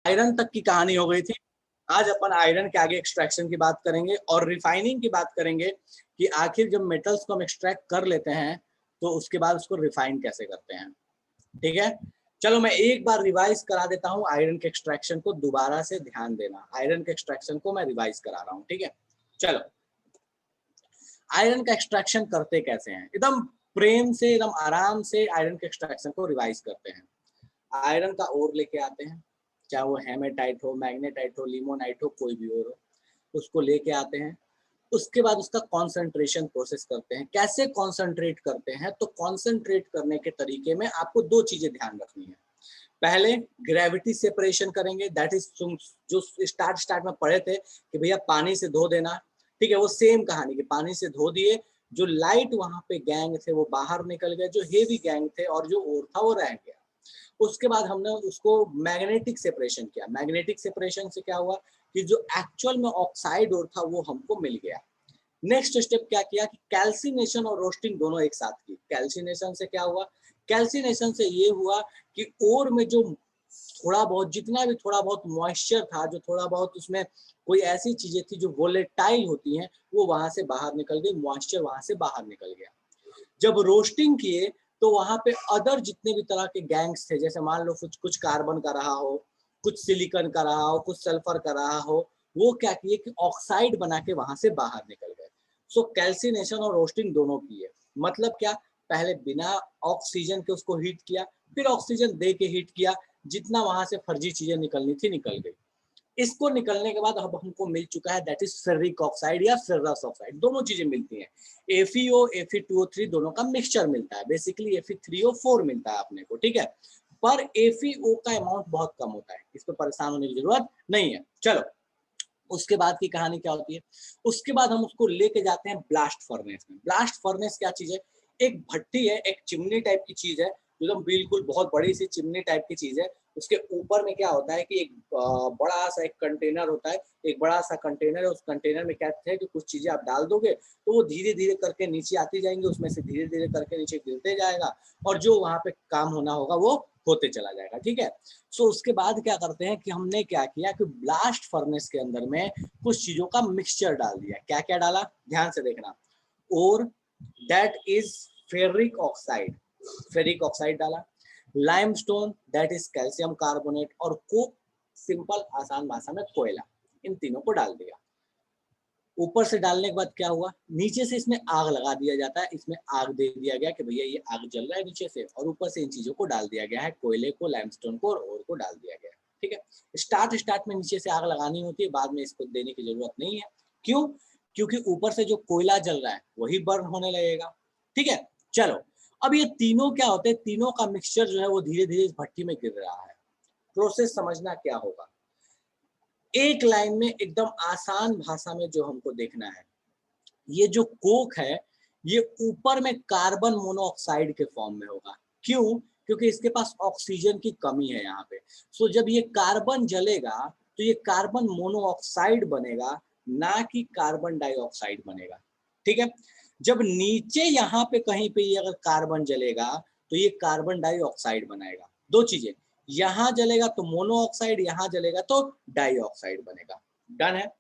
Iron तक की कहानी हो गई थी। आज अपन आयरन के आगे एक्सट्रैक्शन की बात करेंगे और रिफाइनिंग की बात करेंगे कि आखिर जब मेटल्स को हम एक्सट्रैक्ट कर लेते हैं तो उसके बाद उसको रिफाइन कैसे करते हैं। ठीक है, चलो मैं एक बार रिवाइज करा देता हूँ आयरन के एक्सट्रैक्शन को, दोबारा से ध्यान देना। आयरन के एक्सट्रैक्शन को मैं रिवाइज करा रहा हूँ। ठीक है, चलो आयरन का एक्सट्रैक्शन करते कैसे हैं, एकदम प्रेम से एकदम आराम से आयरन के एक्सट्रैक्शन को रिवाइज करते हैं। आयरन का ओर लेके आते हैं, चाहे वो हेमेटाइट हो, मैग्नेटाइट हो, लिमोनाइट हो, कोई भी और हो, उसको लेके आते हैं। उसके बाद उसका कॉन्सेंट्रेशन प्रोसेस करते हैं। कैसे कॉन्सेंट्रेट करते हैं, तो कॉन्सेंट्रेट करने के तरीके में आपको दो चीजें ध्यान रखनी है। पहले ग्रेविटी सेपरेशन करेंगे, दैट इज जो स्टार्ट में पढ़े थे कि भैया पानी से धो देना। ठीक है, वो सेम कहानी कि पानी से धो दिए, जो लाइट वहां पे गैंग थे वो बाहर निकल गए, जो हेवी गैंग थे और जो ओर था वो रह गया। उसके बाद हमने उसको मैग्नेटिक सेपरेशन किया। मैग्नेटिक सेपरेशन से क्या हुआ कि जो एक्चुअल में ऑक्साइड और था वो हमको मिल गया। नेक्स्ट स्टेप क्या किया कि कैल्सिनेशन और रोस्टिंग दोनों एक साथ की। कैल्सिनेशन से क्या हुआ, कैल्सिनेशन से ये हुआ कि ओर में जो थोड़ा बहुत, जितना भी थोड़ा बहुत मॉइस्चर था, जो थोड़ा बहुत उसमें कोई ऐसी चीजें थी जो वोलेटाइल होती हैं, वो वहां से बाहर निकल गई, मॉइस्चर वहां से बाहर निकल गया। जब रोस्टिंग किए तो वहां पे अदर जितने भी तरह के गैंग्स थे, जैसे मान लो कुछ कार्बन का रहा हो, कुछ सिलिकॉन का रहा हो, कुछ सल्फर का रहा हो, वो क्या किए कि ऑक्साइड बना के वहां से बाहर निकल गए। सो कैल्सिनेशन और रोस्टिंग दोनों किए। मतलब क्या, पहले बिना ऑक्सीजन के उसको हीट किया, फिर ऑक्सीजन दे के हीट किया, जितना वहां से फर्जी चीजें निकलनी थी निकल गई। इसको निकलने के बाद अब हमको मिल चुका है दैट इज फेरिक ऑक्साइड या फेरस ऑक्साइड। दोनों चीजें मिलती हैं, FeO Fe2O3 दोनों का मिक्सचर मिलता है। बेसिकली Fe3O4 मिलता है अपने को। ठीक है, पर FeO का अमाउंट बहुत कम होता है, इस पर परेशान होने की जरूरत नहीं है। चलो उसके बाद की कहानी क्या होती है, उसके बाद हम उसको लेके जाते हैं ब्लास्ट फर्नेस में। ब्लास्ट फर्नेस क्या चीज है, एक भट्टी है, एक चिमनी टाइप की चीज है, एकदम बिल्कुल बहुत बड़ी सी चिमनी टाइप की चीज है। उसके ऊपर में क्या होता है कि एक बड़ा सा एक कंटेनर होता है, एक बड़ा सा कंटेनर है। उस कंटेनर में क्या है कि कुछ चीजें आप डाल दोगे तो वो धीरे धीरे करके नीचे आती जाएंगी, उसमें से धीरे धीरे करके नीचे गिरते जाएगा और जो वहां पे काम होना होगा वो होते चला जाएगा। ठीक है, सो उसके बाद क्या करते हैं कि हमने क्या किया कि ब्लास्ट फर्नेस के अंदर में कुछ चीजों का मिक्सचर डाल दिया। क्या क्या डाला, ध्यान से देखना। और that is ferric oxide, ferric oxide डाला। Limestone that is calcium carbonate, और कोक सिंपल आसान भाषा में कोयला, इन तीनों को डाल दिया। ऊपर से डालने के बाद क्या हुआ, नीचे से इसमें आग लगा दिया जाता है। इसमें आग दे दिया गया कि भैया ये आग जल रहा है नीचे से, और ऊपर से इन चीजों को डाल दिया गया है, कोयले को, लाइमस्टोन को और ओर को डाल दिया गया है। ठीक है, स्टार्ट में नीचे से आग लगानी होती है, बाद में इसको देने की जरूरत नहीं है। क्यों, क्योंकि ऊपर से जो कोयला जल रहा है वही बर्न होने लगेगा। ठीक है, चलो अब ये तीनों क्या होते हैं, तीनों का मिक्सचर जो है वो धीरे धीरे इस भट्टी में गिर रहा है। प्रोसेस समझना क्या होगा, एक लाइन में एकदम आसान भाषा में जो हमको देखना है, ये जो कोक है ये ऊपर में कार्बन मोनोऑक्साइड के फॉर्म में होगा। क्यों, क्योंकि इसके पास ऑक्सीजन की कमी है यहाँ पे। सो जब ये कार्बन जलेगा तो ये कार्बन मोनोऑक्साइड बनेगा, ना कि कार्बन डाइऑक्साइड बनेगा। ठीक है, जब नीचे यहाँ पे कहीं पे ये अगर कार्बन जलेगा तो ये कार्बन डाइऑक्साइड बनाएगा। दो चीजें, यहाँ जलेगा तो मोनोऑक्साइड, यहाँ जलेगा तो डाइऑक्साइड बनेगा। डन है।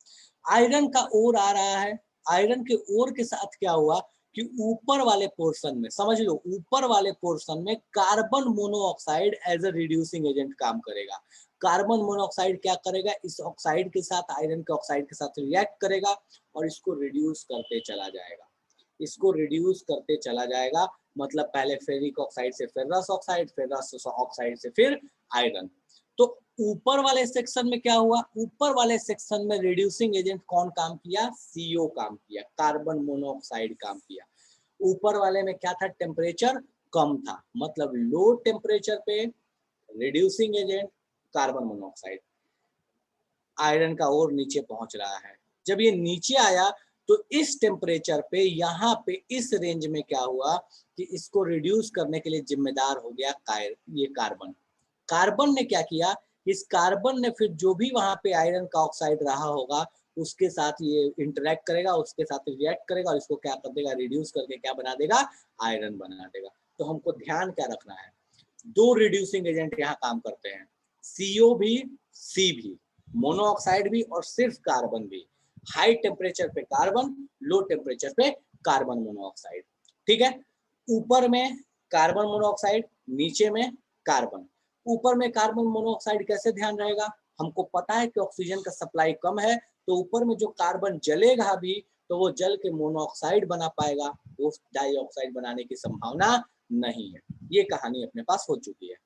आयरन का ओर आ रहा है, आयरन के ओर के साथ क्या हुआ कि ऊपर वाले पोर्शन में, समझ लो ऊपर वाले पोर्शन में carbon monoxide as a reducing agent काम करेगा। कार्बन मोनोऑक्साइड क्या करेगा, इस ऑक्साइड के साथ, आयरन के ऑक्साइड के साथ रिएक्ट करेगा और इसको रिड्यूस करते चला जाएगा, इसको रिड्यूस करते चला जाएगा। मतलब पहले फेरिक ऑक्साइड से फेरस ऑक्साइड, फेरस ऑक्साइड से फिर आयरन। तो ऊपर वाले सेक्शन में क्या हुआ, ऊपर वाले सेक्शन में रिड्यूसिंग एजेंट कौन काम किया, CO काम किया, कार्बन मोनोऑक्साइड काम किया। ऊपर वाले में क्या था, टेम्परेचर कम था, मतलब लो टेम्परेचर पे reducing agent carbon monoxide, iron का और नीचे पहुंच रहा है। जब ये नीचे आया तो इस टेम्परेचर पे, यहाँ पे इस रेंज में क्या हुआ कि इसको रिड्यूस करने के लिए जिम्मेदार हो गया ये कार्बन। कार्बन ने क्या किया, इस कार्बन ने फिर जो भी वहां पे आयरन का ऑक्साइड रहा होगा उसके साथ ये इंटरेक्ट करेगा, उसके साथ रिएक्ट करेगा और इसको क्या कर देगा, रिड्यूस करके क्या बना देगा, आयरन बना देगा। तो हमको ध्यान क्या रखना है, दो रिड्यूसिंग एजेंट यहाँ काम करते हैं, CO भी, सी भी, मोनोऑक्साइड भी और सिर्फ कार्बन भी। हाई टेम्परेचर पे कार्बन, लो टेम्परेचर पे कार्बन मोनोऑक्साइड। ठीक है, ऊपर में कार्बन मोनोऑक्साइड, नीचे में कार्बन। ऊपर में कार्बन मोनोऑक्साइड कैसे ध्यान रहेगा, हमको पता है कि ऑक्सीजन का सप्लाई कम है, तो ऊपर में जो कार्बन जलेगा भी तो वो जल के मोनोऑक्साइड बना पाएगा, वो डाइऑक्साइड बनाने की संभावना नहीं है। ये कहानी अपने पास हो चुकी है।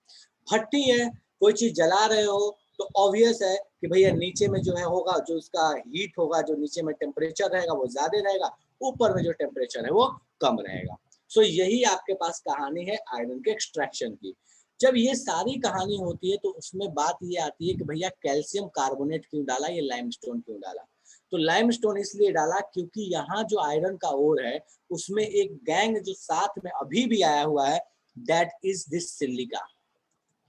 भट्टी है, कोई चीज जला रहे हो तो ऑब्वियस है कि भैया नीचे में जो है होगा, जो उसका हीट होगा, जो नीचे में टेम्परेचर रहेगा वो ज्यादा रहेगा, ऊपर में जो टेम्परेचर है वो कम रहेगा। सो यही आपके पास कहानी है आयरन के एक्सट्रैक्शन की। जब ये सारी कहानी होती है तो उसमें बात ये आती है कि भैया कैल्शियम कार्बोनेट क्यों डाला, ये लाइमस्टोन क्यों डाला। तो लाइमस्टोन इसलिए डाला क्योंकि यहाँ जो आयरन का ओर है उसमें एक गैंग जो साथ में अभी भी आया हुआ है, that is this silica,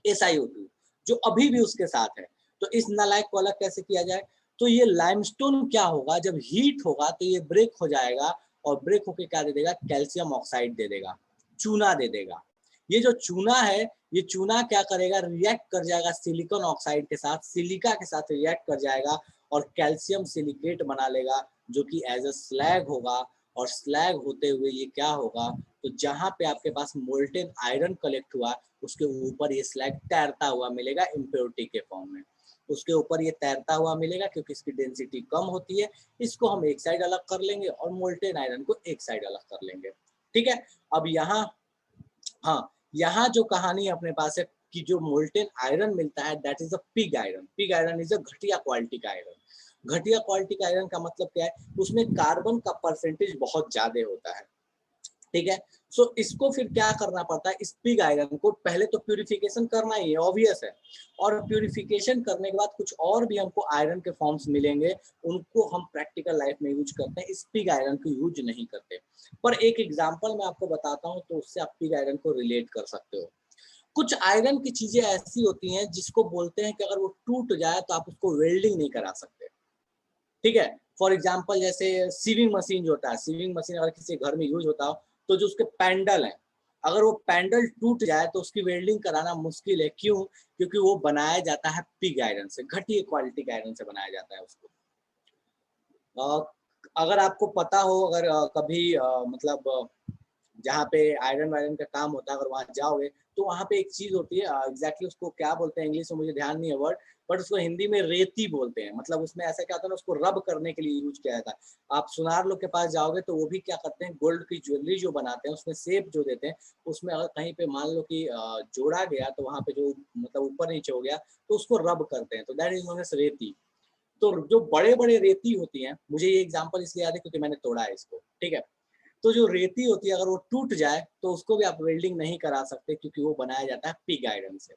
SiO2, जो अभी भी उसके साथ है। तो इस नालायक को अलग कैसे किया जाए, तो ये लाइमस्टोन क्या होगा, जब हीट होगा तो ये ब्रेक हो जाएगा और ब्रेक होके क्या दे देगा, कैल्शियम ऑक्साइड दे देगा, चूना दे देगा। ये जो चूना है, ये चूना क्या करेगा, रिएक्ट कर जाएगा सिलिकॉन ऑक्साइड के साथ, सिलिका के साथ रिएक्ट कर जाएगा और कैल्शियम सिलिकेट बना लेगा, जो कि एज अ स्लैग होगा। और स्लैग होते हुए ये क्या होगा, तो जहां पे आपके पास मोल्टेन आयरन कलेक्ट हुआ उसके ऊपर ये स्लैग तैरता हुआ मिलेगा इम्प्योरिटी के फॉर्म में। उसके ऊपर ये तैरता हुआ मिलेगा क्योंकि इसकी डेंसिटी कम होती है। इसको हम एक साइड अलग कर लेंगे और मोल्टेन आयरन को एक साइड अलग कर लेंगे। ठीक है, अब यहाँ, हाँ, यहाँ जो कहानी अपने पास है कि जो मोल्टेन आयरन मिलता है that is a pig iron. Pig iron is a घटिया क्वालिटी का आयरन। घटिया क्वालिटी का आयरन का मतलब क्या है, उसमें कार्बन का परसेंटेज बहुत ज्यादा होता है। ठीक है, सो इसको फिर क्या करना पड़ता है, इस पिग आयरन को पहले तो प्यूरिफिकेशन करना ही है, ऑब्वियस है। और प्यूरिफिकेशन करने के बाद कुछ और भी हमको आयरन के फॉर्म्स मिलेंगे, उनको हम प्रैक्टिकल लाइफ में यूज करते हैं, इस पिग आयरन को यूज नहीं करते। पर एक एग्जांपल मैं आपको बताता हूँ तो उससे आप पिग आयरन को रिलेट कर सकते हो। कुछ आयरन की चीजें ऐसी होती हैं जिसको बोलते हैं कि अगर वो टूट जाए तो आप उसको वेल्डिंग नहीं करा सकते। ठीक है, फॉर एग्जाम्पल जैसे सीविंग मशीन जो होता है, सीविंग मशीन अगर किसी घर में यूज होता हो तो जो उसके पैंडल है, अगर वो पैंडल टूट जाए तो उसकी वेल्डिंग कराना मुश्किल है। क्यों, क्योंकि वो बनाया जाता है पिग आयरन से, घटिया क्वालिटी के आयरन से बनाया जाता है उसको। अगर आपको पता हो, अगर कभी मतलब जहाँ पे आयरन वायरन का काम होता है, अगर वहाँ जाओगे तो वहाँ पे एक चीज होती है, एग्जैक्टली उसको क्या बोलते हैं इंग्लिश में मुझे ध्यान नहीं है वर्ड, बट उसको हिंदी में रेती बोलते हैं। मतलब उसमें ऐसा क्या होता है ना, उसको रब करने के लिए यूज किया जाता है। आप सुनार लोग के पास जाओगे तो वो भी क्या करते हैं, गोल्ड की ज्वेलरी जो बनाते हैं उसमें शेप जो देते हैं, उसमें अगर कहीं पे मान लो कि जोड़ा गया तो वहाँ पे जो मतलब ऊपर नीचे हो गया तो उसको रब करते हैं, तो दैट इज नोन एज रेती। तो जो बड़े बड़े रेती होती हैं, मुझे ये एग्जाम्पल इसलिए याद है क्योंकि मैंने तोड़ा है इसको। ठीक है, तो जो रेती होती है अगर वो टूट जाए तो उसको भी आप वेल्डिंग नहीं करा सकते क्योंकि वो बनाया जाता है पिग आयरन से।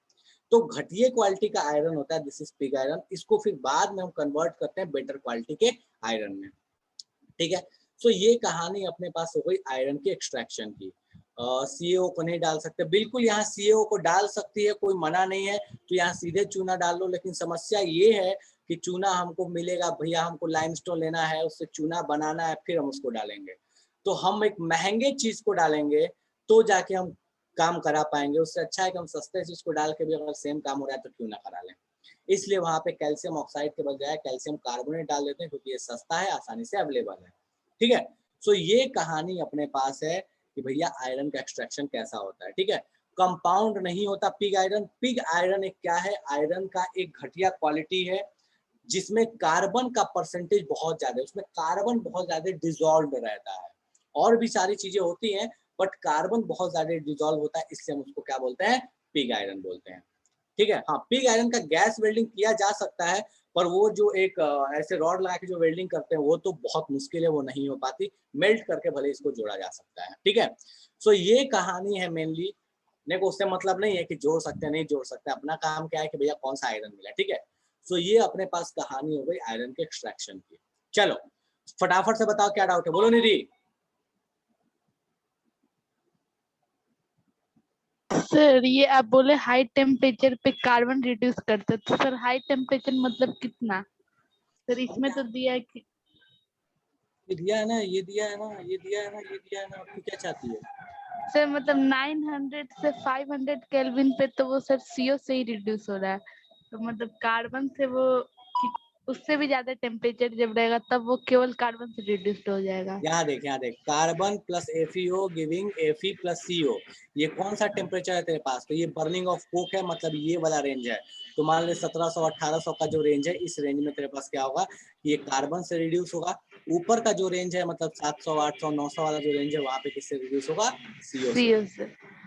तो घटिया क्वालिटी का आयरन होता है, दिस इज पिग आयरन। इसको फिर बाद में हम कन्वर्ट करते हैं बेटर क्वालिटी के आयरन में। ठीक है, तो ये कहानी अपने पास हो गई आयरन के एक्सट्रैक्शन की। CaO को नहीं डाल सकते, बिल्कुल यहाँ CaO को डाल सकती है, कोई मना नहीं है, तो यहाँ सीधे चूना डाल लो। लेकिन समस्या ये है कि चूना हमको मिलेगा, भैया हमको लाइमस्टोन लेना है, उससे चूना बनाना है, फिर हम उसको डालेंगे। तो हम एक महंगे चीज को डालेंगे तो जाके हम काम करा पाएंगे। उससे अच्छा है कि हम सस्ते चीज को डाल के भी अगर सेम काम हो रहा है तो क्यों ना करा लें। इसलिए वहां पे कैल्शियम ऑक्साइड के बजाय कैल्शियम कार्बोनेट डाल देते हैं क्योंकि ये सस्ता है, आसानी से अवेलेबल है। ठीक है, सो ये कहानी अपने पास है कि भैया आयरन का एक्सट्रैक्शन कैसा होता है। ठीक है, कंपाउंड नहीं होता पिग आयरन। पिग आयरन एक क्या है, आयरन का एक घटिया क्वालिटी है जिसमें कार्बन का परसेंटेज बहुत ज्यादा है, उसमें कार्बन बहुत ज्यादा डिजोल्व रहता है। और भी सारी चीजें होती हैं बट कार्बन बहुत ज्यादा डिजोल्व होता है, इसलिए हम उसको क्या बोलते हैं, पिग आयरन बोलते हैं। ठीक है, हाँ, पिग आयरन का गैस वेल्डिंग किया जा सकता है, पर वो जो एक ऐसे रॉड लगा के जो वेल्डिंग करते हैं वो तो बहुत मुश्किल है, वो नहीं हो पाती। मेल्ट करके भले इसको जोड़ा जा सकता है। ठीक है, सो ये कहानी है मेनली। ने को उससे मतलब नहीं है कि जोड़ सकते हैं नहीं जोड़ सकते, अपना काम क्या है कि भैया कौन सा आयरन मिला। ठीक है, सो ये अपने पास कहानी हो गई आयरन के एक्सट्रैक्शन की। चलो फटाफट से बताओ क्या डाउट है, बोलो निधि। सर ये आप बोले हाई टेम्परेचर पे कार्बन रिड्यूस करते, तो सर हाई टेम्परेचर मतलब कितना? सर इसमें तो दिया है कि ये दिया है ना, ये दिया है ना, ये दिया है ना, ये दिया है ना, आपकी क्या चाहती है? सर मतलब 900 से 500 केल्विन पे तो वो सर CO से ही रिड्यूस हो रहा है। तो मतलब कार्बन से वो उससे भी ज्यादा टेम्परेचर जब रहेगा तब वो केवल कार्बन से रिड्यूस्ड हो जाएगा। यहाँ देख carbon plus FeO giving Fe plus CO, ये कौन सा टेम्परेचर है तेरे पास? तो ये बर्निंग ऑफ कोक है, मतलब ये वाला रेंज है। तो मान ले 1700-1800 का जो रेंज है, इस रेंज में तेरे पास क्या होगा, ये कार्बन से रिड्यूस होगा। ऊपर का जो रेंज है मतलब 700, 800, 900 वाला जो रेंज है, वहां पे किससे रिड्यूस होगा? CO से। CO से।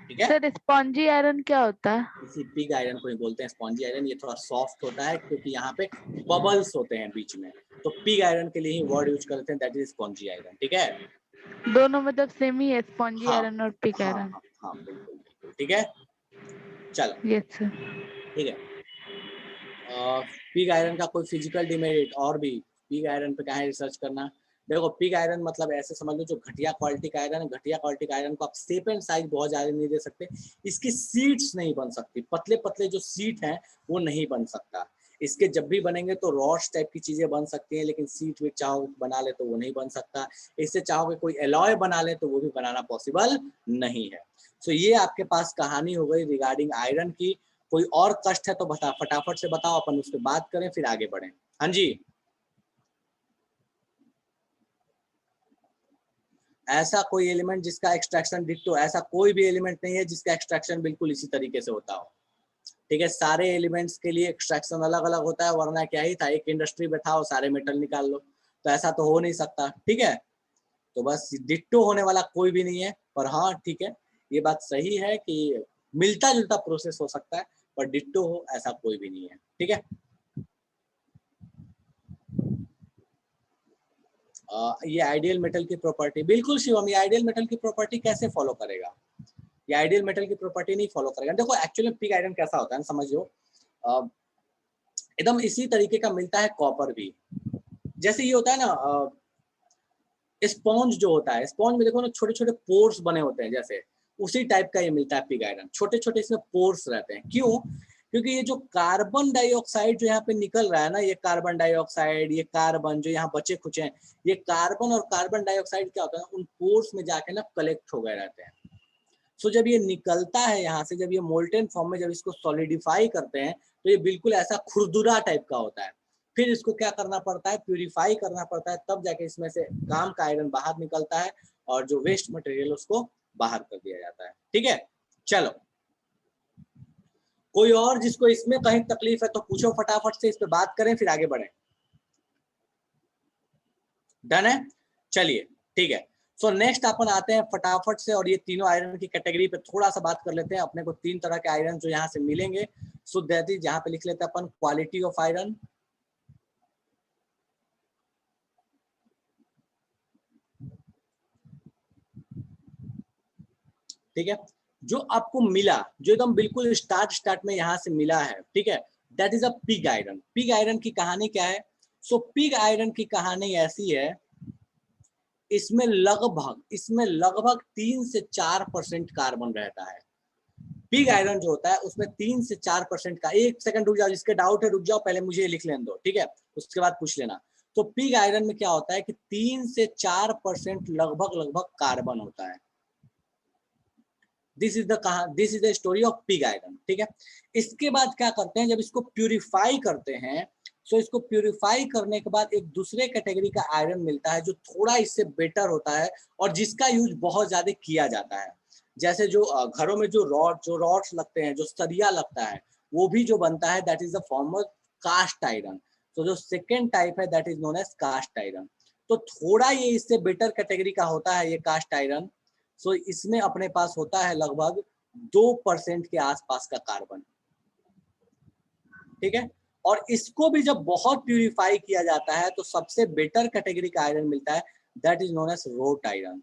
ठीक है, सर स्पॉन्जी आयरन क्या होता है? इसी पिग आयरन को ही बोलते हैं स्पॉन्जी आयरन। ये थोड़ा सॉफ्ट होता है क्योंकि यहाँ पे बबल्स होते हैं बीच में, तो पिग आयरन के लिए ही वर्ड यूज करते हैं, दैट इज स्पॉन्जी आयरन। ठीक है, दोनों मतलब सेम ही है, स्पॉन्जी हाँ आयरन और पिग हाँ आयरन। हाँ हाँ, बिल्कुल बिल्कुल। ठीक है, चलो यस सर। ठीक है। पिग आयरन का कोई फिजिकल डिमेरिट और भी? पिग आयरन पे क्या है रिसर्च करना? देखो पिग आयरन मतलब ऐसे समझ लो जो घटिया क्वालिटी का आयरन है, घटिया क्वालिटी का आयरन को आप शेप एंड साइज बहुत ज्यादा नहीं दे सकते, इसकी सीट्स नहीं बन सकती, पतले पतले जो सीट हैं वो नहीं बन सकता। इसके जब भी बनेंगे तो रॉड्स टाइप की चीजें बन सकती हैं, लेकिन सीट विट चाहो बना ले तो वो नहीं बन सकता। इससे चाहोगे कोई एलॉय बना ले तो वो भी बनाना पॉसिबल नहीं है। सो ये आपके पास कहानी हो गई रिगार्डिंग आयरन की। कोई और कष्ट है तो बता, फटाफट से बताओ, अपन उस पर बात करें फिर आगे बढ़ें। हाँ जी, ऐसा कोई एलिमेंट जिसका एक्सट्रैक्शन डिट्टो, ऐसा कोई भी एलिमेंट नहीं है जिसका एक्सट्रैक्शन बिल्कुल इसी तरीके से होता हो। ठीक है, सारे एलिमेंट्स के लिए एक्सट्रैक्शन अलग अलग होता है, वरना क्या ही था, एक इंडस्ट्री में था और सारे मेटल निकाल लो, तो ऐसा तो हो नहीं सकता। ठीक है, तो बस डिट्टो होने वाला कोई भी नहीं है। पर हाँ ठीक है, ये बात सही है कि मिलता जुलता प्रोसेस हो सकता है, पर डिट्टो हो ऐसा कोई भी नहीं है। ठीक है, ये आइडियल मेटल की प्रॉपर्टी, बिल्कुल शिवम, ये आइडियल मेटल की प्रॉपर्टी कैसे फॉलो करेगा? ये आइडियल मेटल की प्रॉपर्टी नहीं फॉलो करेगा। देखो एक्चुअली पिग आयरन कैसा होता है समझो, एकदम इसी तरीके का मिलता है कॉपर भी। जैसे ये होता है ना स्पॉन्ज जो होता है, स्पॉन्ज में देखो ना छोटे छोटे पोर्स बने होते हैं, जैसे उसी टाइप का ये मिलता है पिग आयरन, छोटे छोटे इसमें पोर्स रहते हैं। क्यों? क्योंकि ये जो कार्बन डाइऑक्साइड जो यहाँ पे निकल रहा है ना, ये कार्बन डाइऑक्साइड, ये कार्बन जो यहाँ बचे खुचे हैं, ये कार्बन और कार्बन डाइऑक्साइड क्या होता है, उन पोर्स में जाके ना कलेक्ट हो गए रहते हैं। सो जब ये निकलता है यहाँ से, जब ये मोल्टेन फॉर्म में जब इसको सॉलिडिफाई करते हैं, तो ये बिल्कुल ऐसा खुरदुरा टाइप का होता है। फिर इसको क्या करना पड़ता है, प्यूरिफाई करना पड़ता है, तब जाके इसमें से काम का आयरन बाहर निकलता है और जो वेस्ट मटेरियल उसको बाहर कर दिया जाता है। ठीक है, चलो कोई और जिसको इसमें कहीं तकलीफ है तो पूछो फटाफट से, इस पे बात करें फिर आगे बढ़े। डन है, चलिए ठीक है। सो नेक्स्ट अपन आते हैं फटाफट से, और ये तीनों आयरन की कैटेगरी पे थोड़ा सा बात कर लेते हैं। अपने को तीन तरह के आयरन जो यहाँ से मिलेंगे, सो दैट इज, यहाँ पे लिख लेते हैं अपन क्वालिटी ऑफ आयरन। ठीक है, जो आपको मिला, जो एकदम बिल्कुल स्टार्ट में यहाँ से मिला है, ठीक है, that is a pig iron. Pig iron की कहानी क्या है? सो पिग आयरन की कहानी ऐसी है, इसमें लगभग 3 से 4% कार्बन रहता है। पिग आयरन जो होता है उसमें 3 से 4% का, एक सेकंड रुक जाओ, जिसके डाउट है रुक जाओ, पहले मुझे लिख लेने दो, ठीक है, उसके बाद पूछ लेना। तो पिग आयरन में क्या होता है कि 3 से 4% लगभग कार्बन होता है। This is the story of pig iron. ठीक है, इसके बाद क्या करते हैं, जब इसको प्यूरिफाई करते हैं, सो इसको प्यूरिफाई करने के बाद एक दूसरे कैटेगरी का आयरन मिलता है जो थोड़ा इससे बेटर होता है और जिसका यूज बहुत ज्यादा किया जाता है। जैसे जो घरों में जो रॉड्स लगते हैं, जो सरिया लगता है, वो भी जो बनता है, that is the form of cast iron. तो जो सेकेंड टाइप है that is known as cast iron. तो थोड़ा ये इससे बेटर कैटेगरी का होता है ये कास्ट आयरन। सो इसमें अपने पास होता है लगभग 2% के आसपास का कार्बन। ठीक है, और इसको भी जब बहुत प्यूरिफाई किया जाता है तो सबसे बेटर कैटेगरी का आयरन मिलता है, that is known as wrought iron.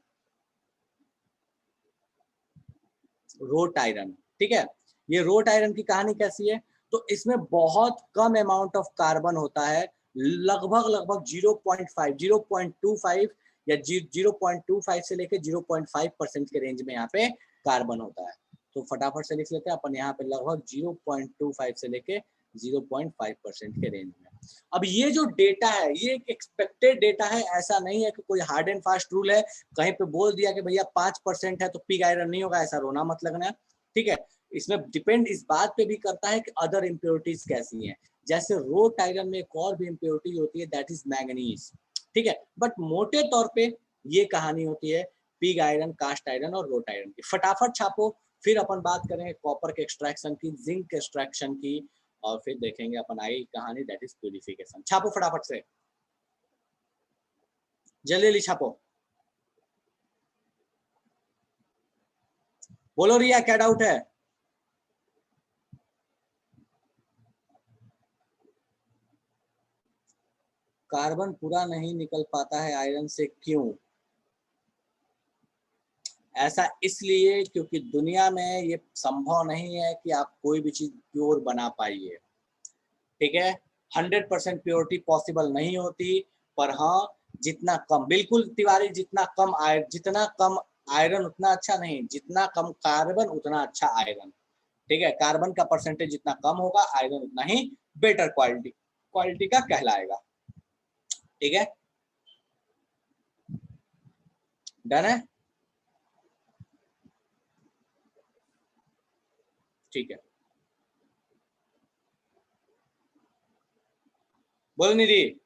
Wrought iron, ठीक है, ये रोट आयरन की कहानी कैसी है? तो इसमें बहुत कम अमाउंट ऑफ कार्बन होता है, लगभग 0.25 या 0.25 से लेके 0.5% के रेंज में यहाँ पे कार्बन होता है। तो फटाफट से लिख लेते हैं अपन यहाँ पे, लगभग 0.25 से लेके 0.5% के रेंज में। अब ये जो डेटा है ये एक एक्सपेक्टेड डेटा है, ऐसा नहीं है कि कोई हार्ड एंड फास्ट रूल है, कहीं पे बोल दिया कि भैया 5% है तो पिग आयरन नहीं होगा, ऐसा रोना मत लगना। ठीक है, इसमें डिपेंड इस बात पे भी करता है कि अदर इम्प्योरिटीज कैसी हैं। जैसे रोट आयरन में एक और भी इम्प्योरिटी होती है, दैट इज मैंगनीज, ठीक है। बट मोटे तौर पे ये कहानी होती है पिग आयरन, कास्ट आयरन और रोट आयरन की। फटाफट छापो, फिर अपन बात करेंगे कॉपर के एक्सट्रैक्शन की, जिंक के एक्सट्रैक्शन की, और फिर देखेंगे अपन आई कहानी दैट इज प्यूरिफिकेशन। छापो फटाफट से, जल्दी जल्दी छापो। बोलो रिया, क्या डाउट है? कार्बन पूरा नहीं निकल पाता है आयरन से, क्यों? ऐसा इसलिए क्योंकि दुनिया में ये संभव नहीं है कि आप कोई भी चीज प्योर बना पाइए, ठीक है। 100% प्योरिटी पॉसिबल नहीं होती, पर हाँ जितना कम, बिल्कुल तिवारी, जितना कम आयरन उतना अच्छा नहीं, जितना कम कार्बन उतना अच्छा आयरन, ठीक है। कार्बन का परसेंटेज जितना कम होगा, आयरन उतना ही बेटर क्वालिटी का कहलाएगा, ठीक है। डन है, ठीक है। बोलो निधि।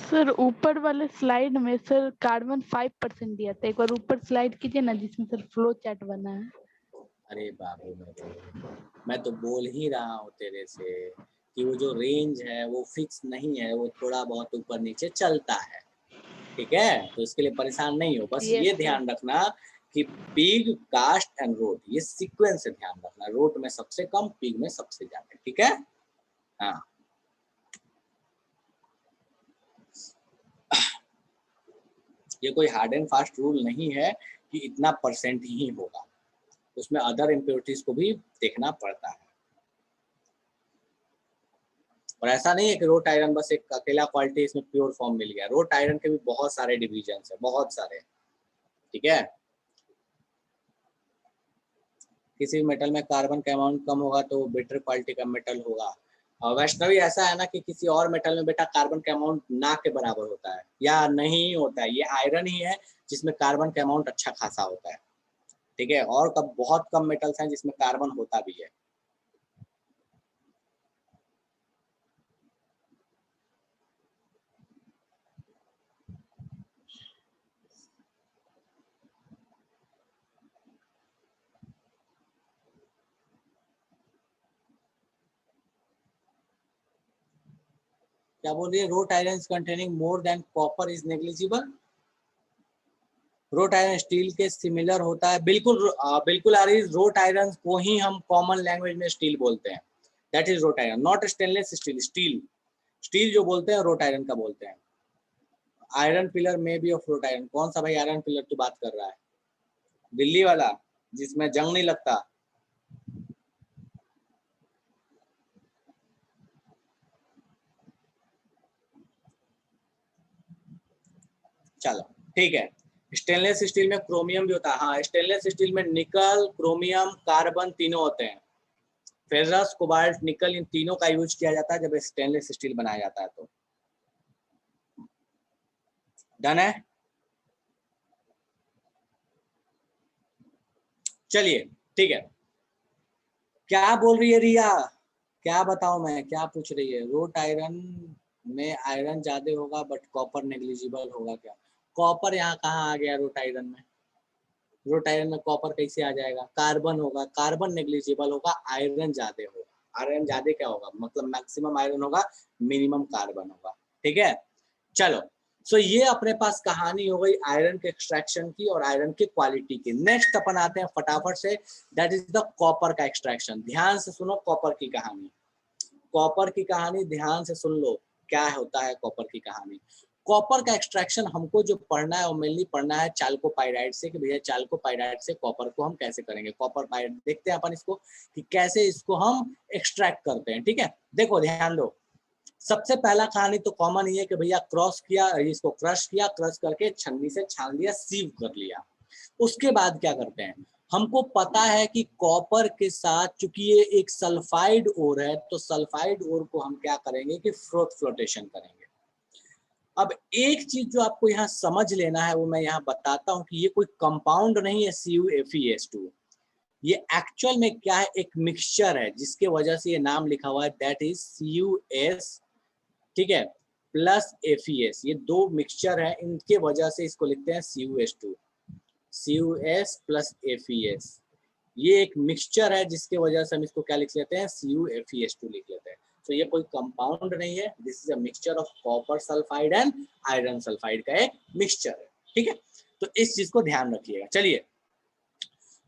सर ऊपर वाले स्लाइड में सर कार्बन 5% दिया था, एक बार ऊपर स्लाइड कीजिए ना जिसमें सर फ्लो चार्ट बना है। अरे बाबू, मैं तो बोल ही रहा हूँ तेरे से कि वो जो रेंज है वो फिक्स नहीं है, वो थोड़ा बहुत ऊपर नीचे चलता है, ठीक है। तो इसके लिए परेशान नहीं हो, बस ये ध्यान रखना कि पिग, कास्ट एंड रोट, ये सीक्वेंस से ध्यान रखना, रोट में सबसे कम, पिग में सबसे ज्यादा, ठीक है। हाँ, ये कोई हार्ड एंड फास्ट रूल नहीं है कि इतना परसेंट ही होगा, उसमें अदर इम्प्योरिटीज को भी देखना पड़ता है। और ऐसा नहीं है कि रोट आयरन बस एक अकेला क्वालिटी इसमें प्योर फॉर्म मिल गया, रोट आयरन के भी बहुत सारे डिविजन है, बहुत सारे, ठीक है। किसी मेटल में कार्बन का अमाउंट कम होगा तो वो बेटर क्वालिटी का मेटल होगा। और वैष्णवी ऐसा है ना कि किसी और मेटल में बेटा कार्बन का अमाउंट ना के बराबर होता है या नहीं होता है, ये आयरन ही है जिसमें कार्बन का अमाउंट अच्छा खासा होता है, ठीक है। और बहुत कम मेटल्स हैं जिसमें कार्बन होता भी है। क्या बोल रही है? Road iron containing more than copper is negligible. Road iron steel के सिमिलर होता है, बिल्कुल बिल्कुल आ रही। रोट आयरन को ही हम कॉमन लैंग्वेज में स्टील बोलते हैं, that is road iron, not stainless steel. Steel जो बोलते हैं रोट आयरन का बोलते हैं। आयरन पिलर में भी ऑफ रोट आयरन, कौन सा भाई आयरन पिलर तू बात कर रहा है? दिल्ली वाला जिसमें जंग नहीं लगता? चलो ठीक है। स्टेनलेस स्टील में क्रोमियम भी होता है, हाँ स्टेनलेस स्टील में निकल, क्रोमियम, कार्बन तीनों होते हैं। फेरस, कोबाल्ट, निकल, इन तीनों का यूज किया जाता है जब स्टेनलेस स्टील बनाया जाता है। तो डन है, चलिए ठीक है। क्या बोल रही है रिया? क्या बताऊं मैं, क्या पूछ रही है? रोट आयरन में आयरन ज्यादा होगा बट कॉपर नेग्लिजिबल होगा क्या? कॉपर यहाँ कहाँ आ गया रोट आयरन में? रोट आयरन में कॉपर कैसे आ जाएगा? कार्बन होगा, कार्बन नेग्लिजिबल होगा, आयरन ज्यादा होगा। आयरन ज्यादा क्या होगा, मतलब मैक्सिमम आयरन होगा, मिनिमम कार्बन होगा, ठीक है। चलो, सो ये अपने पास कहानी हो गई आयरन के एक्सट्रैक्शन की और आयरन की क्वालिटी की। नेक्स्ट अपन आते हैं फटाफट से, दैट इज द कॉपर का एक्सट्रैक्शन। ध्यान से सुनो कॉपर की कहानी, कॉपर की कहानी ध्यान से सुन लो, क्या होता है कॉपर की कहानी। कॉपर का एक्सट्रैक्शन हमको जो पढ़ना है वो मेनली पढ़ना है चाल्कोपाइराइड से, कि भैया चाल्कोपाइराइड से कॉपर को हम कैसे करेंगे। कॉपर पाइराइड देखते हैं अपन इसको कि कैसे इसको हम एक्सट्रैक्ट करते हैं, ठीक है। देखो ध्यान दो, सबसे पहला कहानी तो कॉमन ही है कि भैया क्रॉस किया, इसको क्रश किया, क्रश करके छन्नी से छान लिया, सीव कर लिया। उसके बाद क्या करते हैं, हमको पता है कि कॉपर के साथ चूंकि ये एक सल्फाइड ओर है, तो सल्फाइड ओर को हम क्या करेंगे कि फ्लोटेशन करेंगे। अब एक चीज जो आपको यहाँ समझ लेना है वो मैं यहाँ बताता हूँ कि ये कोई कंपाउंड नहीं है CuFeS2, ये एक्चुअल में क्या है, एक मिक्सचर है जिसके वजह से ये नाम लिखा हुआ है, दैट इज CuS, ठीक है, प्लस FeS। ये दो मिक्सचर है, इनके वजह से इसको लिखते हैं CuS2, CuS प्लस FeS। ये एक मिक्सचर है जिसके वजह से हम इसको क्या लिख लेते हैं, CuFeS2 लिख लेते हैं। तो ये कोई कंपाउंड नहीं है, this is a mixture of copper sulphide and iron sulphide का एक मिक्सचर है, ठीक है। तो इस चीज को ध्यान रखिएगा। चलिए,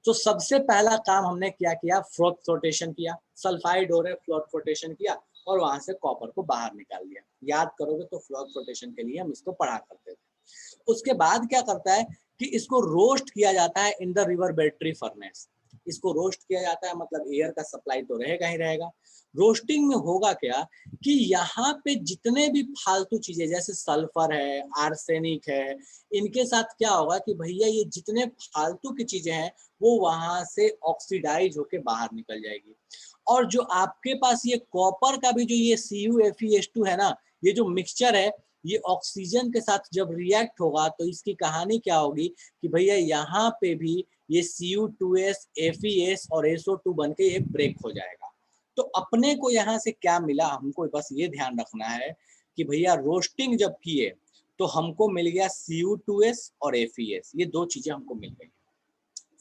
तो सबसे पहला काम हमने क्या किया, फ्लोटेशन किया, सल्फाइड हो रहे फ्लोटेशन किया और वहां से कॉपर को बाहर निकाल दिया। याद करोगे तो फ्लोटेशन के लिए हम इसको पढ़ा करते थे। उसके बाद क्या करता है कि इसको रोस्ट किया जाता है इन द रिवर्बरेटरी फर्नेस। इसको रोस्ट किया जाता है, मतलब एयर का सप्लाई तो रहेगा ही रहेगा। रोस्टिंग में होगा क्या कि यहाँ पे जितने भी फालतू चीजें जैसे सल्फर है, आर्सेनिक है, इनके साथ क्या होगा कि भैया ये जितने फालतू की चीजें हैं वो वहां से ऑक्सीडाइज होके बाहर निकल जाएगी। और जो आपके पास ये कॉपर का भी जो ये CuFeS2 है ना, ये जो मिक्सचर है, ये ऑक्सीजन के साथ जब रिएक्ट होगा तो इसकी कहानी क्या होगी कि भैया यहाँ पे भी ये Cu2S, FeS और SO2 बन के ये ब्रेक हो जाएगा। तो अपने को यहाँ से क्या मिला, हमको बस ये ध्यान रखना है कि भैया रोस्टिंग जब किए तो हमको मिल गया Cu2S और FeS, ये दो चीजें हमको मिल गई।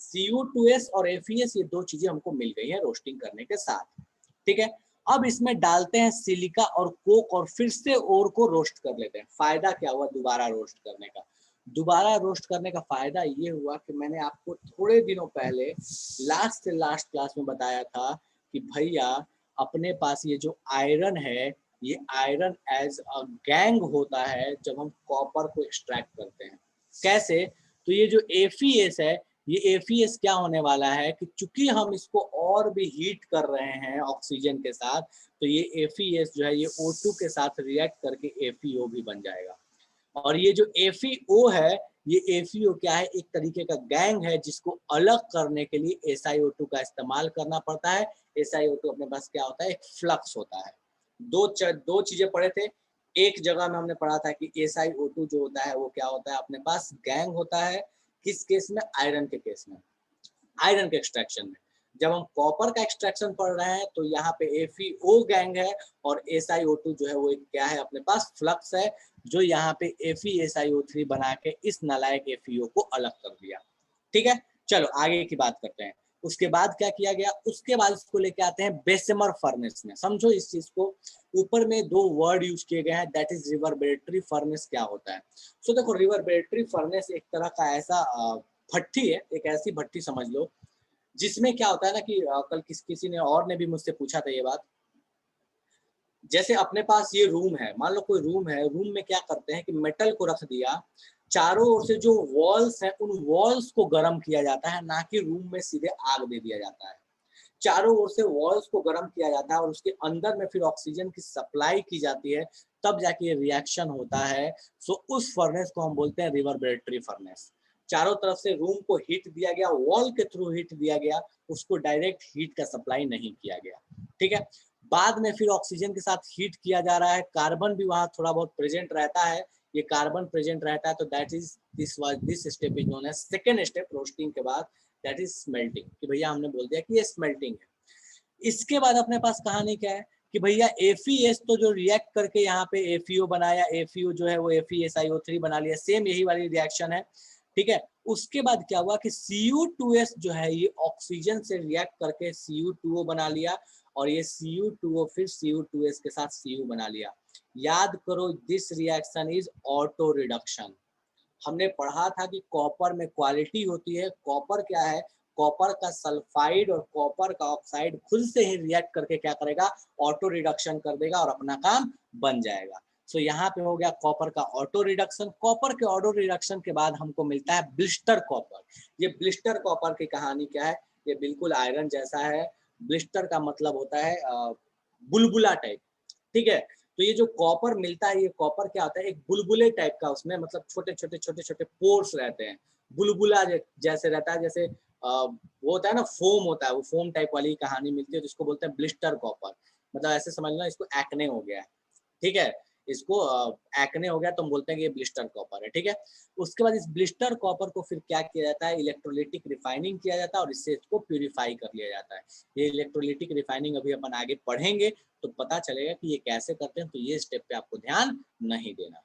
Cu2S और FeS, ये दो चीजें हमको मिल गई है रोस्टिंग करने के साथ, ठीक है। अब इसमें डालते हैं सिलिका और कोक और फिर से ओर को रोस्ट कर लेते हैं। फायदा क्या हुआ दोबारा रोस्ट करने का? दोबारा रोस्ट करने का फायदा ये हुआ कि मैंने आपको थोड़े दिनों पहले लास्ट से लास्ट क्लास में बताया था कि भैया अपने पास ये जो आयरन है, ये आयरन एज अ गैंग होता है जब हम कॉपर को एक्सट्रैक्ट करते हैं। कैसे? तो ये जो FeS है, ये FeS क्या होने वाला है कि चूंकि हम इसको और भी हीट कर रहे हैं ऑक्सीजन के साथ, तो ये FeS जो है ये O2 के साथ रिएक्ट करके FeO भी बन जाएगा। और ये जो FeO है, ये FeO क्या है, एक तरीके का गैंग है जिसको अलग करने के लिए SiO2 का इस्तेमाल करना पड़ता है। SiO2 अपने पास क्या होता है, एक फ्लक्स होता है। दो चीजें पढ़े थे। एक जगह में हमने पढ़ा था कि SiO2 जो होता है वो क्या होता है, अपने पास गैंग होता है। किस केस में? आयरन के केस में, आयरन के एक्सट्रैक्शन में। जब हम कॉपर का एक्सट्रैक्शन पढ़ रहे हैं तो यहाँ पे FeO गैंग है और SiO2 जो है वो क्या है, अपने पास फ्लक्स है जो यहाँ पे FeSiO3 बना के इस नालायक FeO को अलग कर दिया, ठीक है। चलो आगे की बात करते हैं। उसके बाद क्या किया गया, उसके बाद इसको लेके आते हैं बेसेमर फर्नेस में। समझो इस चीज को, ऊपर में दो वर्ड यूज किए गए हैं, दैट इज रिवर्बरेटरी फर्नेस क्या होता है। सो देखो, रिवर्बरेटरी फर्नेस एक तरह का ऐसा भट्टी है, एक ऐसी भट्टी समझ लो जिसमें क्या होता है ना कि कल किसी ने और ने भी मुझसे पूछा था ये बात। जैसे अपने पास ये रूम है, मान लो कोई रूम है, रूम में क्या करते हैं कि मेटल को रख दिया, चारों ओर से जो वॉल्स हैं उन वॉल्स को गर्म किया जाता है, ना कि रूम में सीधे आग दे दिया जाता है। चारों ओर से वॉल्स को गर्म किया जाता है और उसके अंदर में फिर ऑक्सीजन की सप्लाई की जाती है, तब जाके ये रिएक्शन होता है। सो उस फर्नेस को हम बोलते हैं रिवर्बरेटरी फर्नेस। चारों तरफ से रूम को हीट दिया गया, वॉल के थ्रू हीट दिया गया, उसको डायरेक्ट हीट का सप्लाई नहीं किया गया, ठीक है। बाद में फिर ऑक्सीजन के साथ हीट किया जा रहा है, कार्बन भी वहाँ थोड़ा बहुत प्रेजेंट रहता है। ये कार्बन प्रेजेंट रहता है तो that is this step is known as second step roasting के बाद, दैट इज स्मेल्टिंग। कि भैया हमने बोल दिया कि ये स्मेल्टिंग है। इसके बाद अपने पास कहानी क्या है कि भैया FeS तो जो रिएक्ट करके यहाँ पे FeO बनाया, FeO जो है वो FeSiO3 बना लिया, सेम यही वाली रिएक्शन है, ठीक है। उसके बाद क्या हुआ कि Cu2S जो है ये ऑक्सीजन से रिएक्ट करके Cu2O बना लिया और ये Cu2O फिर Cu2S के साथ Cu बना लिया। याद करो, this reaction is auto reduction. हमने पढ़ा था कि कॉपर में क्वालिटी होती है। कॉपर क्या है, कॉपर का सल्फाइड और कॉपर का ऑक्साइड खुद से ही रिएक्ट करके क्या करेगा, ऑटो रिडक्शन कर देगा और अपना काम बन जाएगा। सो यहाँ पे हो गया कॉपर का ऑटो रिडक्शन। कॉपर के ऑटो रिडक्शन के बाद हमको मिलता है ब्लिस्टर कॉपर। ये ब्लिस्टर कॉपर की कहानी क्या है, ये बिल्कुल आयरन जैसा है। ब्लिस्टर का मतलब होता है बुलबुला टाइप, ठीक है। तो ये जो कॉपर मिलता है, ये कॉपर क्या होता है, एक बुलबुले टाइप का, उसमें मतलब छोटे छोटे पोर्स रहते हैं, बुलबुला जैसे रहता है, जैसे वो होता है ना फोम होता है, वो फोम टाइप वाली कहानी मिलती है, जिसको बोलते हैं ब्लिस्टर कॉपर। मतलब ऐसे समझ लो इसको एक्ने हो गया है, ठीक है। इसको एक्ने हो गया तो हम बोलते हैं कि ये ब्लिस्टर कॉपर है, ठीक है। उसके बाद इस ब्लिस्टर कॉपर को फिर क्या किया जाता है, इलेक्ट्रोलिटिक रिफाइनिंग किया जाता है और इससे इसको प्यूरिफाई कर लिया जाता है। ये इलेक्ट्रोलिटिक रिफाइनिंग अभी अपन आगे पढ़ेंगे तो पता चलेगा कि ये कैसे करते हैं, तो ये स्टेप पे आपको ध्यान नहीं देना।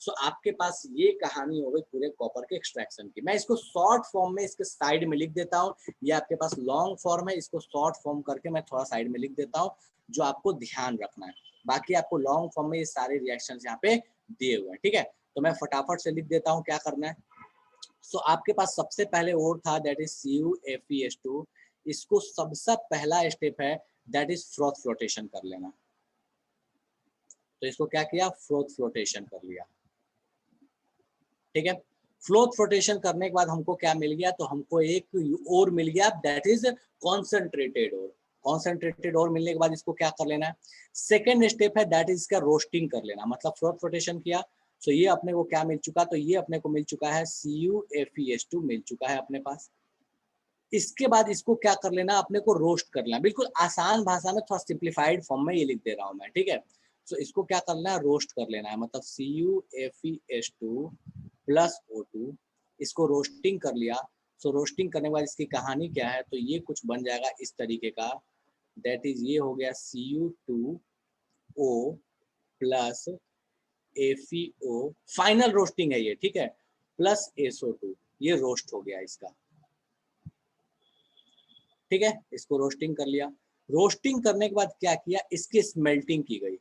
सो आपके पास ये कहानी हो गई पूरे कॉपर के एक्सट्रैक्शन की। मैं इसको शॉर्ट फॉर्म में इसके साइड में लिख देता हूँ, ये आपके पास लॉन्ग फॉर्म है, इसको शॉर्ट फॉर्म करके मैं थोड़ा साइड में लिख देता हूँ जो आपको ध्यान रखना है। बाकी आपको लॉन्ग फॉर्म में ये सारे रिएक्शन यहाँ पे दिए हुए हैं, ठीक है। तो मैं फटाफट से लिख देता हूँ क्या करना है। सो आपके पास सबसे पहले और था दैट इज CuFeS2। इसको सबसे पहला स्टेप है दैट इज फ्रोथ फ्लोटेशन कर लेना। तो इसको क्या किया, फ्रोथ फ्लोटेशन कर लिया, ठीक है। फ्लोथ फ्लोटेशन करने के बाद हमको क्या मिल गया, तो हमको एक और मिल गया दैट इज कॉन्सेंट्रेटेड और। कॉन्सेंट्रेटेड और मिलने के बाद इसको क्या कर लेना है, सेकेंड स्टेप है दैट इज इसका रोस्टिंग कर लेना। मतलब फ्लोथ फ्लोटेशन किया तो ये अपने को क्या मिल चुका, तो ये अपने को मिल चुका है CuFeS2 मिल चुका है अपने पास। इसके बाद इसको क्या कर लेना, अपने को रोस्ट कर लेना। बिल्कुल आसान भाषा में, थोड़ा सिंप्लीफाइड फॉर्म में ये लिख दे रहा हूँ मैं, ठीक है। तो इसको क्या करना है, रोस्ट कर लेना है। मतलब CuFeS2 प्लस O2, इसको रोस्टिंग कर लिया। सो रोस्टिंग करने के बाद इसकी कहानी क्या है, तो ये कुछ बन जाएगा इस तरीके का, दैट इज ये हो गया Cu2O plus FeO, final roasting है ये, ठीक है, प्लस SO2, ये रोस्ट हो गया इसका, ठीक है। इसको रोस्टिंग कर लिया। रोस्टिंग करने के बाद क्या किया, इसकी स्मेल्टिंग की गई,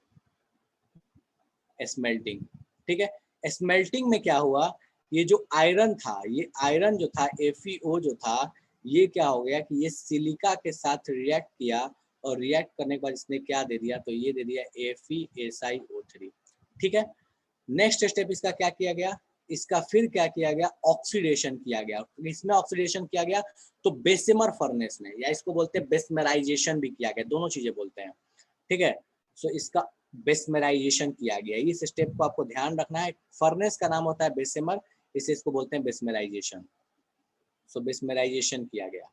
स्मेल्टिंग, ठीक है। स्मेल्टिंग में क्या हुआ, ये जो आयरन था, ये आयरन जो था FeO जो था, ये क्या हो गया कि ये सिलिका के साथ रिएक्ट किया और रिएक्ट करने के बाद इसने क्या दे दिया, तो ये दे दिया FeSiO3, ठीक है। नेक्स्ट स्टेप इसका क्या किया गया, इसका फिर क्या किया गया, ऑक्सीडेशन किया गया। इसमें ऑक्सीडेशन किया गया तो बेसिमर फर्नेस में, या इसको बोलते हैं बेसमेराइजेशन भी किया गया, दोनों चीजें बोलते हैं, ठीक है। सो इसका बेसमेराइजेशन किया गया, इस स्टेप को आपको ध्यान रखना है। फर्नेस का नाम होता है बेसिमर, इसे इसको बोलते हैं बेसमेराइजेशन। सो बेसमेराइजेशन किया गया।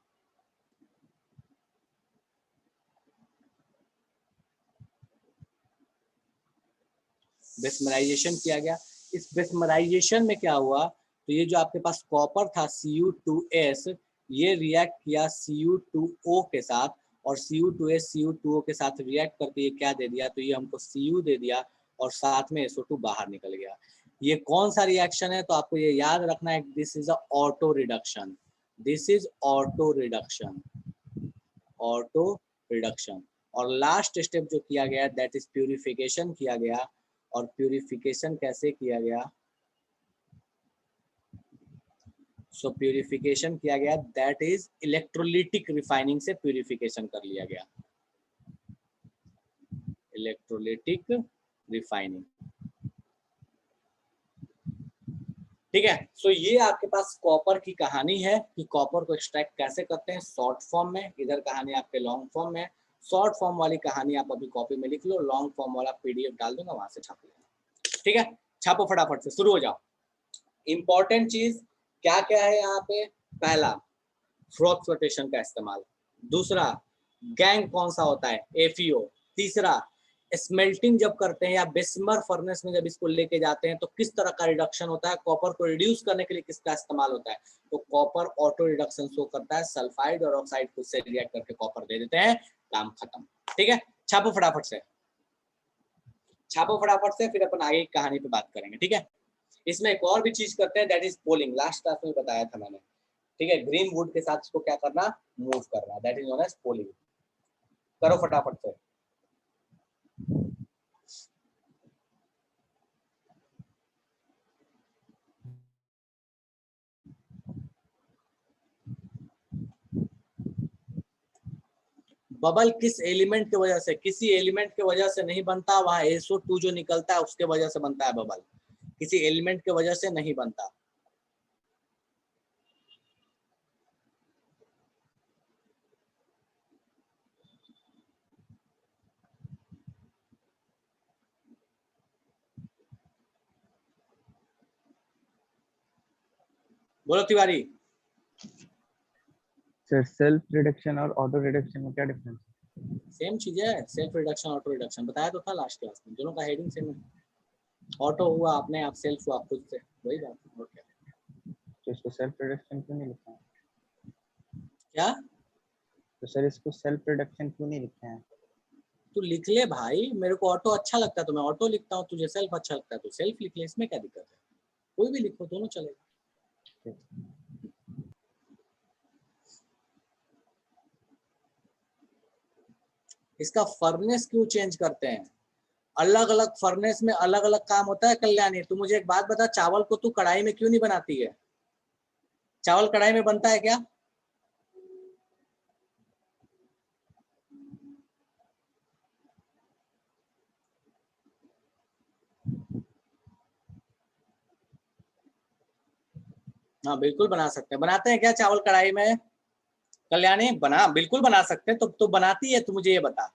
बेसमराइजेशन किया गया। इस बेसमराइजेशन में क्या हुआ, तो ये जो आपके पास कॉपर था Cu2S, ये रिएक्ट किया Cu2O के साथ, और Cu2S Cu2O के साथ रिएक्ट करके ये क्या दे दिया, तो ये हमको Cu दे दिया और साथ में SO2 बाहर निकल गया। ये कौन सा रिएक्शन है, तो आपको ये याद रखना है, this is auto reduction, this is auto reduction, auto reduction. और लास्ट स्टेप जो किया गया दैट इज प्यूरिफिकेशन किया गया। और प्यूरिफिकेशन कैसे किया गया, सो प्यूरिफिकेशन किया गया दैट इज इलेक्ट्रोलिटिक रिफाइनिंग से प्यूरिफिकेशन कर लिया गया, इलेक्ट्रोलिटिक रिफाइनिंग, ठीक है। सो ये आपके पास कॉपर की कहानी है कि कॉपर को एक्सट्रैक्ट कैसे करते हैं शॉर्ट फॉर्म में। इधर कहानी आपके लॉन्ग फॉर्म में। शॉर्ट फॉर्म वाली कहानी आप अभी कॉपी में लिख लो, लॉन्ग फॉर्म वाला PDF डाल दूंगा, वहां से छाप लेना, ठीक है। छापो फटाफट से, शुरू हो जाओ। इंपॉर्टेंट चीज क्या क्या है यहाँ पे, पहला फ्रोथ फ्लोटेशन का इस्तेमाल, दूसरा गैंग कौन सा होता है FeO, तीसरा स्मेल्टिंग जब करते हैं या बेसिमर फर्नेस में जब इसको लेके जाते हैं तो किस तरह का रिडक्शन होता है, कॉपर को रिड्यूस करने के लिए किसका इस्तेमाल होता है, तो कॉपर ऑटो रिडक्शन शो करता है, सल्फाइड और ऑक्साइड खुद से रिएक्ट करके कॉपर दे देते हैं, काम खत्म, ठीक है। छापो फटाफट से, छापो फटाफट से, फिर अपन आगे की कहानी पे बात करेंगे, ठीक है। इसमें एक और भी चीज करते हैं that is polling, last class में बताया था मैंने, ठीक है। ग्रीन वुड के साथ इसको क्या करना, मूव करना, that is known as poling. करो फटाफट से। बबल किस एलिमेंट की वजह से, किसी एलिमेंट की वजह से नहीं बनता, वहां SO2 जो निकलता है उसके वजह से बनता है बबल, किसी एलिमेंट की वजह से नहीं बनता। बोलो तिवारी। सर सेल्फ रिडक्शन और ऑटो रिडक्शन में क्या डिफरेंस है? सेम चीज है, सेल्फ रिडक्शन ऑटो रिडक्शन बताया तो था लास्ट क्लास में, दोनों का हेडिंग सेम है। ऑटो हुआ अपने आप, सेल्फ हुआ खुद से, वही बात है और क्या। तो इसको सेल्फ रिडक्शन क्यों नहीं लिखा है? क्या तो सर इसको सेल्फ रिडक्शन क्यों नहीं लिखा है? तू लिख ले भाई, मेरे को ऑटो अच्छा लगता है तो मैं ऑटो लिखता हूँ, तुझे सेल्फ अच्छा लगता है तो सेल्फ लिख ले, इसमें क्या दिक्कत है, कोई भी लिखो, दोनों चलेगा। इसका फर्नेस क्यों चेंज करते हैं, अलग अलग फर्नेस में अलग अलग काम होता है। कल्याणी तू मुझे एक बात बता, चावल को तू कढ़ाई में क्यों नहीं बनाती है? चावल कढ़ाई में बनता है क्या? हाँ बिल्कुल बना सकते हैं, बनाते हैं क्या चावल कढ़ाई में? कल्याणी बना, बिल्कुल बना सकते हैं, तो बनाती है, तू मुझे ये बता।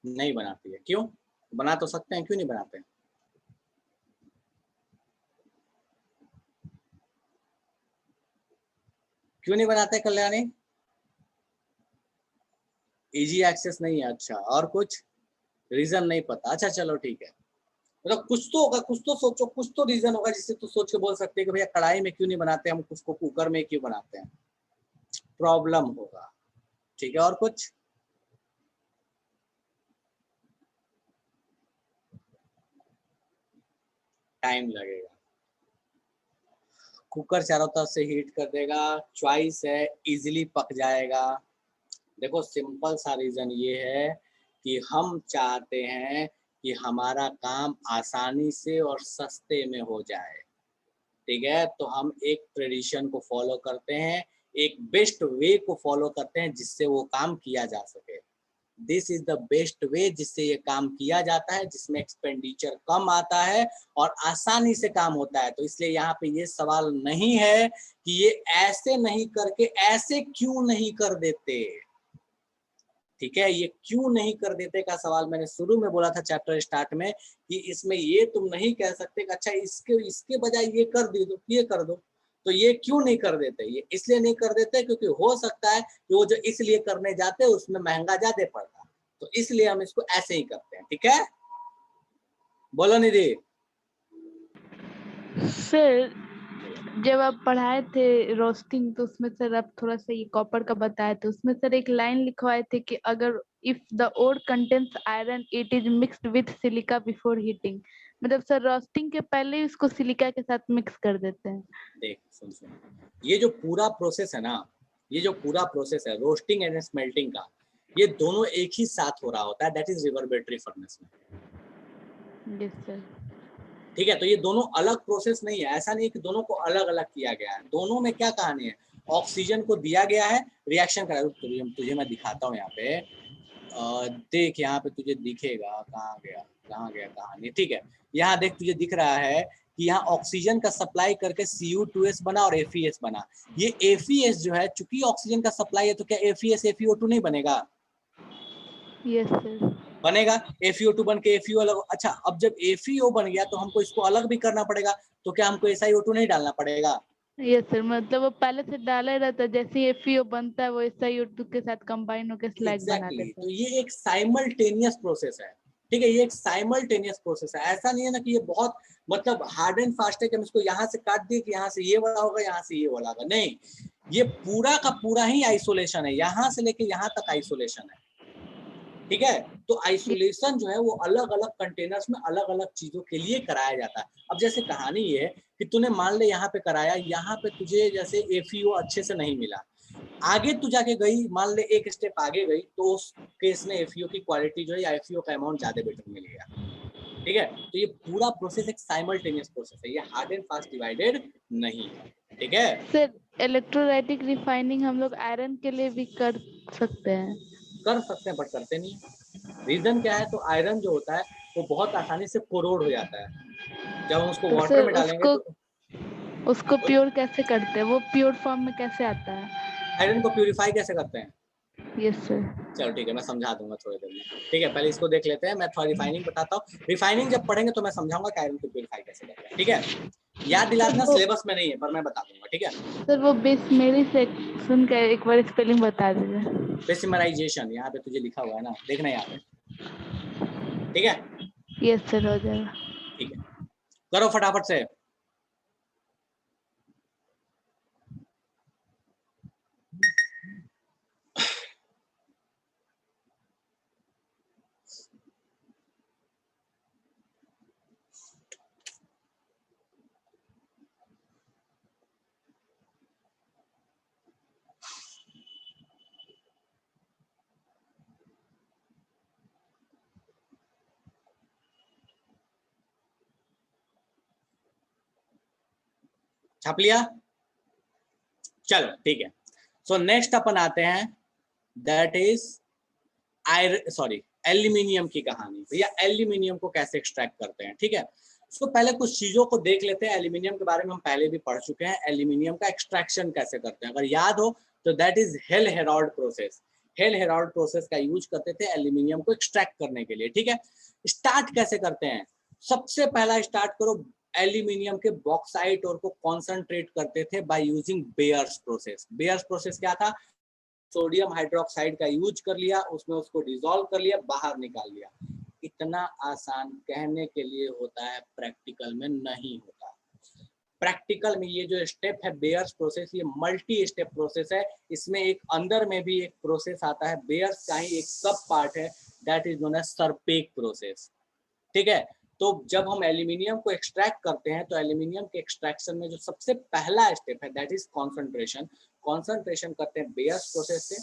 नहीं बनाती है, क्यों? बना तो सकते हैं, क्यों नहीं बनाते हैं? क्यों नहीं बनाते कल्याणी? इजी एक्सेस नहीं है, अच्छा और कुछ रीजन नहीं पता, अच्छा चलो ठीक है, मतलब कुछ तो होगा, कुछ तो सोचो, कुछ तो रीजन होगा जिससे तू सोच के बोल सकते हैं कि भैया कढ़ाई में क्यों नहीं बनाते हम, उसको कुकर में क्यों बनाते हैं, प्रॉब्लम होगा, ठीक है। और कुछ? टाइम लगेगा, कुकर चारों तरफ से हीट कर देगा, चॉइस है, इजीली पक जाएगा। देखो सिंपल सा रीजन ये है कि हम चाहते हैं कि हमारा काम आसानी से और सस्ते में हो जाए, ठीक है, तो हम एक ट्रेडिशन को फॉलो करते हैं, एक बेस्ट वे को फॉलो करते हैं जिससे वो काम किया जा सके। This is the best way जिससे ये काम किया जाता है, जिसमें एक्सपेंडिचर कम आता है और आसानी से काम होता है। तो इसलिए यहाँ पे ये सवाल नहीं है कि ये ऐसे नहीं करके ऐसे क्यों नहीं कर देते, ठीक है, ये क्यों नहीं कर देते का सवाल मैंने शुरू में बोला था चैप्टर स्टार्ट में कि इसमें ये तुम नहीं कह सकते कि अच्छा इसके बजाय ये कर दो, ये कर दो, तो ये क्यों नहीं कर देते? ये इसलिए नहीं कर देते क्योंकि हो सकता है कि वो जो इसलिए करने जाते हैं उसमें महंगा ज्यादा पड़ता, तो इसलिए हम इसको ऐसे ही करते हैं, ठीक है। बोलो निधि। सर जब आप पढ़ाए थे रोस्टिंग तो उसमें सर आप थोड़ा सा ये कॉपर का बताए थे, उसमें सर एक लाइन लिखवाए थे कि अगर if the ore contains iron it is mixed with silica before heating, मतलब सर रोस्टिंग के पहले ही उसको सिलिका के साथ मिक्स कर देते हैं। देख सुन, ये जो पूरा प्रोसेस है ना, ये जो पूरा प्रोसेस है रोस्टिंग एंड स्मेल्टिंग का, ये दोनों एक ही साथ हो रहा होता है, दैट इज रिवर्बरेटरी फर्नेस में। Yes sir. ठीक है, तो ये दोनों अलग प्रोसेस नहीं है, ऐसा नहीं है कि दोनों को अलग अलग किया गया है। दोनों में क्या कहानी है, ऑक्सीजन को दिया गया है, रिएक्शन करा, तुझे मैं दिखाता हूँ यहाँ पे, देख यहाँ पे तुझे दिखेगा, कहाँ गया कहानी, ठीक है, यहाँ देख तुझे दिख रहा है कि यहाँ ऑक्सीजन का सप्लाई करके Cu2s बना और FeS बना। ये FeS जो है, चूंकि ऑक्सीजन का सप्लाई है तो क्या FeS FeO2 नहीं बनेगा? Yes sir. बनेगा, FeO2 बन के FeO अलग। अच्छा, अब जब FeO बन गया तो हमको इसको अलग भी करना पड़ेगा, तो क्या हमको SiO2 नहीं डालना पड़ेगा? यस सर, मतलब वो पहले से डाला ही रहता है, जैसे FeO बनता है वो SiO2 के साथ कंबाइन होकर स्लैग बना एग्जैक्टली, देता तो है। ये एक साइमल्टेनियस प्रोसेस है, ठीक है, ये एक साइमल्टेनियस प्रोसेस है। ऐसा नहीं है ना कि ये बहुत मतलब हार्ड एंड फास्ट है कि हम इसको यहाँ से काट दिए कि यहाँ से ये वाला होगा, यहाँ से ये वाला होगा, नहीं, ये पूरा का पूरा ही आइसोलेशन है, यहाँ से लेके यहाँ तक आइसोलेशन है, ठीक है। तो आइसोलेशन जो है वो अलग अलग कंटेनर्स में अलग अलग चीजों के लिए कराया जाता है। अब जैसे कहानी ये है कि तूने मान ले यहाँ पे कराया, यहाँ पे तुझे जैसे FeO अच्छे से नहीं मिला, आगे तू जाके गई, मान ले एक स्टेप आगे गई, तो उस केस में FeO की क्वालिटी जो है या FeO का अमाउंट ज्यादा बेटर मिल गया, ठीक है। तो ये पूरा प्रोसेस एक साइमल्टेनियस प्रोसेस है, ये हार्ड एंड फास्ट डिवाइडेड नहीं है, ठीक है। सर इलेक्ट्रोलाइटिक रिफाइनिंग हम लोग आयरन के लिए भी कर सकते हैं? कर सकते हैं बट करते नहीं है। रीजन क्या है, तो आयरन जो होता है वो बहुत आसानी से कोरोड हो जाता है, जब हम उसको तो वाटर सर में डालेंगे तो उसको प्योर कैसे करते हैं, वो प्योर फॉर्म में कैसे आता है? आयरन को प्यूरिफाई कैसे करते हैं? Yes sir. चलो ठीक है, मैं समझा दूंगा थोड़ी देर में, ठीक है, पहले इसको देख लेते हैं, मैं थोड़ा रिफाइनिंग बताता हूँ। रिफाइनिंग जब पढ़ेंगे तो मैं समझाऊंगा कि आयरन को प्यूरिफाई कैसे करते हैं, ठीक है। याद दिला देना, सिलेबस में नहीं है पर मैं बता दूंगा, ठीक है। सर वो बेसमेरी से सुन कर एक बार स्पेलिंग बता दीजिए। बेसिमराइजेशन यहाँ पे तुझे लिखा हुआ है ना, देखना यहाँ पे, ठीक है। यस सर, हो जाएगा। ठीक है, करो फटाफट से। छाप लिया, चलो ठीक है। सो नेक्स्ट अपन आते हैं, दैट इज एल्यूमिनियम की कहानी। भैया एल्यूमिनियम को कैसे एक्सट्रैक्ट करते हैं, ठीक है। सो पहले कुछ चीजों को देख लेते हैं। एल्यूमिनियम के बारे में हम पहले भी पढ़ चुके हैं, एल्यूमिनियम का एक्सट्रैक्शन कैसे करते हैं अगर याद हो तो, that is hello Harold process. Hello Harold process का यूज करते थे एल्यूमिनियम को एक्सट्रैक्ट करने के लिए, ठीक है। स्टार्ट कैसे करते हैं, सबसे पहला स्टार्ट करो, एल्यूमिनियम के बॉक्साइट और को कॉन्सेंट्रेट करते थे by using bears process. Bears process क्या था, सोडियम हाइड्रोक्साइड का यूज कर लिया, उसमें उसको डिसॉल्व कर लिया, बाहर निकाल लिया। इतना आसान कहने के लिए होता है, प्रैक्टिकल में नहीं होता। प्रैक्टिकल में ये जो स्टेप है बेयर्स प्रोसेस, ये मल्टी स्टेप प्रोसेस है। इसमें एक अंदर में भी एक प्रोसेस आता है, बेयर्स का ही एक सब पार्ट है, that is known as Serpeck process, ठीक है। तो जब हम एल्यूमिनियम को एक्सट्रैक्ट करते हैं तो एल्यूमिनियम के एक्सट्रैक्शन में जो सबसे पहला स्टेप है दैट इज कॉन्सेंट्रेशन। कॉन्सेंट्रेशन करते हैं बेयर्स प्रोसेस से।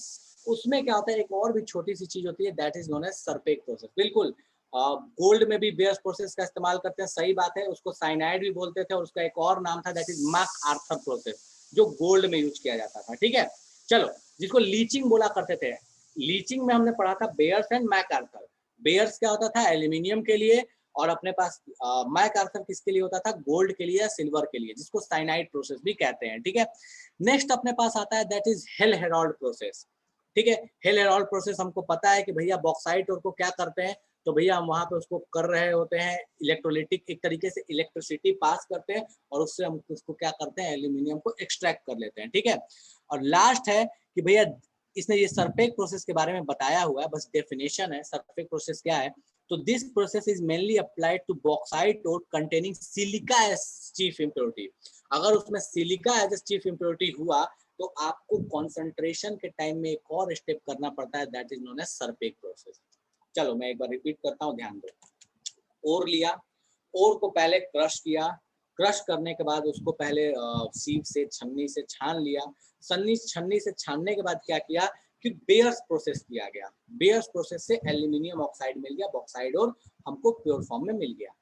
उसमें क्या होता है, एक और भी छोटी सी चीज होती है, that is known as Serpeck process. बिल्कुल गोल्ड में भी बेयर्स प्रोसेस का इस्तेमाल करते हैं, सही बात है, उसको साइनाइड भी बोलते थे और उसका एक और नाम था that is MacArthur process, जो गोल्ड में यूज किया जाता था, ठीक है। चलो, जिसको लीचिंग बोला करते थे, लीचिंग में हमने पढ़ा था Bayer's and MacArthur. Bayer's क्या होता था, एल्यूमिनियम के लिए, और अपने पास मैक आर्थर किसके लिए होता था, गोल्ड के लिए या सिल्वर के लिए, जिसको साइनाइड प्रोसेस भी कहते हैं, ठीक है। नेक्स्ट अपने पास आता है that is hello Harold process, ठीक है। हेल हेरॉल्ड प्रोसेस हमको पता है कि भैया बॉक्साइट और को क्या करते हैं, तो भैया हम वहां पे उसको कर रहे होते हैं इलेक्ट्रोलिटिक, एक तरीके से इलेक्ट्रिसिटी पास करते हैं और उससे हम उसको क्या करते हैं, एल्यूमिनियम को एक्सट्रैक्ट कर लेते हैं, ठीक है। और लास्ट है कि भैया इसने ये सरपेक प्रोसेस के बारे में बताया हुआ है, बस डेफिनेशन है सरपेक प्रोसेस क्या है। तो this process is mainly applied to bauxite और containing silica as chief impurity. अगर उसमें सिलिका एज चीफ इम्प्योरिटी हुआ तो आपको कॉन्सेंट्रेशन के टाइम में एक और स्टेप करना पड़ता है, that is known as Serpeck process. चलो मैं एक बार रिपीट करता हूँ, ध्यान दो। ओर लिया, ओर को पहले क्रश किया, क्रश करने के बाद उसको पहले सीप से छन्नी से छान लिया, छन्नी से छानने के बाद क्या किया कि बेयर्स प्रोसेस किया गया। बेयर्स प्रोसेस से एल्यूमिनियम ऑक्साइड मिल गया, बॉक्साइड और हमको प्योर फॉर्म में मिल गया।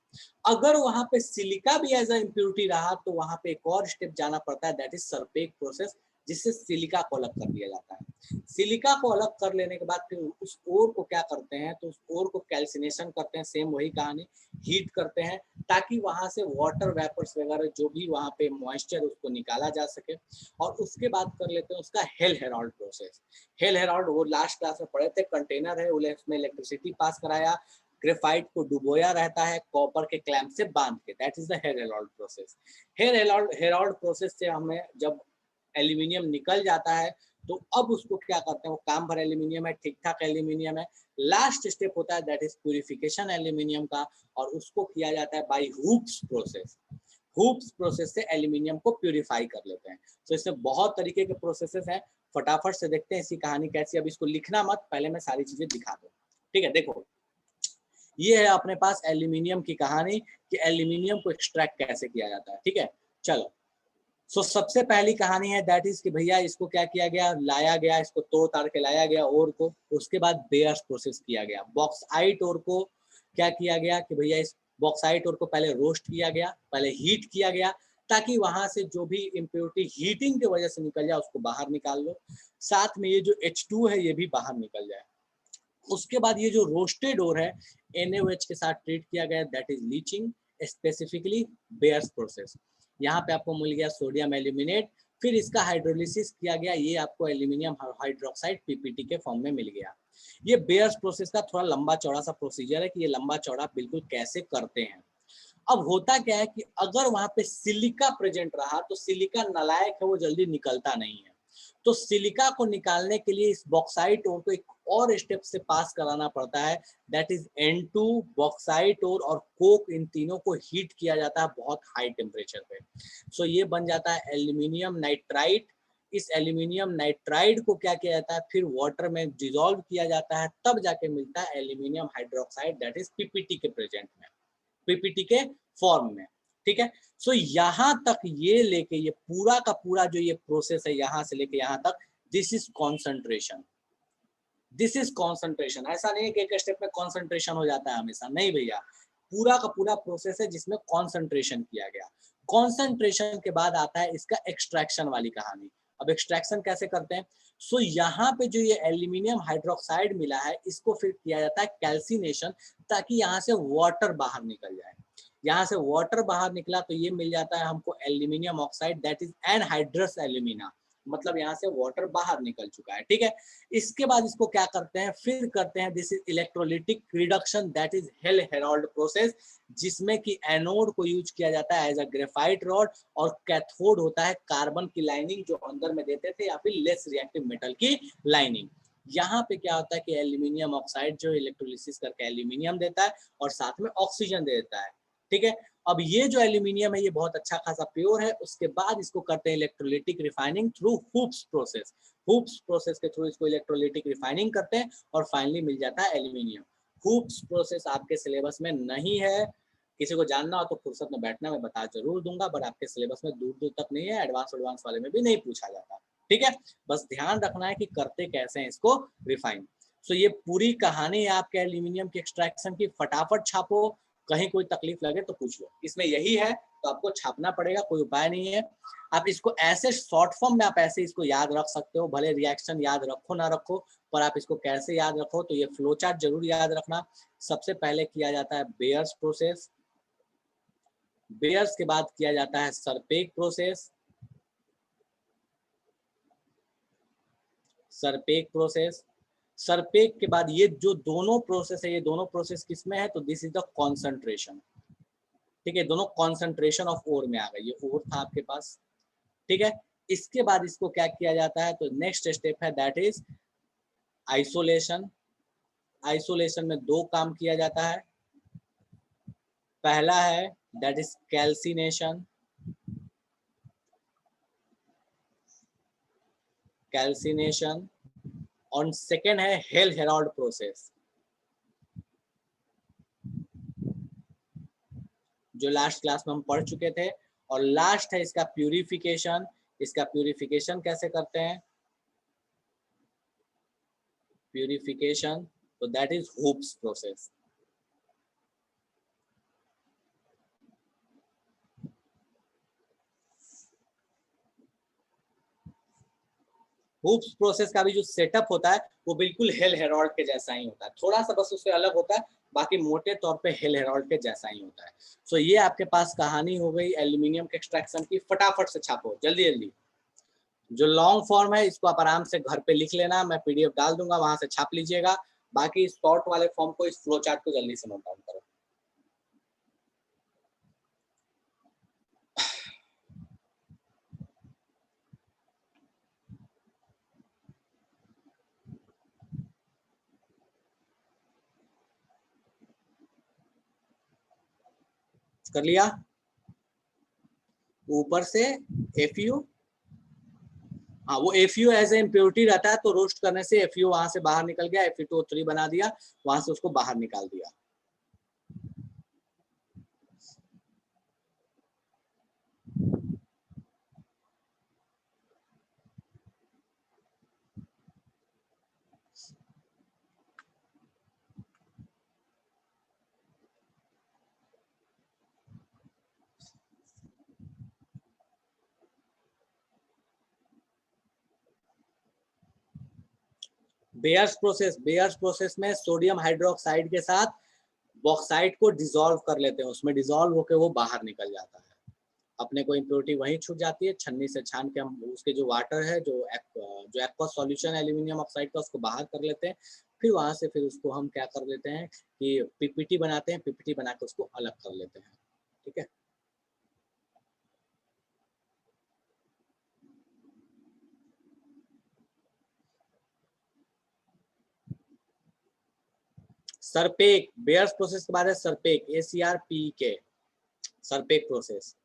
अगर वहां पे सिलिका भी एज अ इम्प्योरिटी रहा तो वहां पे एक और स्टेप जाना पड़ता है, दैट इज सरपेक प्रोसेस, जिससे सिलिका को अलग कर दिया जाता है। सिलिका को अलग कर लेने के बाद फिर उस ओर को क्या करते हैं, तो उस ओर को कैल्सिनेशन करते हैं, सेम वही कहानी, हीट करते हैं ताकि वहां से वाटर वेपर्स वगैरह जो भी वहां पे मॉइस्चर उसको निकाला जा सके। और उसके बाद कर लेते हैं उसका hello Harold process. Hello Harold वो लास्ट क्लास में पढ़े थे, कंटेनर है, उसमें इलेक्ट्रिसिटी पास कराया, ग्रेफाइट को डुबोया रहता है कॉपर के क्लैंप से बांध के, that is the hell Harold process. Harold process से हमें जब एल्यूमिनियम निकल जाता है तो अब उसको क्या करते हैं, वो काम भर एल्यूमिनियम है, ठीक ठाक एल्यूमिनियम है, लास्ट स्टेप होता है दैट इज प्यूरिफिकेशन एल्यूमिनियम का, और उसको किया जाता है by Hoopes process. Hoopes process से एल्यूमिनियम को प्यूरिफाई कर लेते हैं। तो इसमें बहुत तरीके के प्रोसेसेस हैं, फटाफट से देखते हैं इसकी कहानी कैसी। अब इसको लिखना मत, पहले मैं सारी चीजें दिखा दूं, ठीक है। देखो ये है अपने पास एल्यूमिनियम की कहानी कि एल्यूमिनियम को एक्सट्रैक्ट कैसे किया जाता है, ठीक है। चलो, सो सबसे पहली कहानी है दैट इज कि भैया इसको क्या किया गया, लाया गया, इसको तोड़ ताड़ के लाया गया ओर को, उसके बाद बेयर्स प्रोसेस किया गया। बॉक्साइट ओर को क्या किया गया कि भैया इस बॉक्साइट ओर को पहले रोस्ट किया गया, पहले हीट किया गया, ताकि वहां से जो भी इम्प्योरिटी हीटिंग की वजह से निकल जाए उसको बाहर निकाल लो, साथ में ये जो H2 है ये भी बाहर निकल जाए। उसके बाद ये जो रोस्टेड ओर है NaOH के साथ ट्रीट किया गया, that is leaching, specifically bears process. यहाँ पे आपको मिल गया सोडियम एल्यूमिनेट, फिर इसका हाइड्रोलिसिस किया गया, ये आपको एल्यूमिनियम हाइड्रोक्साइड PPT के फॉर्म में मिल गया। ये बेयर्स प्रोसेस का थोड़ा लंबा चौड़ा सा प्रोसीजर है कि ये लंबा चौड़ा बिल्कुल कैसे करते हैं। अब होता क्या है कि अगर वहां पे सिलिका प्रेजेंट रहा तो सिलिका नालायक है, वो जल्दी निकलता नहीं है। तो सिलिका को निकालने के लिए इस बॉक्साइट ओर को एक और स्टेप से पास कराना पड़ता है, that is N2, bauxite ore और कोक, इन तीनों को हीट किया जाता है बहुत हाई टेम्परेचर पे। सो ये बन जाता है एल्यूमिनियम नाइट्राइड। इस एल्यूमिनियम नाइट्राइड को क्या किया जाता है, फिर वाटर में डिसॉल्व किया जाता है, तब जाके मिलता है aluminium hydroxide, that is PPT के प्रेजेंट में, पीपीटी के फॉर्म में। ठीक है, सो यहाँ तक ये लेके ये पूरा का पूरा जो ये प्रोसेस है यहाँ से लेके यहाँ तक, this is concentration, this is concentration. ऐसा नहीं है कि एक स्टेप में कॉन्सेंट्रेशन हो जाता है हमेशा, नहीं भैया, पूरा का पूरा प्रोसेस है जिसमें कॉन्सेंट्रेशन किया गया। कॉन्सेंट्रेशन के बाद आता है इसका एक्सट्रैक्शन वाली कहानी। अब एक्सट्रैक्शन कैसे करते हैं, सो यहाँ पे जो ये एल्यूमिनियम हाइड्रोक्साइड मिला है इसको फिर किया जाता है कैल्सिनेशन, ताकि यहाँ से वाटर बाहर निकल जाए। यहाँ से वाटर बाहर निकला तो ये मिल जाता है हमको aluminium oxide, that is anhydrous alumina, मतलब यहाँ से वाटर बाहर निकल चुका है। ठीक है, इसके बाद इसको क्या करते हैं, फिर करते हैं this is electrolytic reduction, that is hello Herald process, जिसमें कि एनोड को यूज किया जाता है एज अ ग्रेफाइट रॉड, और कैथोड होता है कार्बन की लाइनिंग जो अंदर में देते थे, या फिर लेस रिएक्टिव मेटल की लाइनिंग। यहाँ पे क्या होता है कि एल्यूमिनियम ऑक्साइड जो इलेक्ट्रोलिसिस करके एल्यूमिनियम देता है और साथ में ऑक्सीजन दे देता है। ठीक है, अब ये जो एल्यूमिनियम है ये बहुत अच्छा खासा प्योर है। उसके बाद इसको करते हैं electrolytic refining through hoops process. Hoopes process के थ्रू इसको इलेक्ट्रोलिटिक रिफाइनिंग करते हैं और फाइनली मिल जाता है एल्यूमिनियम। हुप्स प्रोसेस आपके सिलेबस में नहीं है, किसी को जानना हो तो फुर्सत में बैठना, मैं बता जरूर दूंगा, बट आपके सिलेबस में दूर दूर तक नहीं है, एडवांस वाले में भी नहीं पूछा जाता। ठीक है, बस ध्यान रखना है कि करते कैसे हैं इसको रिफाइन। सो ये पूरी कहानी है आपके एल्यूमिनियम के एक्सट्रैक्शन की। फटाफट छापो, कहीं कोई तकलीफ लगे तो पूछ लो, इसमें यही है तो आपको छापना पड़ेगा, कोई उपाय नहीं है। आप इसको ऐसे शॉर्ट फॉर्म में आप ऐसे इसको याद रख सकते हो, भले रिएक्शन याद रखो ना रखो, पर आप इसको कैसे याद रखो तो ये फ्लो चार्ट जरूर याद रखना। सबसे पहले किया जाता है बेयर्स प्रोसेस, बेयर्स के बाद किया जाता है सरपेक प्रोसेस, सरपेक प्रोसेस, सरपेक के बाद ये जो दोनों प्रोसेस है, ये दोनों प्रोसेस किसमें है, तो दिस इज द कॉन्सेंट्रेशन। ठीक है, दोनों कॉन्सेंट्रेशन ऑफ ओर में आ गए, ये ओर था आपके पास। ठीक है, इसके बाद इसको क्या किया जाता है, तो नेक्स्ट स्टेप है दैट इज आइसोलेशन। आइसोलेशन में दो काम किया जाता है, पहला है दैट इज कैल्सिनेशन, कैल्सिनेशन, और सेकेंड है हेल हेराल्ड प्रोसेस, जो लास्ट क्लास में हम पढ़ चुके थे। और लास्ट है इसका प्यूरिफिकेशन। इसका प्यूरिफिकेशन कैसे करते हैं, प्यूरिफिकेशन, तो that is hoops process. Hoopes process का भी जो सेटअप होता है वो बिल्कुल हेल हेराल्ड के जैसा ही होता है, थोड़ा सा बस उससे अलग होता है, बाकी मोटे तौर पे हेल हेराल्ड के जैसा ही होता है। सो ये आपके पास कहानी हो गई एल्यूमिनियम के एक्सट्रैक्शन की। फटाफट से छापो जल्दी जल्दी। जो लॉन्ग फॉर्म है इसको आप आराम से घर पे लिख लेना, मैं पीडीएफ डाल दूंगा, वहां से छाप लीजिएगा। बाकी शॉर्ट वाले फॉर्म को, इस फ्लो चार्ट को जल्दी से नोट डाउन करो। कर लिया, ऊपर से FU, हाँ वो FU एज ए इम्प्योरिटी रहता है, तो रोस्ट करने से FU वहां से बाहर निकल गया, Fe2O3 बना दिया, वहां से उसको बाहर निकाल दिया। बेयर्स प्रोसेस, बेयर्स प्रोसेस में सोडियम हाइड्रोक्साइड के साथ बॉक्साइट को डिसॉल्व कर लेते हैं, उसमें डिसॉल्व होकर वो बाहर निकल जाता है, अपने को इम्प्योरिटी वहीं छूट जाती है। छन्नी से छान के हम उसके जो वाटर है, जो एक्वस सॉल्यूशन एल्यूमिनियम ऑक्साइड का, उसको बाहर कर लेते हैं। फिर वहां से फिर उसको हम क्या कर लेते हैं कि पीपीटी बनाते हैं, पीपीटी बना के उसको अलग कर लेते हैं। ठीक है। सरपेक, बेयर्स प्रोसेस के बाद है सरपेक, ACRPK, सरपेक प्रोसेस।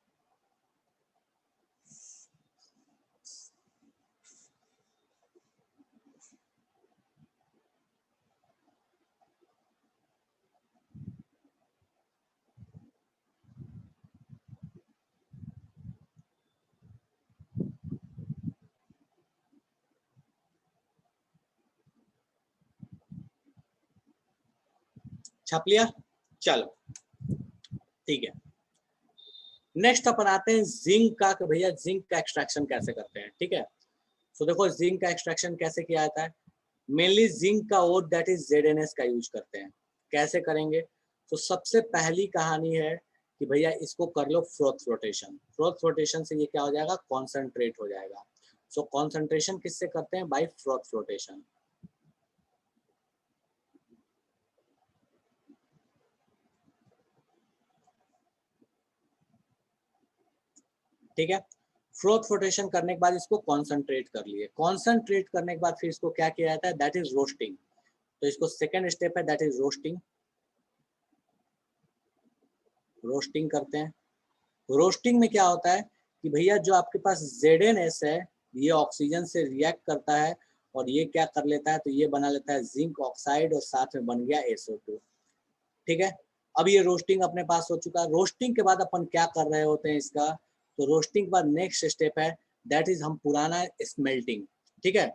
छाप लिया, चलो ठीक है। नेक्स्ट अपन आते हैं जिंक का, कि भैया जिंक का एक्सट्रैक्शन कैसे करते हैं, ठीक है। सो देखो जिंक का एक्सट्रैक्शन कैसे किया जाता है, मेनली जिंक का ओर दैट इज ZNS का यूज करते हैं। कैसे करेंगे, तो सबसे पहली कहानी है कि भैया इसको कर लो फ्रोथ फ्लोटेशन। फ्रोथ फ्लोटेशन से ये क्या हो जाएगा, कॉन्सेंट्रेट हो जाएगा। सो कॉन्सेंट्रेशन किससे करते हैं, बाय फ्रोथ फ्लोटेशन। ठीक है, फ्रोथ फ्लोटेशन करने के बाद इसको कॉन्सेंट्रेट कर लिए। कॉन्सेंट्रेट करने के बाद फिर इसको क्या किया जाता है, दैट इज रोस्टिंग। तो इसको सेकेंड स्टेप है, दैट इज रोस्टिंग। रोस्टिंग करते हैं। रोस्टिंग में क्या होता है कि भैया जो आपके पास ZNS है ये ऑक्सीजन से रिएक्ट करता है और ये क्या कर लेता है, तो ये बना लेता है जिंक ऑक्साइड और साथ में बन गया SO2। ठीक है, अब ये रोस्टिंग अपने पास हो चुका है। रोस्टिंग के बाद अपन क्या कर रहे होते हैं इसका, तो रोस्टिंग के बाद नेक्स्ट स्टेप है दैट इज हम पुराना स्मेल्टिंग। ठीक है,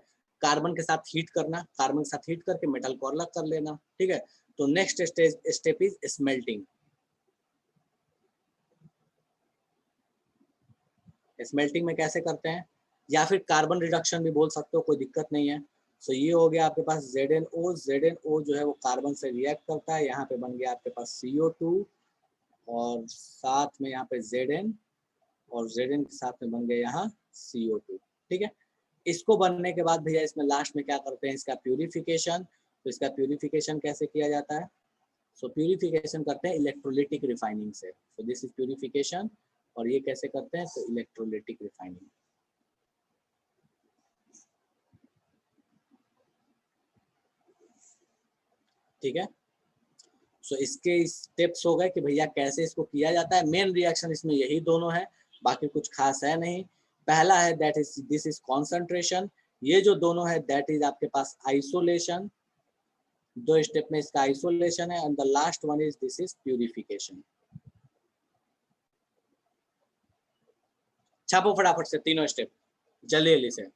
कार्बन के साथ हीट करना, कार्बन के साथ हीट करके मेटल को अलग कर लेना। ठीक है, तो next step is smelting. Smelting में कैसे करते हैं, या फिर कार्बन रिडक्शन भी बोल सकते हो, कोई दिक्कत नहीं है। सो ये हो गया आपके पास ZNO। ZNO जो है वो कार्बन से रिएक्ट करता है, यहाँ पे बन गया आपके पास CO2 और साथ में यहाँ पे Zn, और Zn के साथ में बन गया यहाँ CO2। ठीक है, इसको बनने के बाद भैया इसमें लास्ट में क्या करते हैं, इसका प्यूरिफिकेशन। तो इसका प्यूरिफिकेशन कैसे किया जाता है, सो प्यूरिफिकेशन करते हैं इलेक्ट्रोलिटिक रिफाइनिंग से। सो दिस इज प्यूरिफिकेशन, और ये कैसे करते हैं, तो इलेक्ट्रोलिटिक रिफाइनिंग। ठीक है, सो इसके स्टेप्स हो गए कि भैया कैसे इसको किया जाता है। मेन रिएक्शन इसमें यही दोनों है, बाकी कुछ खास है नहीं। पहला है that is this is concentration, ये जो दोनों है दैट इज आपके पास आइसोलेशन। दो स्टेप में इसका आइसोलेशन है, and the last one is this is purification. छापो फटाफट से तीनों स्टेप जल्दी जल्दी से।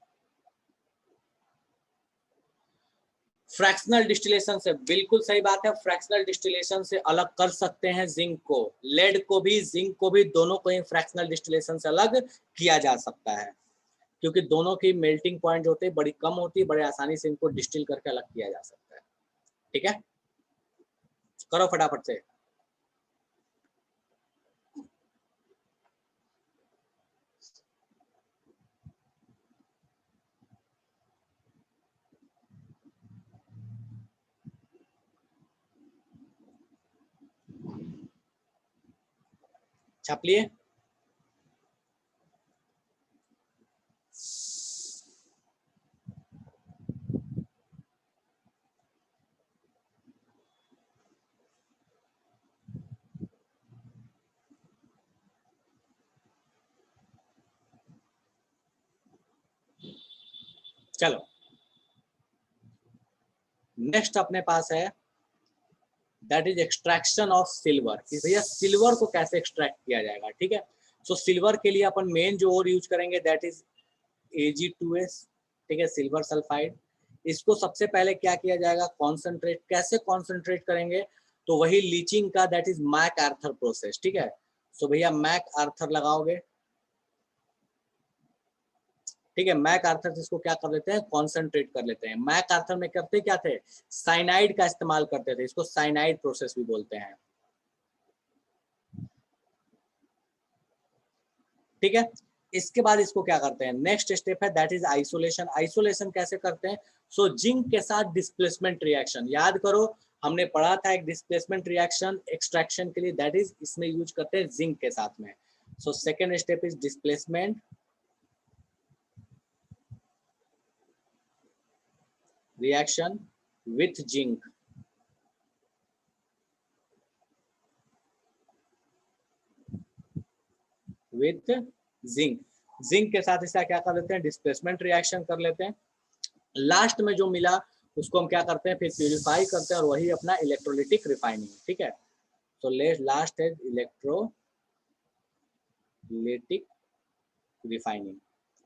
फ्रैक्शनल डिस्टिलेशन से, बिल्कुल सही बात है, फ्रैक्शनल डिस्टिलेशन से अलग कर सकते हैं जिंक को। लेड को भी जिंक को भी दोनों को ही फ्रैक्शनल डिस्टिलेशन से अलग किया जा सकता है, क्योंकि दोनों की मेल्टिंग पॉइंट होते हैं बड़ी कम होती है, बड़े आसानी से इनको डिस्टिल करके अलग किया जा सकता है। ठीक है, करो फटाफट से। छाप लिए, चलो नेक्स्ट अपने पास है that is extraction of silver. भैया सिल्वर को कैसे एक्सट्रैक्ट किया जाएगा। ठीक है, सो सिल्वर के लिए अपन मेन जो और यूज करेंगे दैट इज Ag2S। ठीक है, सिल्वर सल्फाइड। इसको सबसे पहले क्या किया जाएगा, कॉन्सेंट्रेट। कैसे कॉन्सेंट्रेट करेंगे, तो वही लीचिंग का that is MacArthur process. ठीक है, सो भैया मैक आर्थर लगाओगे। ठीक है, मैक आर्थर इसको क्या कर लेते हैं, कॉन्सेंट्रेट कर लेते हैं। मैक आर्थर में करते क्या थे, साइनाइड का इस्तेमाल करते थे, इसको साइनाइड प्रोसेस भी बोलते हैं। ठीक है, इसके बाद इसको क्या करते हैं, नेक्स्ट स्टेप है दैट इज आइसोलेशन। आइसोलेशन कैसे करते हैं, सो जिंक के साथ डिस्प्लेसमेंट रिएक्शन। याद करो हमने पढ़ा था एक डिस्प्लेसमेंट रिएक्शन एक्सट्रैक्शन के लिए, दैट इज इसमें यूज करते हैं जिंक के साथ में। So second step is displacement reaction with zinc. With zinc, zinc के साथ इसका क्या कर लेते हैं, डिस्प्लेसमेंट रिएक्शन कर लेते हैं। लास्ट में जो मिला उसको हम क्या करते हैं, फिर प्यूरिफाई करते हैं, और वही अपना इलेक्ट्रोलिटिक रिफाइनिंग। ठीक है, तो लास्ट है इलेक्ट्रोलिटिक रिफाइनिंग।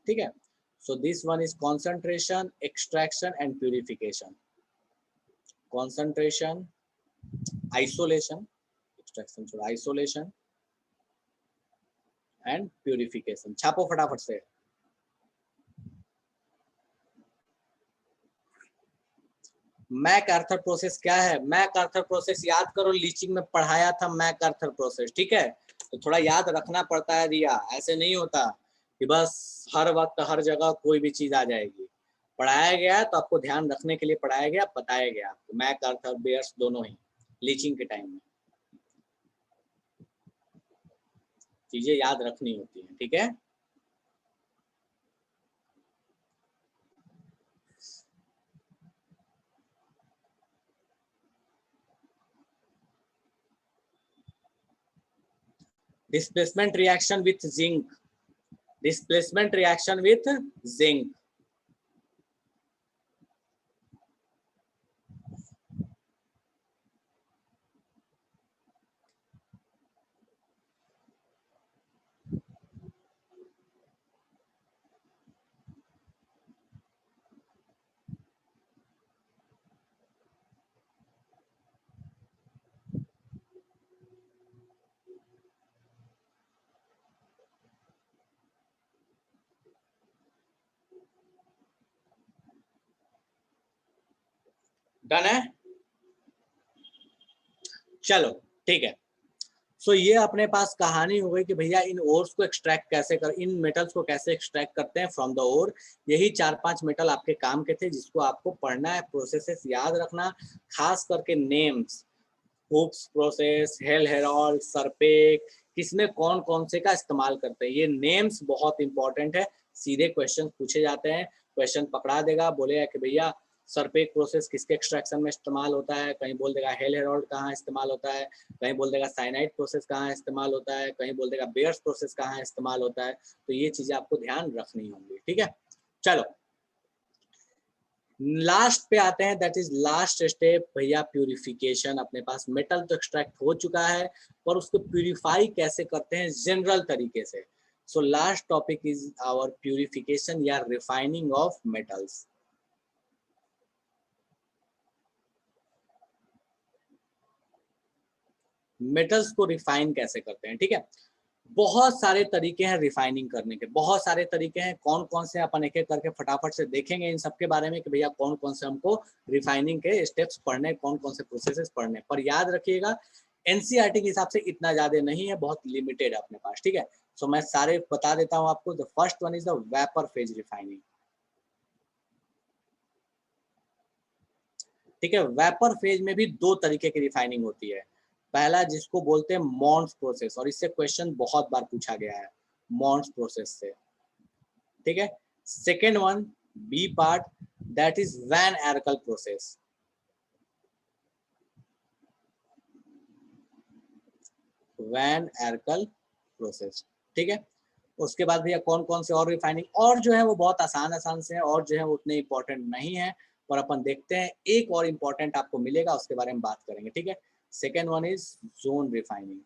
ठीक है, so this one is concentration, extraction and purification. Concentration, isolation, extraction छोड़ा, isolation and purification। छापो फटाफट से। मैक आर्थर प्रोसेस क्या है? मैक आर्थर प्रोसेस याद करो, लीचिंग में पढ़ाया था मैक आर्थर प्रोसेस। ठीक है, तो थोड़ा याद रखना पड़ता है रिया, ऐसे नहीं होता कि बस हर वक्त हर जगह कोई भी चीज आ जाएगी। पढ़ाया गया तो आपको ध्यान रखने के लिए पढ़ाया गया, बताया गया आपको, मैक आर्थर बेयर्स दोनों ही लीचिंग के टाइम में चीजें याद रखनी होती हैं। ठीक है, displacement reaction with zinc, displacement reaction with zinc। Done है, चलो ठीक है। सो ये अपने पास कहानी हो गई कि भैया इन ओर्स को एक्सट्रैक्ट कैसे कर, इन मेटल्स को कैसे एक्सट्रैक्ट करते हैं फ्रॉम द ओर। यही 4-5 मेटल आपके काम के थे जिसको आपको पढ़ना है, प्रोसेसेस याद रखना, खास करके names, hooks process, Hall Heroult, Serpeck, किसमें कौन कौन से का इस्तेमाल करते हैं, ये नेम्स बहुत इंपॉर्टेंट है। सीधे क्वेश्चन पूछे जाते हैं, क्वेश्चन पकड़ा देगा, बोलेगा कि भैया सरपेक प्रोसेस किसके एक्सट्रैक्शन में इस्तेमाल होता है, कहीं बोल देगा हेल हेरोल्ड कहाँ इस्तेमाल होता है, कहीं बोल देगा साइनाइड प्रोसेस कहाँ इस्तेमाल होता है, कहीं बोल देगा बेयर्स प्रोसेस कहाँ इस्तेमाल होता है। तो ये चीजें आपको ध्यान रखनी होंगी। ठीक है, चलो लास्ट पे आते हैं, दैट इज लास्ट स्टेप भैया प्यूरिफिकेशन। अपने पास मेटल तो एक्सट्रैक्ट हो चुका है, पर उसको प्यूरिफाई कैसे करते हैं जनरल तरीके से। So last topic is our purification या रिफाइनिंग ऑफ मेटल्स। मेटल्स को रिफाइन कैसे करते हैं। ठीक है, बहुत सारे तरीके हैं रिफाइनिंग करने के, बहुत सारे तरीके हैं। कौन कौन से अपन एक एक करके फटाफट से देखेंगे इन सबके बारे में कि भैया कौन कौन से हमको रिफाइनिंग के स्टेप्स पढ़ने, कौन कौन से प्रोसेसेस पढ़ने। पर याद रखिएगा एनसीईआरटी के हिसाब से इतना ज्यादा नहीं है, बहुत लिमिटेड है अपने पास। ठीक है, सो मैं सारे बता देता हूँ आपको। The first one is the vapour phase refining. ठीक है, वेपर फेज में भी 2 तरीके की रिफाइनिंग होती है। पहला जिसको बोलते हैं मॉन्स प्रोसेस, और इससे क्वेश्चन बहुत बार पूछा गया है मॉन्स प्रोसेस से। ठीक है, second one B part, that is Van Arkel process. Van Arkel process. ठीक है, उसके बाद भैया कौन कौन से और रिफाइनिंग, और जो है वो बहुत आसान आसान से हैं, और जो है वो उतने इंपॉर्टेंट नहीं है, पर अपन देखते हैं। एक और इंपॉर्टेंट आपको मिलेगा, उसके बारे में बात करेंगे। ठीक है, second one is zone refining.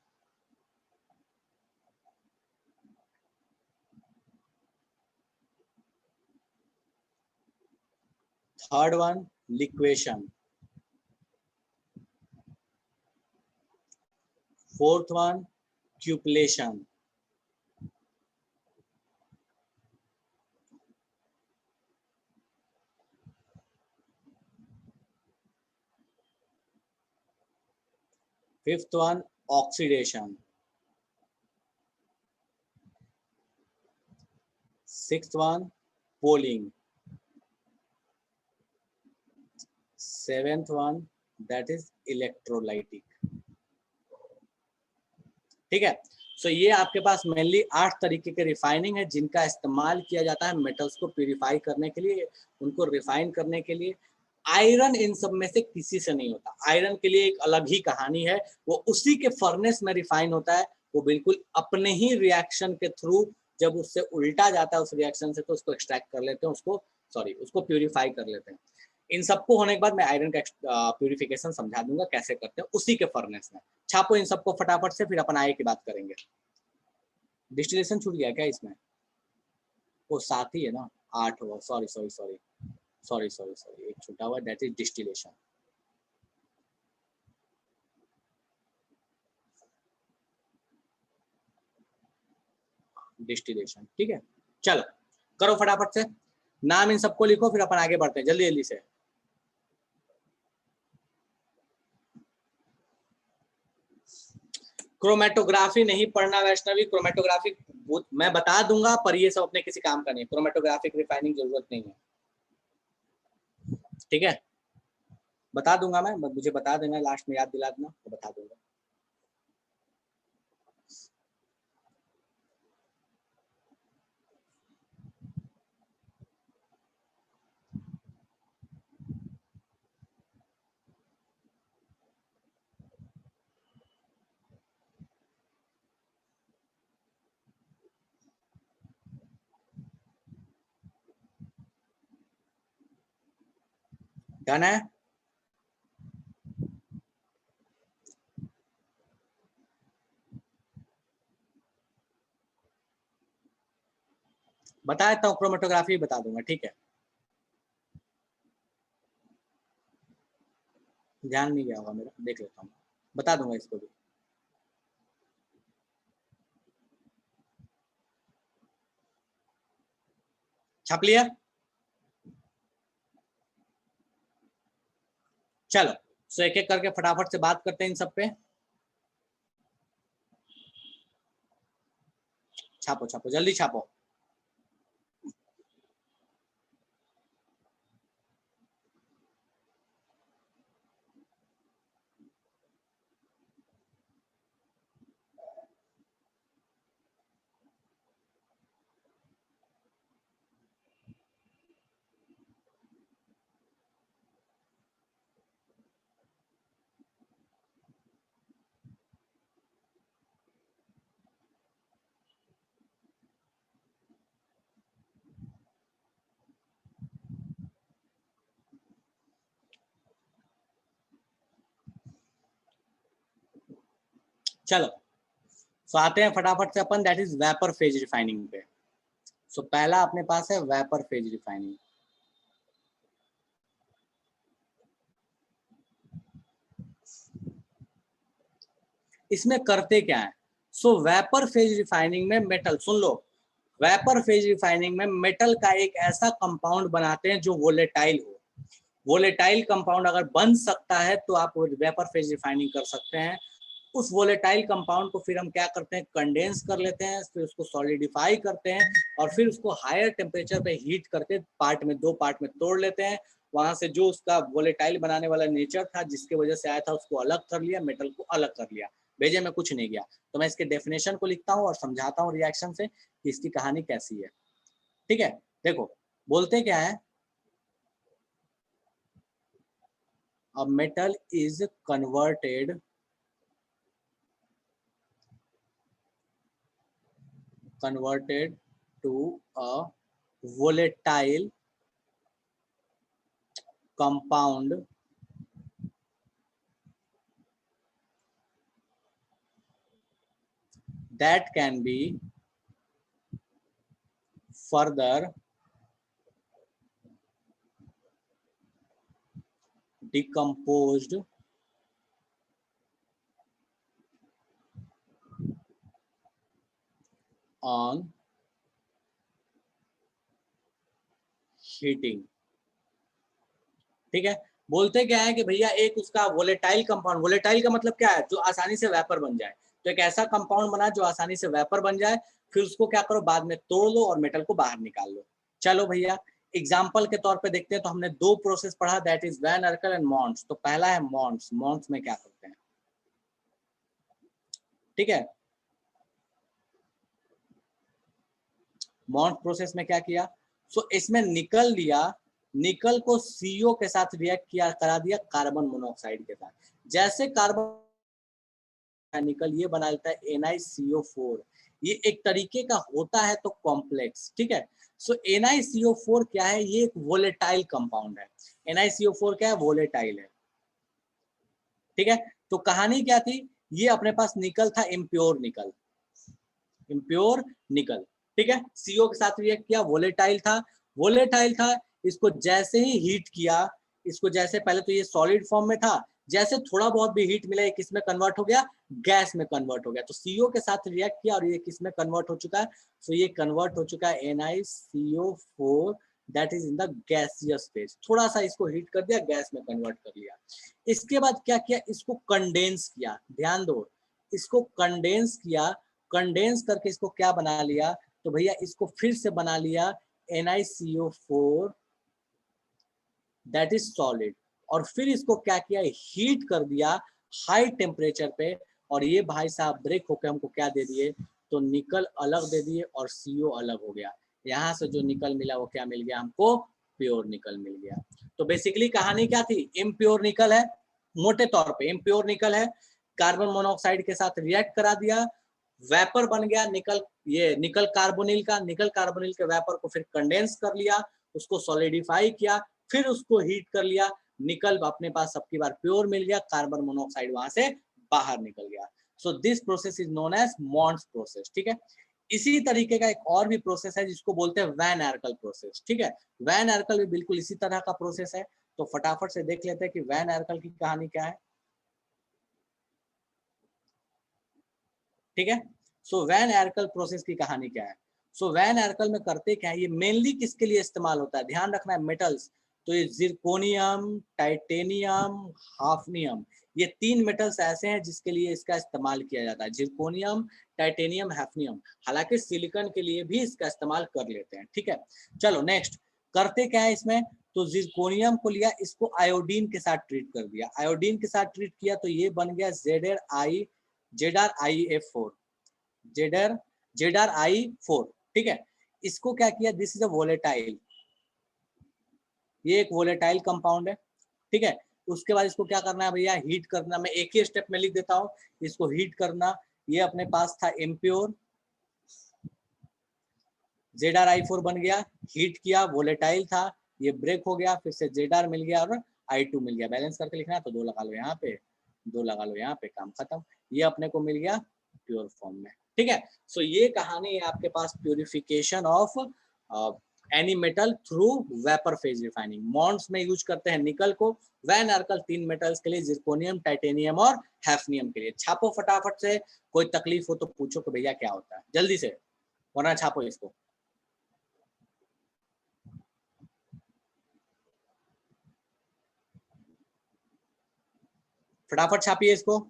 Third one liquation. Fourth one cupellation. Fifth one oxidation. Sixth one poling. Seventh one that is electrolytic. ठीक है, सो ये आपके पास मेनली 8 तरीके के रिफाइनिंग है जिनका इस्तेमाल किया जाता है मेटल्स को प्यूरिफाई करने के लिए, उनको रिफाइन करने के लिए। आयरन इन सब में से किसी से नहीं होता, आयरन के लिए एक अलग ही कहानी है, वो उसी के फर्नेस में रिफाइन होता है, वो बिल्कुल अपने ही रिएक्शन के थ्रू जब उससे उल्टा जाता है उस रिएक्शन से तो उसको एक्सट्रैक्ट कर लेते हैं, उसको प्यूरिफाई कर लेते हैं। इन सबको होने के बाद मैं आयरन का प्यूरिफिकेशन समझा दूंगा कैसे करते हैं उसी के फर्नेस में। छापो इन सबको फटाफट से, फिर अपन आगे की बात करेंगे। डिस्टिलेशन छूट गया क्या इसमें? वो साथ ही है ना, 8 हुआ, सॉरी एक छूटा हुआ, दैट इज डिस्टिलेशन। डिस्टिलेशन, ठीक है, चलो करो फटाफट से, नाम इन सबको लिखो, फिर अपन आगे बढ़ते हैं जल्दी जल्दी से। क्रोमेटोग्राफी नहीं पढ़ना वैष्णवी, क्रोमेटोग्राफी मैं बता दूंगा पर ये सब अपने किसी काम का नहीं, क्रोमेटोग्राफिक रिफाइनिंग जरूरत नहीं है, ठीक है, बता दूंगा मैं, मुझे बता देना, लास्ट में याद दिला देना तो बता दूंगा। डन है, बता देता हूँ, क्रोमेटोग्राफी बता दूंगा, ठीक है, ध्यान नहीं गया होगा मेरा, देख लेता हूँ, बता दूंगा इसको भी। छाप लिया, चलो सो एक एक करके फटाफट से बात करते हैं इन सब पे। छापो छापो जल्दी छापो। चलो सो आते हैं फटाफट से अपन, that is vapour phase refining पे। सो पहला अपने पास है वेपर फेज रिफाइनिंग। इसमें करते क्या है? सो वेपर फेज रिफाइनिंग में मेटल, सुन लो, वेपर फेज रिफाइनिंग में मेटल का एक ऐसा कंपाउंड बनाते हैं जो वोलेटाइल हो। वोलेटाइल कंपाउंड अगर बन सकता है तो आप वेपर फेज रिफाइनिंग कर सकते हैं। उस वोलेटाइल कंपाउंड को फिर हम क्या करते हैं, कंडेंस कर लेते हैं, फिर उसको सॉलिडिफाई करते हैं और फिर उसको हायर टेम्परेचर पे हीट करके दो पार्ट में तोड़ लेते हैं। वहां से जो उसका वोलेटाइल बनाने वाला नेचर था जिसके वजह से आया था उसको अलग कर लिया, मेटल को अलग कर लिया, भेजे में कुछ नहीं गया। तो मैं इसके डेफिनेशन को लिखता हूँ और समझाता हूँ रिएक्शन से कि इसकी कहानी कैसी है। ठीक है, देखो बोलते क्या है, a metal is converted to a volatile compound that can be further decomposed on heating. ठीक है, बोलते क्या है कि भैया एक उसका वोलेटाइल कंपाउंड, वोलेटाइल का मतलब क्या है, जो आसानी से वेपर बन जाए, तो एक ऐसा कंपाउंड बना जो आसानी से वेपर बन जाए, फिर उसको क्या करो, बाद में तोड़ लो और मेटल को बाहर निकाल लो। चलो भैया एग्जाम्पल के तौर पे देखते हैं तो हमने दो प्रोसेस पढ़ा, that is Van Arkel and Mond's. तो पहला है मॉन्ट्स। मॉन्ट्स में क्या करते हैं, ठीक है, मॉन्ट प्रोसेस में क्या किया, सो इसमें निकल लिया, निकल को सीओ के साथ रिएक्ट किया, करा दिया कार्बन मोनोऑक्साइड के साथ। जैसे कार्बन निकल ये बना लेता है NiCO4। ये एक तरीके का होता है तो कॉम्प्लेक्स, ठीक है। सो NiCO4 क्या है, ये एक वोलेटाइल कंपाउंड है। NiCO4 क्या है, वोलेटाइल है, ठीक है। तो कहानी क्या थी, ये अपने पास निकल था, इम्प्योर निकल, इम्प्योर निकल, ठीक है। सीओ के साथ रिएक्ट किया, वोलेटाइल था, वोलेटाइल था। इसको जैसे ही हीट किया, इसको जैसे पहले तो ये सॉलिड फॉर्म में था, जैसे थोड़ा बहुत भी हीट मिला, ये किस में कन्वर्ट हो गया, गैस में कन्वर्ट हो गया। तो सीओ के साथ रिएक्ट किया और ये किस में कन्वर्ट हो चुका है, सो ये कन्वर्ट हो चुका है NiCO4, that is in the gaseous phase. थोड़ा सा इसको हीट कर दिया, गैस में कन्वर्ट कर लिया। इसके बाद क्या किया, इसको कंडेंस किया, ध्यान दो, इसको कंडेंस किया, कंडेंस करके इसको क्या बना लिया, तो भैया इसको फिर से बना लिया NiCO4, दैट इज सॉलिड। और फिर इसको क्या किया, हीट कर दिया हाई टेम्परेचर पे, और ये भाई साहब ब्रेक होकर हमको क्या दे दिए, तो निकल अलग दे दिए और CO अलग हो गया। यहाँ से जो निकल मिला वो क्या मिल गया हमको, प्योर निकल मिल गया। तो बेसिकली कहानी क्या थी, इम्प्योर निकल है, मोटे तौर पे इम्प्योर निकल है, कार्बन मोनोऑक्साइड के साथ रिएक्ट करा दिया, वेपर बन गया निकल, ये निकल कार्बोनिल का, निकल कार्बोनिल के वेपर को फिर कंडेंस कर लिया, उसको सॉलिडिफाई किया, फिर उसको हीट कर लिया, निकल अपने पास सबकी बार प्योर मिल गया, कार्बन मोनोऑक्साइड वहां से बाहर निकल गया। So this process is known as Mond's process, ठीक है। इसी तरीके का एक और भी प्रोसेस है जिसको बोलते हैं वैन आर्कल प्रोसेस, ठीक है। वैन आर्कल भी बिल्कुल इसी तरह का प्रोसेस है। तो फटाफट से देख लेते हैं कि वैन आर्कल की कहानी क्या है, ठीक है। सो वैन आर्कल प्रोसेस की कहानी क्या है, सो वैन आर्कल में करते क्या है, ये मेनली किसके लिए इस्तेमाल होता है, ध्यान रखना है, मेटल्स। तो ये जिरकोनियम, टाइटेनियम, हाफनियम, ये तीन मेटल्स ऐसे हैं जिसके लिए इसका इस्तेमाल किया जाता है, जिरकोनियम, टाइटेनियम, हैफनियम। हालांकि सिलिकॉन के लिए भी इसका इस्तेमाल कर लेते हैं, ठीक है। चलो नेक्स्ट, करते क्या है इसमें, तो जिरकोनियम को लिया, इसको आयोडीन के साथ ट्रीट कर दिया, आयोडीन के साथ ट्रीट किया तो ये बन गया ZrIF4, ZrI4, ठीक है। इसको क्या किया, दिस इज अ वोलेटाइल, ये एक वोलेटाइल कंपाउंड है, ठीक है। उसके बाद इसको क्या करना है भैया, हीट करना। मैं एक ही स्टेप में लिख देता हूँ, इसको हीट करना। ये अपने पास था इम्प्योर, ZrI4 बन गया, हीट किया, वोलेटाइल था, ये ब्रेक हो गया, फिर से Zr मिल गया और I2 मिल गया। बैलेंस करके लिखना है तो 2 लगा लो यहाँ पे, 2 लगा लो यहाँ पे, काम खत्म। ये अपने को मिल गया प्योर फॉर्म में, ठीक है। सो ये कहानी है आपके पास purification of any metal through vapour phase refining. Mond's में यूज करते हैं निकल को, वैन आर्कल तीन मेटल्स के लिए, जिरकोनियम, टाइटेनियम और हैफनियम के लिए। छापो फटाफट से, कोई तकलीफ हो तो पूछो कि भैया क्या होता है, जल्दी से, वरना छापो इसको। फटाफट छापिए इसको।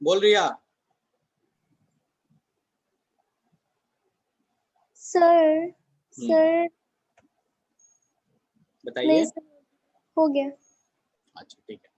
बोल रिया। सर सर बताइए। नहीं सर, हो गया। अच्छा ठीक है।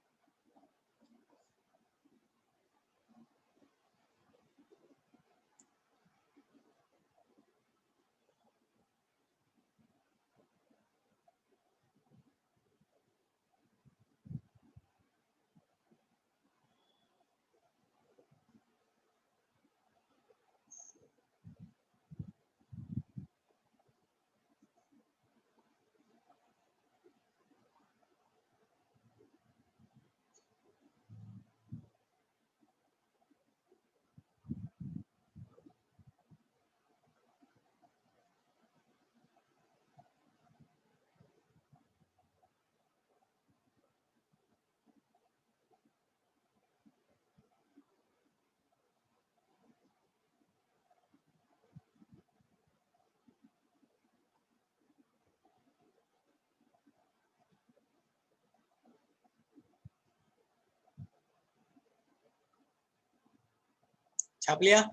छाप लिया?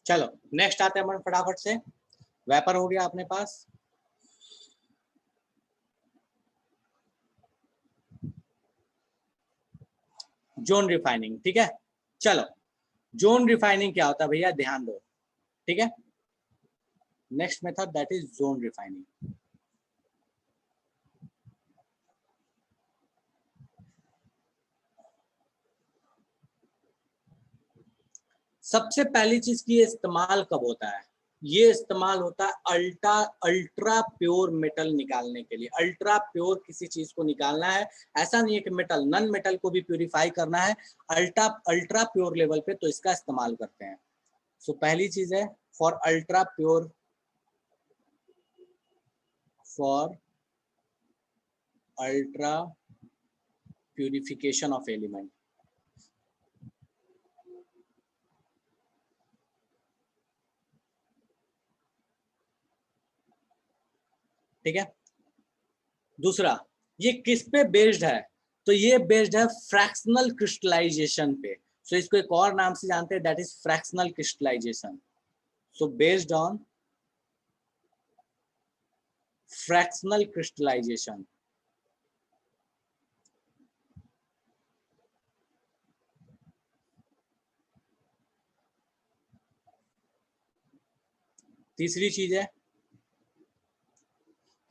चलो नेक्स्ट आते हैं अपन फटाफट से। वेपर हो गया अपने पास, जोन रिफाइनिंग, ठीक है। चलो जोन रिफाइनिंग क्या होता है भैया, ध्यान दो, ठीक है। Next method that is zone refining. सबसे पहली चीज की ये इस्तेमाल कब होता है, ये इस्तेमाल होता है अल्ट्रा प्योर मेटल निकालने के लिए। अल्ट्रा प्योर किसी चीज को निकालना है, ऐसा नहीं है कि मेटल, नन मेटल को भी प्यूरिफाई करना है, अल्ट्रा प्योर लेवल पे, तो इसका इस्तेमाल करते हैं। सो पहली चीज है for ultra pure, for ultra purification of element. ठीक है। दूसरा, ये किस पे बेस्ड है, तो ये बेस्ड है फ्रैक्शनल क्रिस्टलाइजेशन पे। सो इसको एक और नाम से जानते हैं, that is fractional crystallization. So based on fractional crystallization. तीसरी चीज है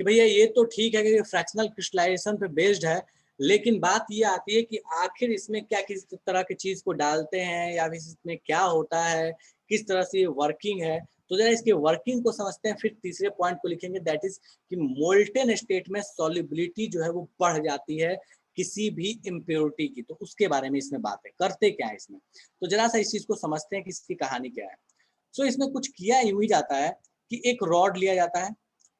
कि भैया ये तो ठीक है कि फ्रैक्शनल क्रिस्टलाइजेशन पे बेस्ड है, लेकिन बात ये आती है कि आखिर इसमें क्या, किस तरह की चीज को डालते हैं, या फिर इसमें क्या होता है, किस तरह से ये वर्किंग है। तो जरा इसके वर्किंग को समझते हैं, फिर तीसरे पॉइंट को लिखेंगे, दैट इज कि मोल्टेन स्टेट में सॉल्युबिलिटी जो है वो बढ़ जाती है किसी भी इम्प्योरिटी की। तो उसके बारे में इसमें बात है, करते क्या है इसमें, तो जरा सा इस चीज को समझते हैं कि इसकी कहानी क्या है। सो इसमें कुछ किया यूं ही जाता है कि एक रॉड लिया जाता है,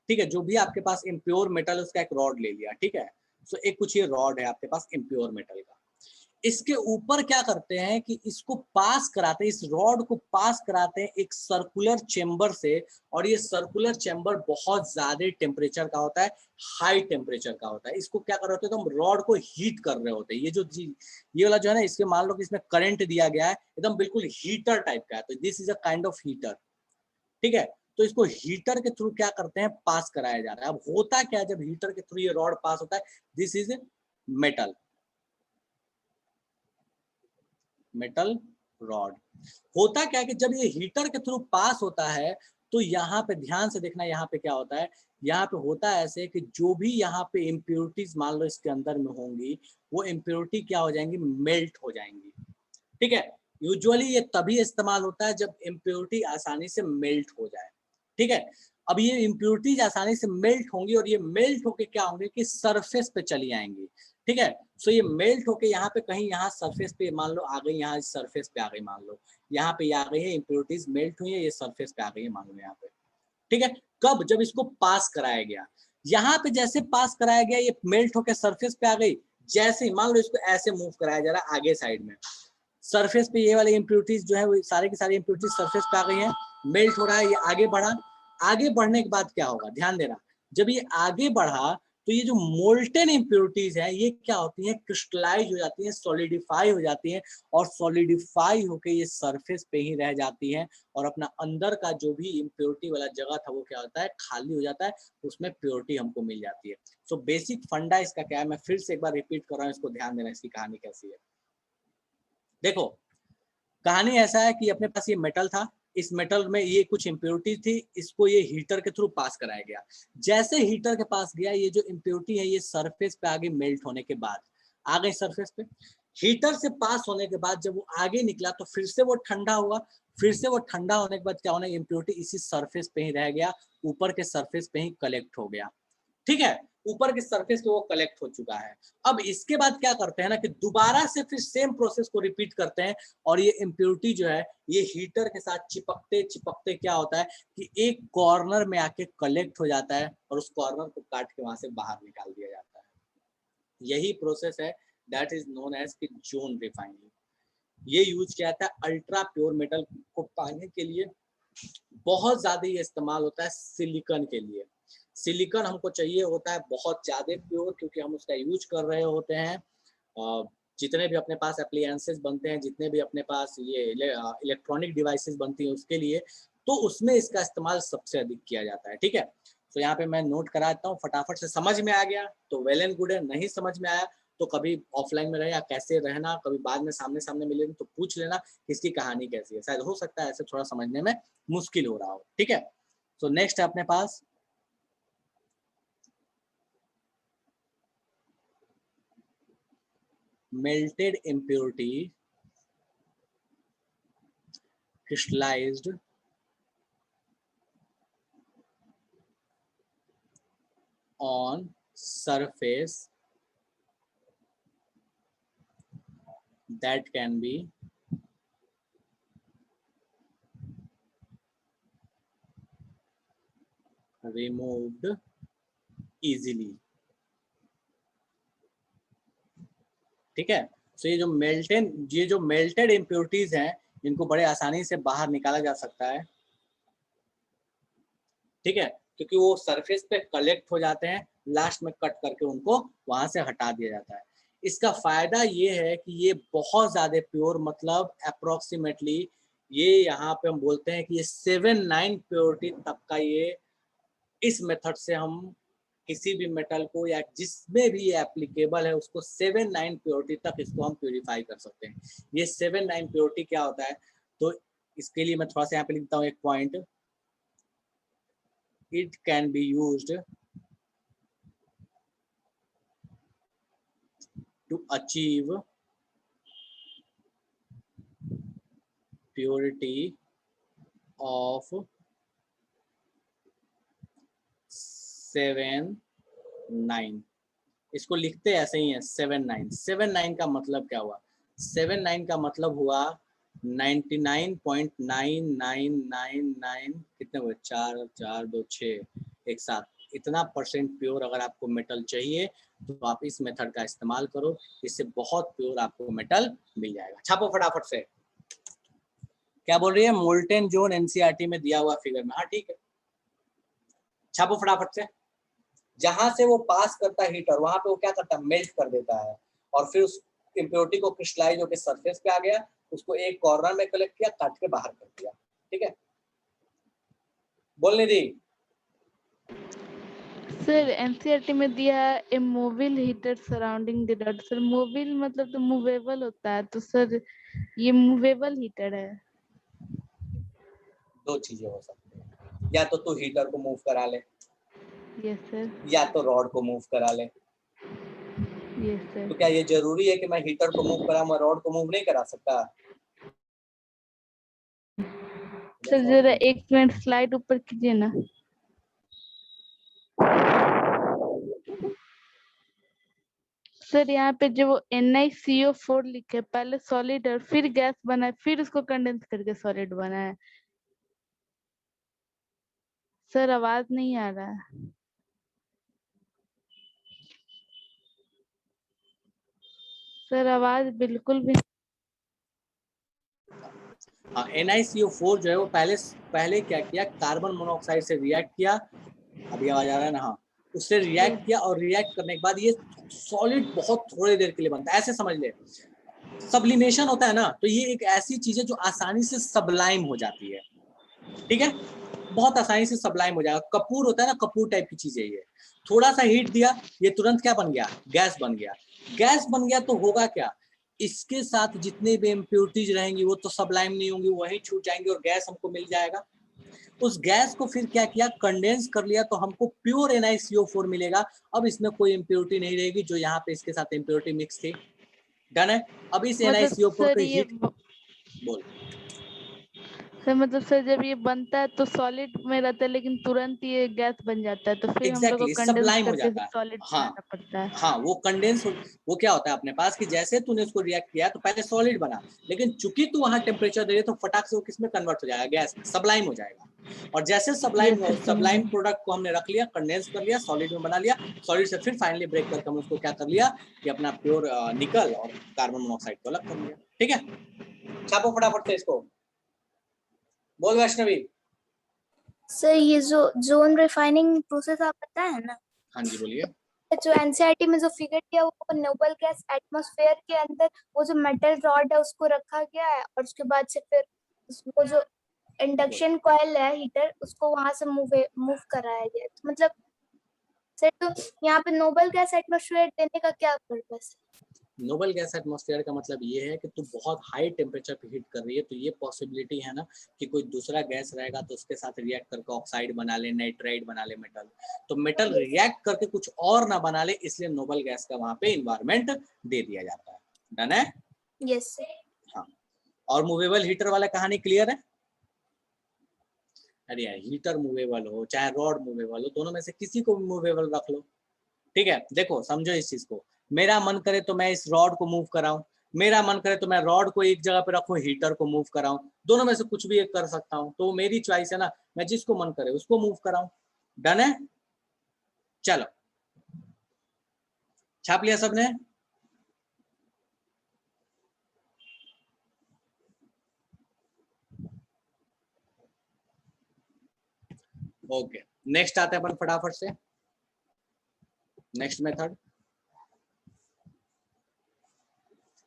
ठीक है, जो भी आपके पास इम्प्योर मेटल है उसका एक रॉड ले लिया, ठीक है। सो एक कुछ ये रॉड है आपके पास इम्प्योर मेटल का, इसके ऊपर क्या करते हैं कि इसको पास कराते हैं, इस रॉड को पास कराते हैं एक सर्कुलर चेंबर से, और ये सर्कुलर चेंबर बहुत ज्यादा टेम्परेचर का होता है, हाई टेम्परेचर का होता है। इसको क्या कर रहे होते हैं, तो हम रॉड को हीट कर रहे होते हैं। ये जो ये वाला जो है ना, इसके मान लो कि इसमें करंट दिया गया है, एकदम बिल्कुल हीटर टाइप का है, तो this is a kind of heater, ठीक है। तो इसको हीटर के थ्रू क्या करते हैं, पास कराया जा रहा है। अब होता क्या है, जब हीटर के थ्रू ये रॉड पास होता है, this is metal, metal rod. होता क्या है कि जब ये हीटर के थ्रू पास होता है, तो यहाँ पे ध्यान से देखना, यहाँ पे क्या होता है, यहाँ पे होता है ऐसे कि जो भी यहाँ पे इम्प्योरिटीज मान लो इसके अंदर में होंगी, वो इम्प्योरिटी क्या हो जाएंगी, मेल्ट हो जाएंगी, ठीक है। यूजुअली ये तभी इस्तेमाल होता है जब इम्प्योरिटी आसानी से मेल्ट हो जाए, ठीक है। अब ये इम्प्योरिटीज आसानी से मेल्ट होंगी, और ये मेल्ट होके क्या होंगे कि सरफेस पे चली आएंगी, ठीक है। सो ये मेल्ट होके यहाँ पे कहीं, यहाँ सरफेस पे मान लो आ गई, यहाँ सरफेस पे आ गई, मान लो यहाँ पे आ गई है, इम्प्योरिटीज मेल्ट हुई है, ये सरफेस पे आ गई है, मान लो यहाँ पे, ठीक है। कब, जब इसको पास कराया गया, यहाँ पे जैसे पास कराया गया, ये मेल्ट होके सरफेस पे आ गई, जैसे ही मान लो इसको ऐसे मूव कराया जा रहा है आगे साइड में, सरफेस पे ये वाली इम्प्योरिटीज जो है वो सारे की सारी इम्प्योरिटीज सरफेस पे आ गई हैं, मेल्ट हो रहा है, ये आगे बढ़ा। आगे बढ़ने के बाद क्या होगा, ध्यान देना, जब ये आगे बढ़ा तो ये जो मोल्टेन इम्प्योरिटीज है ये क्या होती हैं, क्रिस्टलाइज हो जाती हैं, सॉलिडिफाई हो जाती हैं, और सॉलिडिफाई होके ये सरफेस पे ही रह जाती हैं, और अपना अंदर का जो भी इम्प्योरिटी वाला जगह था वो क्या होता है, खाली हो जाता है, उसमें प्योरिटी हमको मिल जाती है। सो बेसिक फंडा इसका क्या है, मैं फिर से एक बार रिपीट कर रहा हूँ, इसको ध्यान देना, इसकी कहानी कैसी है। देखो कहानी ऐसा है कि अपने पास ये मेटल था, इस मेटल में ये कुछ इम्प्योरिटी थी, इसको ये हीटर के थ्रू पास कराया गया। जैसे हीटर के पास गया, ये जो इम्प्योरिटी है ये सरफेस पे आगे मेल्ट होने के बाद आ गई सरफेस पे। हीटर से पास होने के बाद जब वो आगे निकला तो फिर से वो ठंडा हुआ, फिर से वो ठंडा होने के बाद क्या होना, इम्प्योरिटी इसी सरफेस पे ही रह गया, ऊपर के सरफेस पे ही कलेक्ट हो गया। ठीक है, ऊपर के सरफेस पे वो कलेक्ट हो चुका है। अब इसके बाद क्या करते हैं ना कि दोबारा से फिर सेम प्रोसेस को रिपीट करते हैं, और ये इम्प्योरिटी जो है ये हीटर के साथ चिपकते चिपकते क्या होता है कि एक कॉर्नर में आके कलेक्ट हो जाता है, और उस कॉर्नर को काट के वहां से बाहर निकाल दिया जाता है। यही प्रोसेस है, दैट इज नोन एज कि जोन रिफाइनिंग। ये यूज किया जाता है अल्ट्रा प्योर मेटल को पाने के लिए। बहुत ज्यादा ये इस्तेमाल होता है सिलिकॉन के लिए। सिलिकॉन हमको चाहिए होता है बहुत ज्यादा प्योर, क्योंकि हम उसका यूज कर रहे होते हैं। जितने भी अपने पास अप्लायंसेस बनते हैं, जितने भी अपने पास ये इलेक्ट्रॉनिक डिवाइसेस बनती हैं उसके लिए, तो उसमें इसका इस्तेमाल सबसे अधिक किया जाता है। ठीक है, तो यहाँ पे मैं नोट करा देता हूँ, फटाफट से समझ में आ गया तो वेल एंड गुड है, नहीं समझ में आया तो कभी ऑफलाइन में रहे या कैसे रहना, कभी बाद में सामने सामने मिले तो पूछ लेना कि इसकी कहानी कैसी है, शायद हो सकता है ऐसे थोड़ा समझने में मुश्किल हो रहा हो। ठीक है, तो नेक्स्ट है अपने पास melted impurity crystallized on surface that can be removed easily। ठीक है, तो ये जो मेल्टेड इम्प्योरिटीज हैं इनको बड़े आसानी से बाहर निकाला जा सकता है। ठीक है, क्योंकि वो सरफेस पे कलेक्ट हो जाते हैं, लास्ट में कट करके उनको वहां से हटा दिया जाता है। इसका फायदा ये है कि ये बहुत ज्यादा प्योर, मतलब अप्रोक्सीमेटली ये यहाँ पे हम बोलते हैं कि ये 7-9 प्योरिटी तक का ये, इस मेथड से हम किसी भी मेटल को या जिसमें भी ये एप्लीकेबल है उसको 7-9 प्योरिटी तक इसको हम प्योरीफाई कर सकते हैं। ये 7-9 प्योरिटी क्या होता है, तो इसके लिए मैं थोड़ा सा यहाँ पे लिखता हूँ एक point, it can be used to achieve purity of 7-9। इसको लिखते ऐसे ही है 7-9। 7-9 का मतलब क्या हुआ, 7-9 का मतलब हुआ 99.9999 कितने हुए, 4 4 2 6 एक साथ, इतना परसेंट प्योर अगर आपको मेटल चाहिए तो आप इस मेथड का इस्तेमाल करो, इससे बहुत प्योर आपको मेटल मिल जाएगा। छापो फटाफट से, क्या बोल रही है, मोल्टेन जोन एनसीईआरटी में दिया हुआ फिगर में, हाँ ठीक है, छापो फटाफट से। जहां से वो पास करता है हीटर, वहां पे वो क्या करता है, मेल्ट कर देता है, और फिर उस इम्प्योरिटी को क्रिस्टलाइज होकर सरफेस पे आ गया, उसको एक कॉर्नर में कलेक्ट किया, काट के बाहर कर दिया। ठीक है, बोलने दी। सर एनसीईआरटी में दिया है a mobile heater surrounding the rod. Sir mobile मतलब तो मूवेबल होता है, तो सर ये मूवेबल हीटर है। दो चीजें हो सकती हैं, या तो तू हीटर को मूव करा ले, यस सर। या तो रॉड को मूव करा ले। यस तो सर। क्या ये जरूरी है कि मैं हीटर को मूव करा, मैं रॉड को मूव नहीं करा सकता? सर जरा एक मिनट स्लाइड ऊपर कीजिए ना। सर यहाँ पे जो NiCO4 लिखे है, पहले सॉलिड और फिर गैस बना है, फिर उसको कंडेंस करके सॉलिड बना है। सर आवाज नहीं आ रहा है। सर आवाज बिल्कुल भी हाँ, NiCO4 जो है वो पहले क्या किया, कार्बन मोनोऑक्साइड से रिएक्ट किया, अभी आवाज आ रहा है ना, हाँ, उससे रिएक्ट किया और रिएक्ट करने के बाद ये सॉलिड बहुत थोड़ी देर के लिए बनता है। ऐसे समझ ले, सब्लिमेशन होता है ना, तो ये एक ऐसी चीज है जो आसानी से सबलाइम हो जाती है, ठीक है, बहुत आसानी से सबलाइम हो जाएगा। कपूर होता है ना, कपूर टाइप की चीज है ये, थोड़ा सा हीट दिया, ये तुरंत क्या बन गया, गैस बन गया। गैस बन गया तो होगा क्या, इसके साथ जितने भी इम्प्योरिटीज रहेंगी वो तो सबलाइम नहीं होंगी, वही छूट जाएंगे और गैस हमको मिल जाएगा। उस गैस को फिर क्या किया, कंडेंस कर लिया, तो हमको प्योर NiCO4 मिलेगा। अब इसमें कोई इम्प्योरिटी नहीं रहेगी जो यहाँ पे इसके साथ इम्प्योरिटी मिक्स थी। डन है। अब इस मतलब NiCO4 सर को ये हीट, बोल। सर मतलब सर जब ये बनता है तो सॉलिड में रहता है लेकिन तुरंत ये गैस बन जाता है, तो फिर हम लोग को एग्जैक्टली, कंडेंस सबलाइम हो करके जाता है। सॉलिड हाँ बनाना पड़ता है। हाँ, वो कंडेंस, वो क्या होता है अपने पास कि जैसे तूने उसको रिएक्ट किया तो पहले सॉलिड बना, लेकिन चूंकि तू वहां टेम्परेचर दे रही तो फटाक से वो किस में कन्वर्ट हो जाएगा, गैस में, सबलाइम हो जाएगा। और जैसे ये सबलाइम सर सबलाइम समझे। प्रोडक्ट को हमने रख लिया, कंडेंस कर लिया, सॉलिड में बना लिया, सॉलिड से फिर फाइनली ब्रेक करके हम उसको क्या कर लिया कि अपना प्योर निकल और कार्बन मोनोऑक्साइड को अलग कर लिया। ठीक है, छापो फटाफट से इसको, बोल वैष्णवी। सर ये जो जोन रिफाइनिंग प्रोसेस आप बताए हैं ना, हाँ जी बोलिए। जो एनसीईआरटी में जो फिगर किया वो नोबल गैस एटमॉस्फेयर के अंदर वो जो मेटल रॉड है उसको रखा गया है और उसके बाद से फिर वो जो इंडक्शन कॉइल है हीटर उसको वहां से मूव कराया गया। तो मतलब सर तो यहाँ पे नोबल गैस एटमॉस्फेयर देने का क्या पर्पस है? नोबल गैस एटमॉस्फेयर का मतलब ये है कि तू बहुत हाई टेम्परेचर पे हीट कर रही है, तो ये पॉसिबिलिटी है ना कि कोई दूसरा गैस रहेगा तो उसके साथ रिएक्ट करके ऑक्साइड बना ले, नाइट्राइड बना ले मेटल, तो मेटल रिएक्ट करके कुछ और ना बना ले, इसलिए नोबल गैस का वहां पे इन्वायरमेंट दे दिया जाता है। डन है? Yes sir. हाँ, और मूवेबल हीटर वाला कहानी क्लियर है? अरे यार, हीटर मूवेबल हो चाहे रॉड मूवेबल हो, दोनों में से किसी को भी मूवेबल रख लो। ठीक है, देखो समझो इस चीज को, मेरा मन करे तो मैं इस रॉड को मूव कराऊं, मेरा मन करे तो मैं रॉड को एक जगह पे रखूं, हीटर को मूव कराऊं, दोनों में से कुछ भी एक कर सकता हूं, तो मेरी चॉइस है ना, मैं जिसको मन करे उसको मूव कराऊं। डन है? चलो, छाप लिया सबने? ओके, नेक्स्ट आते हैं अपन फटाफट से, नेक्स्ट मेथड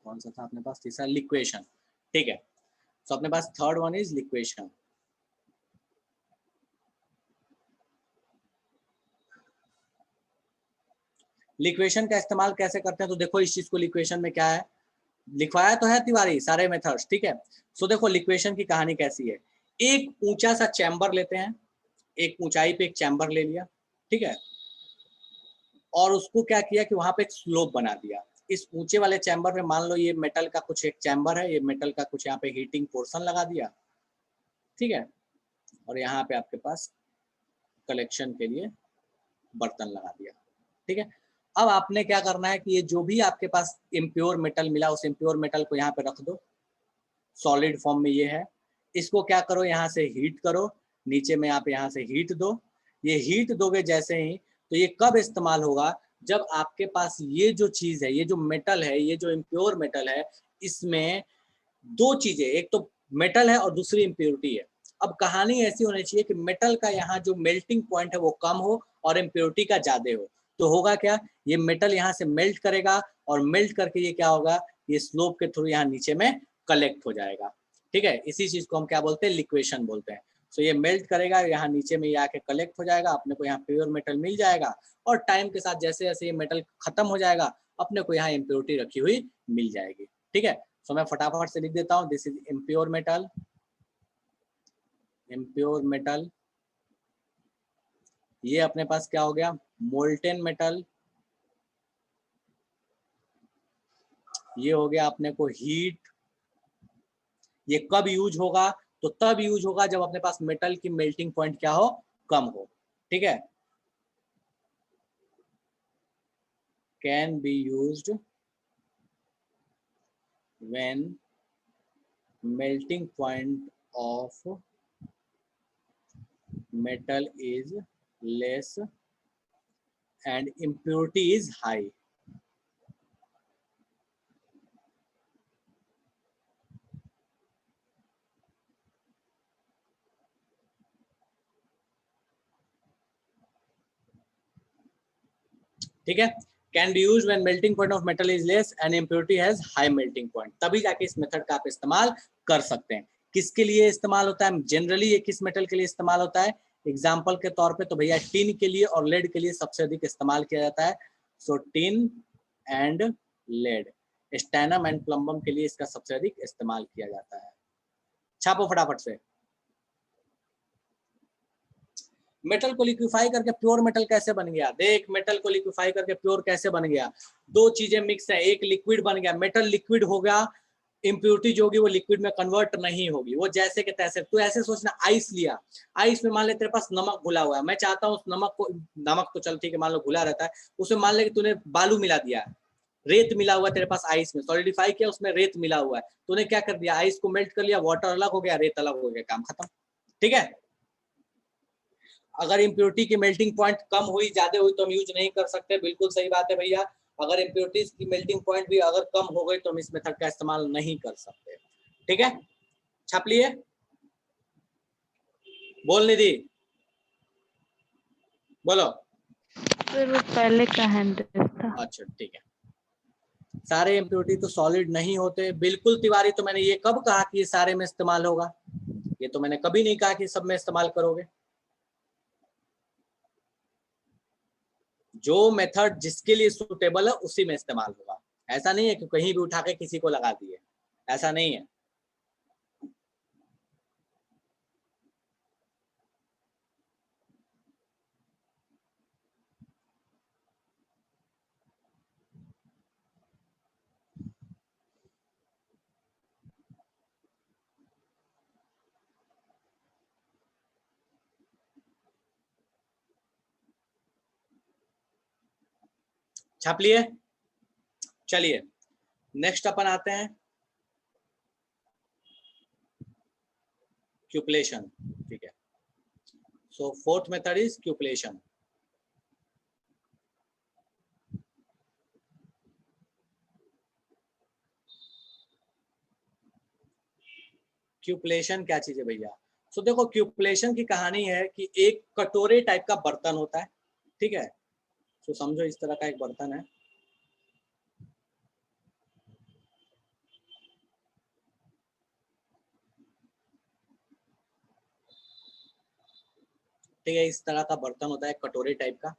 कौन सा था अपने पास, तीसरा लिक्वेशन। ठीक है, तो अपने पास third one is liquation. Liquation का इस्तेमाल कैसे करते हैं, तो देखो इस चीज को, लिक्वेशन में क्या है लिखवाया तो है तिवारी सारे मेथड्स, ठीक है। सो देखो लिक्वेशन की कहानी कैसी है, एक ऊंचा सा चैम्बर लेते हैं, एक ऊंचाई पे एक चैम्बर ले लिया, ठीक है, और उसको क्या किया कि वहां पे एक स्लोप बना दिया। इस ऊंचे वाले चैम्बर में मान लो ये मेटल का कुछ एक चैम्बर है, ये मेटल का कुछ यहाँ पे हीटिंग पोर्शन लगा दिया, ठीक है, और यहाँ पे आपके पास कलेक्शन के लिए बर्तन लगा दिया, ठीक है। अब आपने क्या करना है कि ये जो भी आपके पास इम्प्योर मेटल मिला, उस इम्प्योर मेटल को यहाँ पे रख दो, सॉलिड फॉर्म में ये है, इसको क्या करो यहाँ से हीट करो, नीचे में आप यहाँ से हीट दो, ये हीट दोगे जैसे ही, तो ये कब इस्तेमाल होगा, जब आपके पास ये जो चीज है, ये जो मेटल है, ये जो इम्प्योर मेटल है, इसमें दो चीजें, एक तो मेटल है और दूसरी इम्प्योरिटी है। अब कहानी ऐसी होनी चाहिए कि मेटल का यहाँ जो मेल्टिंग पॉइंट है वो कम हो और इम्प्योरिटी का ज्यादा हो, तो होगा क्या, ये मेटल यहाँ से मेल्ट करेगा और मेल्ट करके ये क्या होगा, ये स्लोप के थ्रू यहाँ नीचे में कलेक्ट हो जाएगा, ठीक है। इसी चीज को हम क्या बोलते हैं, लिक्वेशन बोलते हैं। सो ये मेल्ट करेगा, यहाँ नीचे में ये आके कलेक्ट हो जाएगा, अपने को यहाँ प्योर मेटल मिल जाएगा, और टाइम के साथ जैसे जैसे ये मेटल खत्म हो जाएगा, अपने को यहाँ इम्प्योरिटी रखी हुई मिल जाएगी, ठीक है। सो मैं फटाफट से लिख देता हूँ, this is impure metal, impure metal, ये अपने पास क्या हो गया, मोल्टेन मेटल, ये हो गया अपने को हीट। ये कब यूज होगा, तो तब यूज होगा जब अपने पास मेटल की मेल्टिंग पॉइंट क्या हो, कम हो, ठीक है। Can be used when melting point of metal is less and impurity is high. ठीक है। Can be use when melting point of metal is less and impurity has high melting point, तभी जाके इस मेथड का आप इस्तेमाल कर सकते हैं। किसके लिए इस्तेमाल होता है जनरली, ये किस मेटल के लिए इस्तेमाल होता है? एग्जाम्पल के तौर पे तो भैया टिन के लिए और लेड के लिए सबसे अधिक इस्तेमाल किया जाता है। So tin and lead, stannum and plumbum के लिए इसका सबसे अधिक इस्तेमाल किया जाता है। छापो फटाफट से। मेटल को लिक्विफाई करके प्योर मेटल कैसे बन गया? देख, मेटल को लिक्विफाई करके प्योर कैसे बन गया? दो चीजें मिक्स है, एक लिक्विड बन गया, मेटल लिक्विड हो गया, इम्प्योरिटी जो होगी वो लिक्विड में कन्वर्ट नहीं होगी, वो जैसे के तैसे। तू ऐसे सोचना, आइस लिया, आइस में मान ले तेरे पास नमक घुला हुआ है, मैं चाहता हूँ उस नमक को, नमक तो चल ठीक है मान लो घुला रहता है, उसमें मान ले कि तूने बालू मिला दिया है, रेत मिला हुआ है तेरे पास आइस में, सॉलिडिफाई किया, उसमें रेत मिला हुआ है, तूने क्या कर दिया, आइस को मेल्ट कर लिया, वाटर अलग हो गया, रेत अलग हो गया, काम खत्म। ठीक है। अगर इम्प्योरिटी की मेल्टिंग पॉइंट कम हुई ज्यादा हुई तो हम यूज नहीं कर सकते, बिल्कुल सही बात है भैया। अगर इम्प्योरिटीज की मेल्टिंग पॉइंट भी अगर कम हो गई तो हम इस मेथड का इस्तेमाल नहीं कर सकते। ठीक है, छाप लिए? बोल निधि, बोलो। फिर वो पहले का हैंडल था। अच्छा ठीक है। सारे इम्प्योरिटी तो सॉलिड नहीं होते, बिल्कुल तिवारी। तो मैंने ये कब कहा कि ये सारे में इस्तेमाल होगा? ये तो मैंने कभी नहीं कहा कि सब में इस्तेमाल करोगे। जो मेथड जिसके लिए सुटेबल है उसी में इस्तेमाल होगा। ऐसा नहीं है कि कहीं भी उठा के किसी को लगा दिए, ऐसा नहीं है। छाप लिए? चलिए नेक्स्ट अपन आते हैं क्यूपलेशन। ठीक है, सो फोर्थ मेथड इज क्यूपलेशन। क्यूपलेशन क्या चीज है भैया? सो देखो, क्यूपलेशन की कहानी है कि एक कटोरे टाइप का बर्तन होता है, ठीक है। सो समझो इस तरह का एक बर्तन है, ठीक है, इस तरह का बर्तन होता है कटोरे टाइप का,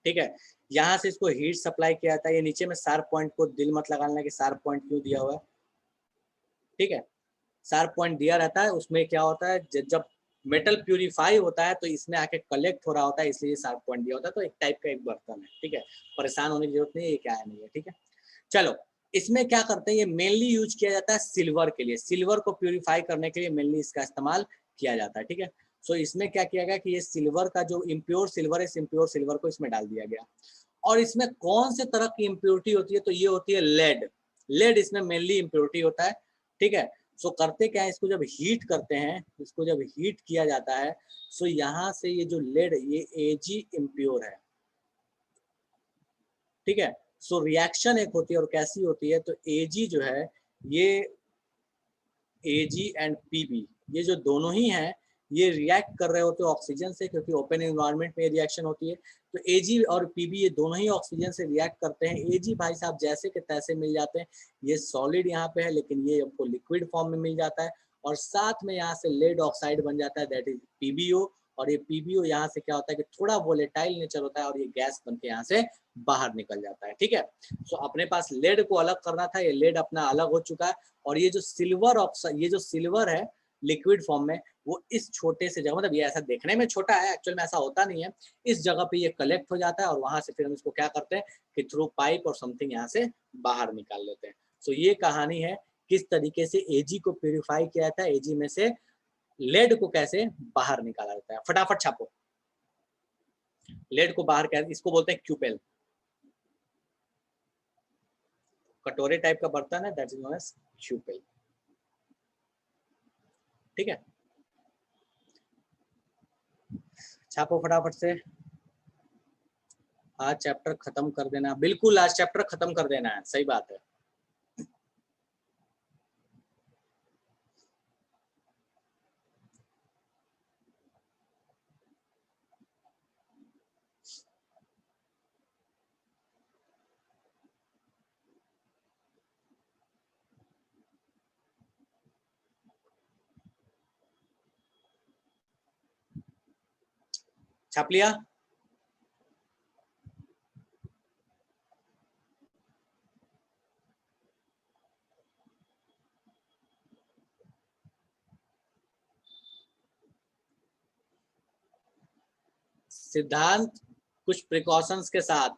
ठीक है। यहाँ से इसको हीट सप्लाई किया जाता है। ये नीचे में शार्प पॉइंट को दिल मत लगाना कि शार्प पॉइंट क्यों दिया हुआ है, ठीक है। शार्प पॉइंट दिया रहता है, उसमें क्या होता है जब मेटल प्यूरिफाई होता है तो इसमें आके कलेक्ट हो रहा होता है, इसलिए शार्प पॉइंट दिया होता है। तो एक टाइप का एक बर्तन है, ठीक है, परेशान होने की जरूरत नहीं है, ये क्या है नहीं है, ठीक है। चलो, इसमें क्या करते हैं, ये मेनली यूज किया जाता है सिल्वर के लिए, सिल्वर को प्यूरिफाई करने के लिए मेनली इसका इस्तेमाल किया जाता है, ठीक है। सो इसमें क्या किया गया कि ये सिल्वर का जो इम्प्योर सिल्वर है, इस इम्प्योर सिल्वर को इसमें डाल दिया गया। और इसमें कौन से तरह की इम्प्योरिटी होती है? तो ये होती है लेड। लेड इसमें मेनली इम्प्योरिटी होता है, ठीक है। सो करते क्या है, इसको जब हीट करते हैं, इसको जब हीट किया जाता है, सो यहाँ से ये जो लेड, ये एजी इम्प्योर है, ठीक है। सो रिएक्शन एक होती है, और कैसी होती है, तो एजी जो है, ये एजी एंड पीबी, ये जो दोनों ही हैं, ये रिएक्ट कर रहे होते हैं ऑक्सीजन से, क्योंकि ओपन एनवायरनमेंट में रिएक्शन होती है। तो एजी और पीबी ये दोनों ही ऑक्सीजन से रिएक्ट करते हैं। एजी भाई साहब जैसे के तैसे मिल जाते हैं, ये सॉलिड यहाँ पे है, लेकिन ये आपको लिक्विड फॉर्म में मिल जाता है। और साथ में यहाँ से लेड ऑक्साइड बन जाता है, दैट इज पीबीओ। और ये पीबीओ यहाँ से क्या होता है कि थोड़ा वोलेटाइल नेचर होता है, और ये गैस बन के यहाँ से बाहर निकल जाता है, ठीक है। सो अपने पास लेड को अलग करना था, ये लेड अपना अलग हो चुका है। और ये जो सिल्वर ऑक्साइड, ये जो सिल्वर है लिक्विड फॉर्म में, वो इस छोटे से जगह, मतलब ये ऐसा देखने में छोटा है, एक्चुअल में ऐसा होता नहीं है, इस जगह पे ये कलेक्ट हो जाता है, और वहां से फिर हम इसको क्या करते हैं कि थ्रू पाइप और समथिंग यहाँ से बाहर निकाल लेते हैं। सो ये कहानी है किस तरीके से एजी को प्यूरिफाई किया जाता है, एजी में से लेड को कैसे बाहर निकाला जाता है। फटाफट छापो, लेड को बाहर कैसे, इसको बोलते हैं क्यूपेल। कटोरे टाइप का बर्तन है, दैट इज नोन एज क्यूपेल, ठीक है। छापो फटाफट से, आज चैप्टर खत्म कर देना, बिल्कुल आज चैप्टर खत्म कर देना है, सही बात है। छाप लिया? सिद्धांत कुछ प्रिकॉशंस के साथ,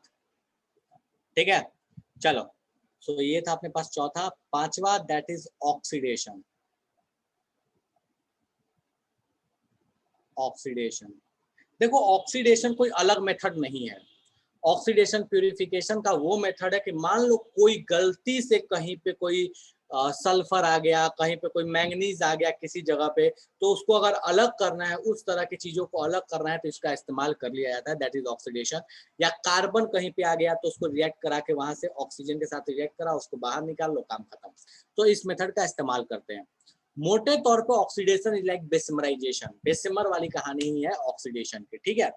ठीक है। चलो, सो ये था अपने पास चौथा। पांचवा, दैट इज ऑक्सीडेशन। ऑक्सीडेशन, देखो ऑक्सीडेशन कोई अलग मेथड नहीं है। ऑक्सीडेशन प्यूरिफिकेशन का वो मेथड है कि मान लो कोई गलती से कहीं पे कोई सल्फर आ गया, कहीं पे कोई मैंगनीज आ गया किसी जगह पे, तो उसको अगर अलग करना है, उस तरह की चीजों को अलग करना है, तो इसका इस्तेमाल कर लिया जाता है, दैट इज ऑक्सीडेशन। या कार्बन कहीं पे आ गया तो उसको रिएक्ट करा के वहां से ऑक्सीजन के साथ रिएक्ट करा, उसको बाहर निकाल लो, काम खत्म। तो इस मेथड का इस्तेमाल करते हैं। मोटे तौर पर ऑक्सीडेशन इज लाइक बेसमराइजेशन, बेसमर वाली कहानी ही है ऑक्सीडेशन की, ठीक है।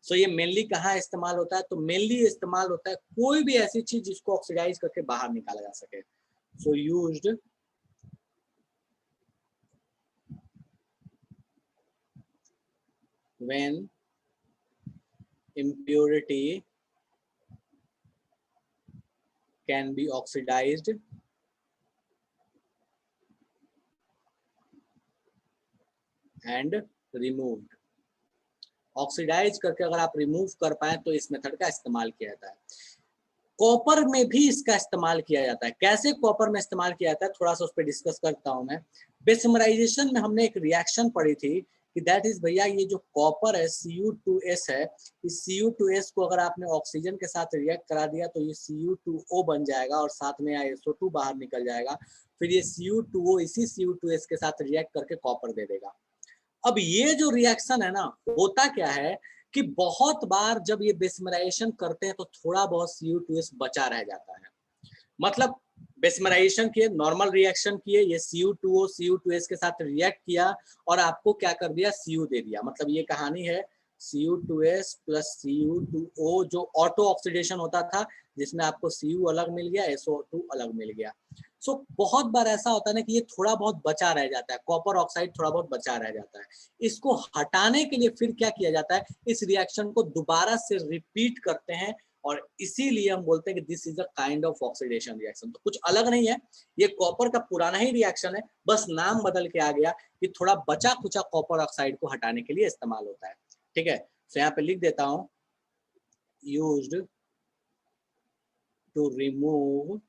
सो ये मेनली कहाँ इस्तेमाल होता है? तो मेनली इस्तेमाल होता है कोई भी ऐसी चीज जिसको ऑक्सीडाइज करके बाहर निकाला जा सके। So used when impurity can be oxidized and removed। Oxidize करके अगर आप रिमूव कर पाए तो इस मेथड का इस्तेमाल किया जाता है। कॉपर में भी इसका इस्तेमाल किया जाता है। कैसे कॉपर में इस्तेमाल किया जाता है, थोड़ा सा उस पर डिस्कस करता हूं मैं। बेसमराइजेशन में हमने एक रिएक्शन पढ़ी थी कि दैट इज भैया ये जो कॉपर है Cu2S है, इस Cu2S को अगर आपने ऑक्सीजन के साथ रिएक्ट करा दिया तो ये Cu2O बन जाएगा और साथ में SO2 बाहर निकल जाएगा। फिर ये Cu2O इसी Cu2S के साथ रिएक्ट करके कॉपर दे देगा। अब ये जो रिएक्शन है ना, होता क्या है कि बहुत बार जब ये बेसमराइजेशन करते हैं तो थोड़ा बहुत Cu2S बचा रह जाता है। मतलब बेसमराइजेशन किए, नॉर्मल रिएक्शन किए, ये Cu2O Cu2S के साथ रिएक्ट किया और आपको क्या कर दिया, Cu दे दिया। मतलब ये कहानी है Cu2S प्लस Cu2O, जो ऑटो ऑक्सीडेशन होता था जिसमें आपको Cu अलग मिल गया, SO2 अलग मिल गया। सो बहुत बार ऐसा होता है ना कि ये थोड़ा बहुत बचा रह जाता है, कॉपर ऑक्साइड थोड़ा बहुत बचा रह जाता है। इसको हटाने के लिए फिर क्या किया जाता है, इस रिएक्शन को दोबारा से रिपीट करते हैं और इसीलिए हम बोलते हैं कि this is a kind of oxidation reaction. तो कुछ अलग नहीं है, ये कॉपर का पुराना ही रिएक्शन है, बस नाम बदल के आ गया कि थोड़ा बचा कुचा कॉपर ऑक्साइड को हटाने के लिए इस्तेमाल होता है, ठीक है। तो यहाँ पे लिख देता हूं, used to remove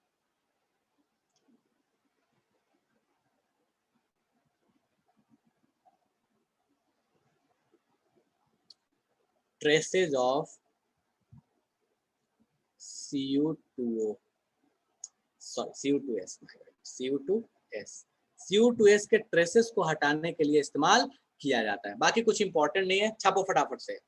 traces of Cu2O, sorry Cu2S, Cu2S के ट्रेसेस को हटाने के लिए इस्तेमाल किया जाता है। बाकी कुछ इंपॉर्टेंट नहीं है, छापो फटाफट से।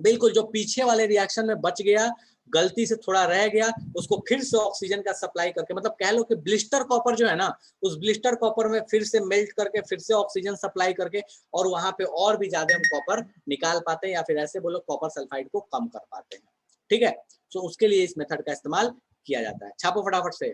बिल्कुल जो पीछे वाले रिएक्शन में बच गया, गलती से थोड़ा रह गया, उसको फिर से ऑक्सीजन का सप्लाई करके, मतलब कह लो कि ब्लिस्टर कॉपर जो है ना, उस ब्लिस्टर कॉपर में फिर से मेल्ट करके फिर से ऑक्सीजन सप्लाई करके और वहां पे और भी ज्यादा हम कॉपर निकाल पाते हैं, या फिर ऐसे बोलो कॉपर सल्फाइड को कम कर पाते हैं, ठीक है। तो उसके लिए इस मेथड का इस्तेमाल किया जाता है। छापो फटाफट से।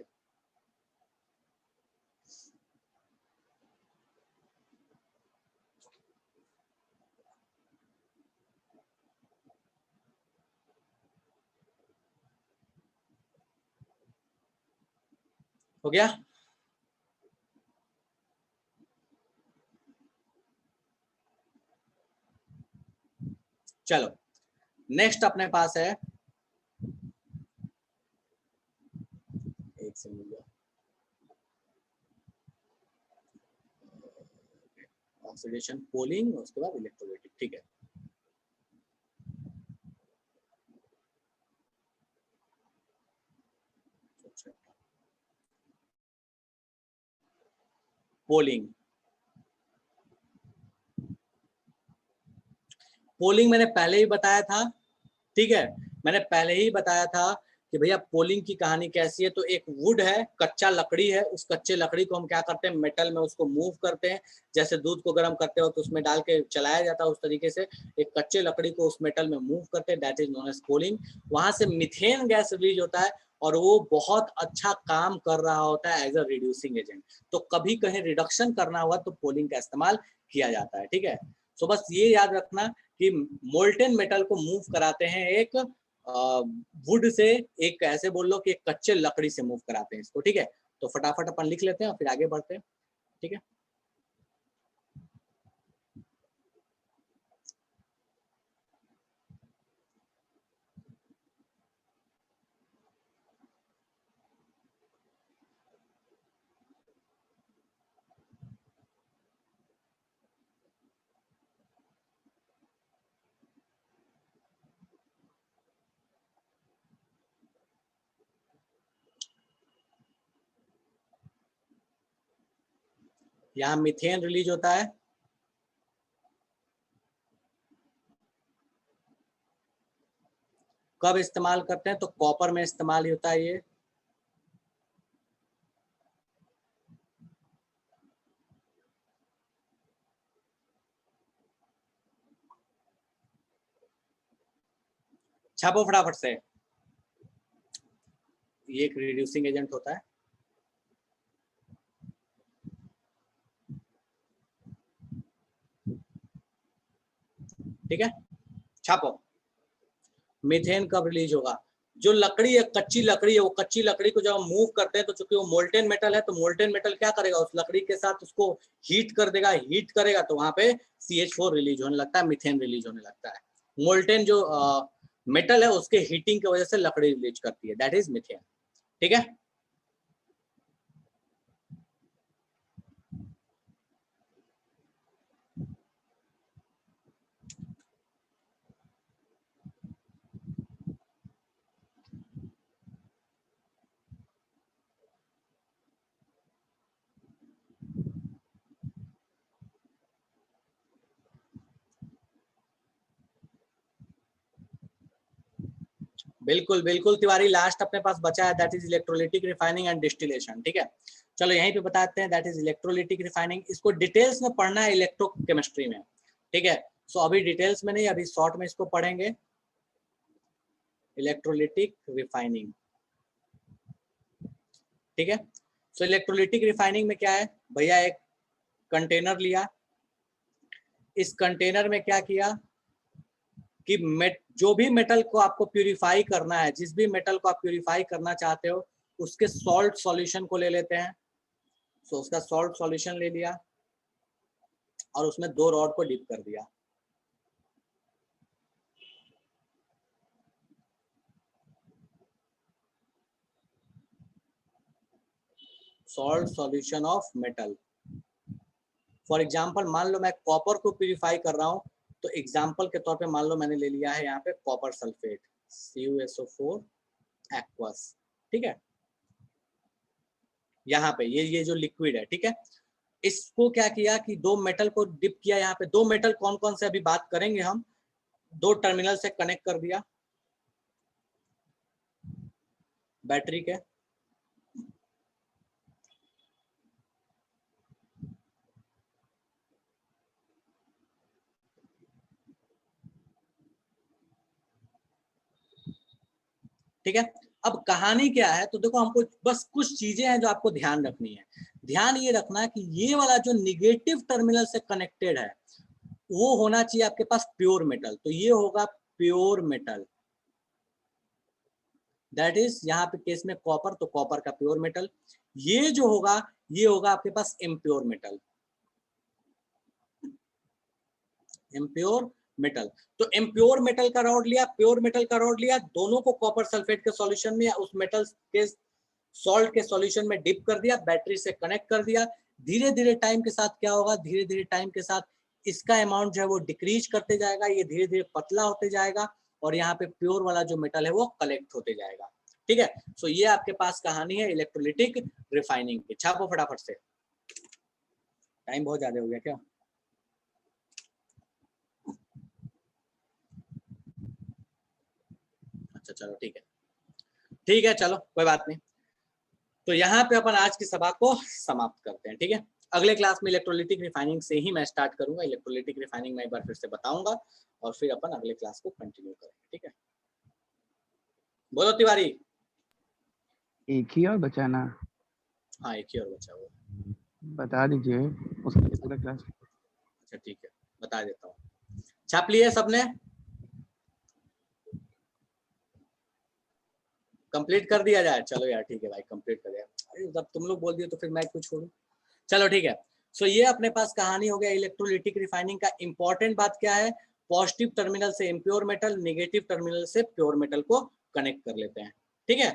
हो गया? चलो नेक्स्ट अपने पास है, एक से मिल गया, ऑक्सीडेशन, पोलिंग, उसके बाद इलेक्ट्रोलाइटिक, ठीक है। पोलिंग, पोलिंग मैंने पहले ही बताया था, ठीक है। मैंने पहले ही बताया था कि भैया पोलिंग की कहानी कैसी है। तो एक वुड है, कच्चा लकड़ी है, उस कच्चे लकड़ी को हम क्या करते हैं, मेटल में उसको मूव करते हैं, जैसे दूध को गर्म करते हो तो उसमें डाल के चलाया जाता है, उस तरीके से एक कच्चे लकड़ी को उस मेटल में मूव करते हैं, that is known as poling. वहां से मीथेन गैस रिलीज होता है और वो बहुत अच्छा काम कर रहा होता है एज अ रिड्यूसिंग एजेंट। तो कभी कहीं रिडक्शन करना हुआ तो पोलिंग का इस्तेमाल किया जाता है, ठीक है। सो बस ये याद रखना कि मोल्टेन मेटल को मूव कराते हैं एक वुड से, एक ऐसे बोल लो कि एक कच्चे लकड़ी से मूव कराते हैं इसको, ठीक है। तो फटाफट अपन लिख लेते हैं और फिर आगे बढ़ते हैं, ठीक है। यहाँ मीथेन रिलीज होता है, कब इस्तेमाल करते हैं, तो कॉपर में इस्तेमाल होता है ये। छापो फटाफट से, ये एक रिड्यूसिंग एजेंट होता है। ठीक है, छापो। मीथेन कब रिलीज होगा, जो लकड़ी है, कच्ची लकड़ी है, वो कच्ची लकड़ी को जब हम मूव करते हैं तो चूंकि वो मोल्टेन मेटल है, तो मोल्टेन मेटल क्या करेगा, उस लकड़ी के साथ उसको हीट कर देगा, हीट करेगा तो वहां पे CH4 रिलीज होने लगता है, मीथेन रिलीज होने लगता है। मोल्टेन जो मेटल है उसके हीटिंग की वजह से लकड़ी रिलीज करती है, दैट इज मीथेन। ठीक है, बिल्कुल बिल्कुल तिवारी, लास्ट अपने पास बचा है that is electrolytic refining and distillation. ठीक है, चलो यहीं पे बताते हैं दैट इज इलेक्ट्रोलिटिक रिफाइनिंग। इसको डिटेल्स में पढ़ना है इलेक्ट्रोकेमिस्ट्री में, ठीक है। सो अभी डिटेल्स में नहीं, अभी शॉर्ट में इसको पढ़ेंगे, इलेक्ट्रोलिटिक रिफाइनिंग। ठीक है, सो इलेक्ट्रोलिटिक रिफाइनिंग में क्या है भैया, एक कंटेनर लिया, इस कंटेनर में क्या किया कि जो भी मेटल को आपको प्यूरिफाई करना है, जिस भी मेटल को आप प्यूरिफाई करना चाहते हो, उसके सॉल्ट सॉल्यूशन को ले लेते हैं। सो उसका सॉल्ट सॉल्यूशन ले लिया और उसमें 2 रॉड को डिप कर दिया। Salt solution of metal, for example मान लो मैं कॉपर को प्यूरिफाई कर रहा हूं, तो एग्जांपल के तौर पे मान लो मैंने ले लिया है यहाँ पे कॉपर सल्फेट CuSO4 एक्वस। ठीक है, यहाँ पे ये जो लिक्विड है, ठीक है, इसको क्या किया कि 2 मेटल को डिप किया। यहाँ पे 2 मेटल कौन कौन से अभी बात करेंगे हम, 2 टर्मिनल से कनेक्ट कर दिया बैटरी के। ठीक है, अब कहानी क्या है, तो देखो हमको बस कुछ चीजें हैं जो आपको ध्यान रखनी है। ध्यान ये रखना है कि ये वाला जो निगेटिव टर्मिनल से कनेक्टेड है वो होना चाहिए आपके पास प्योर मेटल, तो ये होगा प्योर मेटल, दैट इज यहाँ पे केस में कॉपर, तो कॉपर का प्योर मेटल। ये जो होगा ये होगा आपके पास इम्प्योर मेटल, इम्प्योर मेटल। तो इम्प्योर मेटल का रॉड लिया, प्योर मेटल का रॉड लिया, दोनों को कॉपर सल्फेट के सॉल्यूशन में या उस मेटल के सॉल्ट के सॉल्यूशन में डिप कर दिया, बैटरी से कनेक्ट कर दिया। धीरे धीरे टाइम के साथ क्या होगा, धीरे धीरे टाइम के साथ इसका अमाउंट जो है वो डिक्रीज करते जाएगा, ये धीरे धीरे पतला होते जाएगा और यहाँ पे प्योर वाला जो मेटल है वो कलेक्ट होते जाएगा। ठीक है, सो ये आपके पास कहानी है इलेक्ट्रोलिटिक रिफाइनिंग की। छापो फटाफट से, टाइम बहुत ज्यादा हो गया क्या। अच्छा चलो ठीक है चलो कोई बात नहीं। तो यहाँ पे अपन आज की सभा को समाप्त करते हैं। ठीक है, अगले क्लास में इलेक्ट्रोलिटिक रिफाइनिंग से ही मैं स्टार्ट करूंगा। इलेक्ट्रोलिटिक रिफाइनिंग मैं एक बार फिर से बताऊंगा और फिर अपन अगले क्लास को कंटिन्यू करेंगे। ठीक है, बोलो तिवारी। एक ही और बचा ना? हाँ एक ही और बचा हुआ, बता दीजिए उसका पूरा क्लास। अच्छा ठीक है। बता देता हूँ। छाप लिए सबने? कंप्लीट कर दिया जाए? चलो यार ठीक है भाई, कंप्लीट कर दिया। अरे जब तुम लोग बोल दिए तो फिर मैं क्यों छोड़ूं। चलो ठीक है। सो ये अपने पास कहानी हो गया इलेक्ट्रोलिटिक रिफाइनिंग का। इंपॉर्टेंट बात क्या है, पॉजिटिव टर्मिनल से इम्प्योर मेटल, नेगेटिव टर्मिनल से प्योर मेटल को कनेक्ट कर लेते हैं। ठीक है,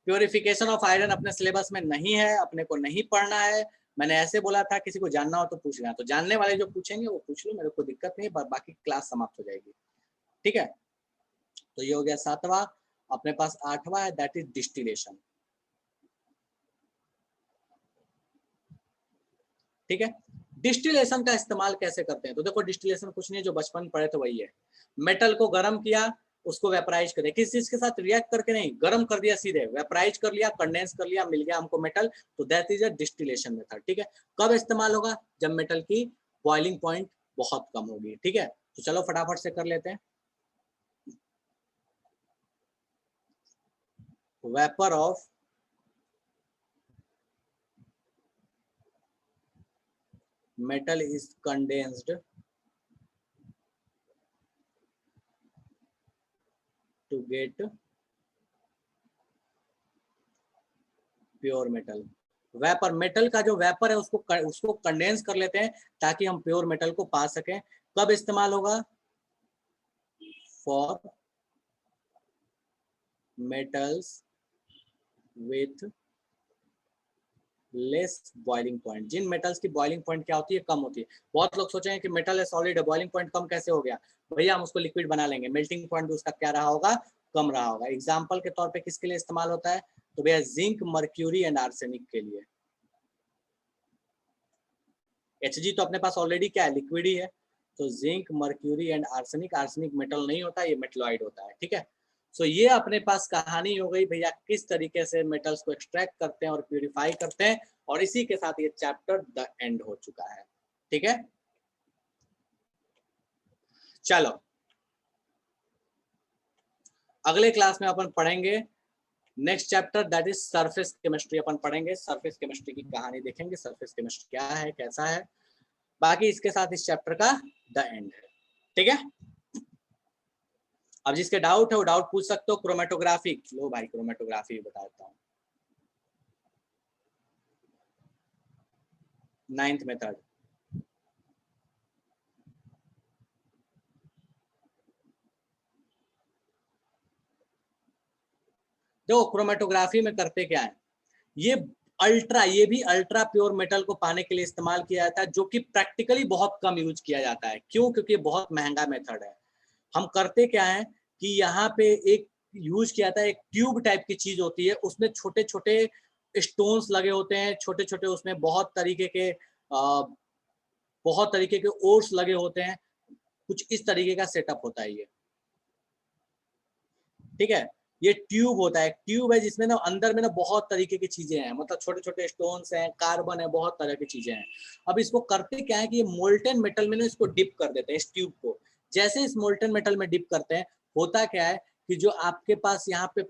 प्योरिफिकेशन ऑफ आयरन अपने सिलेबस में नहीं है, अपने को नहीं पढ़ना है। मैंने ऐसे बोला था, किसी को जानना हो तो पूछ लेना, तो जानने वाले जो पूछेंगे वो पूछ लो, मेरे को दिक्कत नहीं, बाकी क्लास समाप्त हो जाएगी। ठीक है, तो ये हो गया 7वां। अपने पास 8वां है, दैट इज डिस्टिलेशन। ठीक है, डिस्टिलेशन का इस्तेमाल कैसे करते हैं? तो देखो डिस्टिलेशन कुछ नहीं, जो बचपन में पढ़े तो वही है। मेटल को गर्म किया, उसको वेपराइज करे, किस चीज के साथ रिएक्ट करके नहीं, गर्म कर दिया सीधे, वेपराइज कर लिया, कंडेंस कर लिया, मिल गया हमको मेटल, तो that is a distillation method. ठीक है, कब इस्तेमाल होगा? जब मेटल की बॉइलिंग पॉइंट बहुत कम होगी। ठीक है, तो चलो फटाफट से कर लेते हैं। Vapour of metal is condensed to get pure metal. Vapour, metal का जो वेपर है उसको कंडेंस कर लेते हैं ताकि हम प्योर मेटल को पा सकें। कब इस्तेमाल होगा? For metals with less boiling point. जिन मेटल्स की बॉइलिंग पॉइंट क्या होती है? कम होती है। बहुत लोग सोचेंगे कि मेटल है सॉलिड है, बॉइलिंग पॉइंट कम कैसे हो गया? भैया हम उसको लिक्विड बना लेंगे, मेल्टिंग पॉइंट उसका क्या रहा होगा? कम रहा होगा। एग्जाम्पल के तौर पे किसके लिए इस्तेमाल होता है? तो भैया जिंक, मर्क्यूरी एंड आर्सेनिक के लिए। Hg तो अपने पास ऑलरेडी क्या है? लिक्विड ही है। तो zinc, mercury and arsenic, arsenic metal नहीं होता, ये मेटलॉइड होता है। ठीक है, सो ये अपने पास कहानी हो गई भैया, किस तरीके से मेटल्स को एक्सट्रैक्ट करते हैं और प्यूरिफाई करते हैं, और इसी के साथ ये चैप्टर द एंड हो चुका है। ठीक है, चलो अगले क्लास में अपन पढ़ेंगे next chapter, that is surface chemistry. अपन पढ़ेंगे सरफेस केमिस्ट्री की कहानी, देखेंगे सरफेस केमिस्ट्री क्या है, कैसा है। बाकी इसके साथ इस चैप्टर का द एंड है। ठीक है, अब जिसके डाउट है वो डाउट पूछ सकते हो। क्रोमेटोग्राफी, लो भाई क्रोमेटोग्राफी बता देता हूँ। 9th मेथड, देखो क्रोमेटोग्राफी में करते क्या है, ये भी अल्ट्रा प्योर मेटल को पाने के लिए इस्तेमाल किया जाता है, जो कि प्रैक्टिकली बहुत कम यूज किया जाता है। क्यों? क्योंकि बहुत महंगा मेथड है। हम करते क्या है कि यहाँ पे एक यूज किया था, एक ट्यूब टाइप की चीज होती है, उसमें छोटे छोटे स्टोन्स लगे होते हैं, छोटे छोटे, उसमें बहुत तरीके के ओर्स लगे होते हैं। कुछ इस तरीके का सेटअप होता है ये। ठीक है, ये ट्यूब होता है, ट्यूब है जिसमें ना अंदर में ना बहुत तरीके की चीजें हैं, मतलब छोटे छोटे स्टोन्स हैं, कार्बन है, बहुत तरह की चीजें हैं। अब इसको करते क्या है कि ये मोल्टन मेटल में ना इसको डिप कर देते हैं, इस ट्यूब को। जैसे इस मोल्टन मेटल में डिप करते हैं, होता क्या है कि जो आपके पास यहाँ पे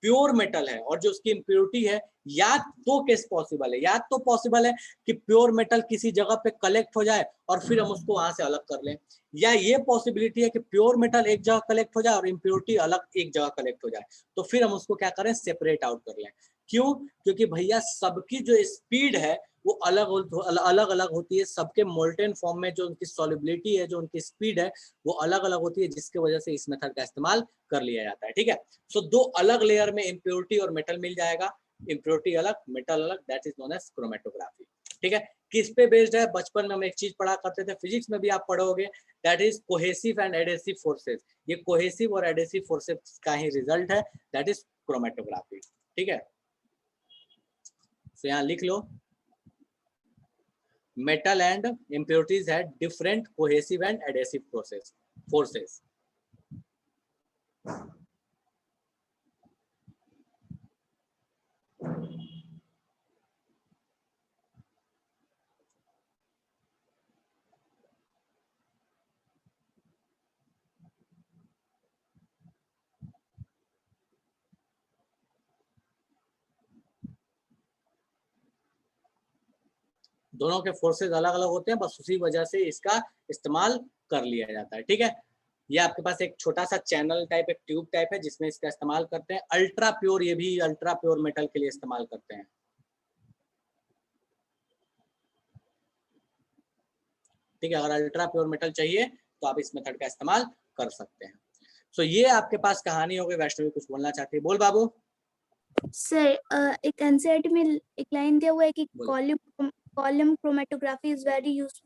प्योर मेटल है और जो उसकी इम्प्योरिटी है, या तो केस पॉसिबल है, या तो पॉसिबल है कि प्योर मेटल किसी जगह पे कलेक्ट हो जाए और फिर हम उसको वहां से अलग कर लें, या ये पॉसिबिलिटी है कि प्योर मेटल एक जगह कलेक्ट हो जाए और इम्प्योरिटी अलग एक जगह कलेक्ट हो जाए, तो फिर हम उसको क्या करें? सेपरेट आउट कर लें। क्यों? क्योंकि भैया सबकी जो स्पीड है वो अलग अलग होती है। सबके मोल्टेन फॉर्म में जो उनकी सॉल्युबिलिटी है, जो उनकी स्पीड है, वो अलग अलग होती है, जिसकी वजह से इस मेथड का इस्तेमाल कर लिया जाता है। ठीक है, सो दो अलग लेयर में इम्प्योरिटी और मेटल मिल जाएगा, इम्प्योरिटी अलग, मेटल अलग, that is known as chromatography. ठीक है, किस पे बेस्ड है? बचपन में हम एक चीज पढ़ा करते थे, फिजिक्स में भी आप पढ़ोगे, that is cohesive and adhesive forces. ये कोहेसिव और एडेसिव फोर्सेस का ही रिजल्ट है, दैट इज क्रोमेटोग्राफी। ठीक है, तो यहाँ लिख लो, metal and impurities had different cohesive and adhesive forces. दोनों के फोर्सेज अलग अलग होते हैं, बस उसी वजह से इसका इस्तेमाल कर लिया जाता है। ठीक है, ये आपके पास एक छोटा सा चैनल टाइप, एक ट्यूब टाइप है जिसमें इसका इस्तेमाल करते हैं। अल्ट्रा प्योर, ये भी अल्ट्रा प्योर मेटल के लिए इस्तेमाल करते हैं। ठीक है, अगर अल्ट्रा प्योर मेटल चाहिए तो आप इस मेथड का इस्तेमाल कर सकते हैं। सो ये आपके पास कहानी हो गई। वैष्णवी कुछ बोलना चाहती है, बोल बाबू। सर एक एनसीईआरटी में एक लाइन दिया हुआ है कि बोलो। Column chromatography is very useful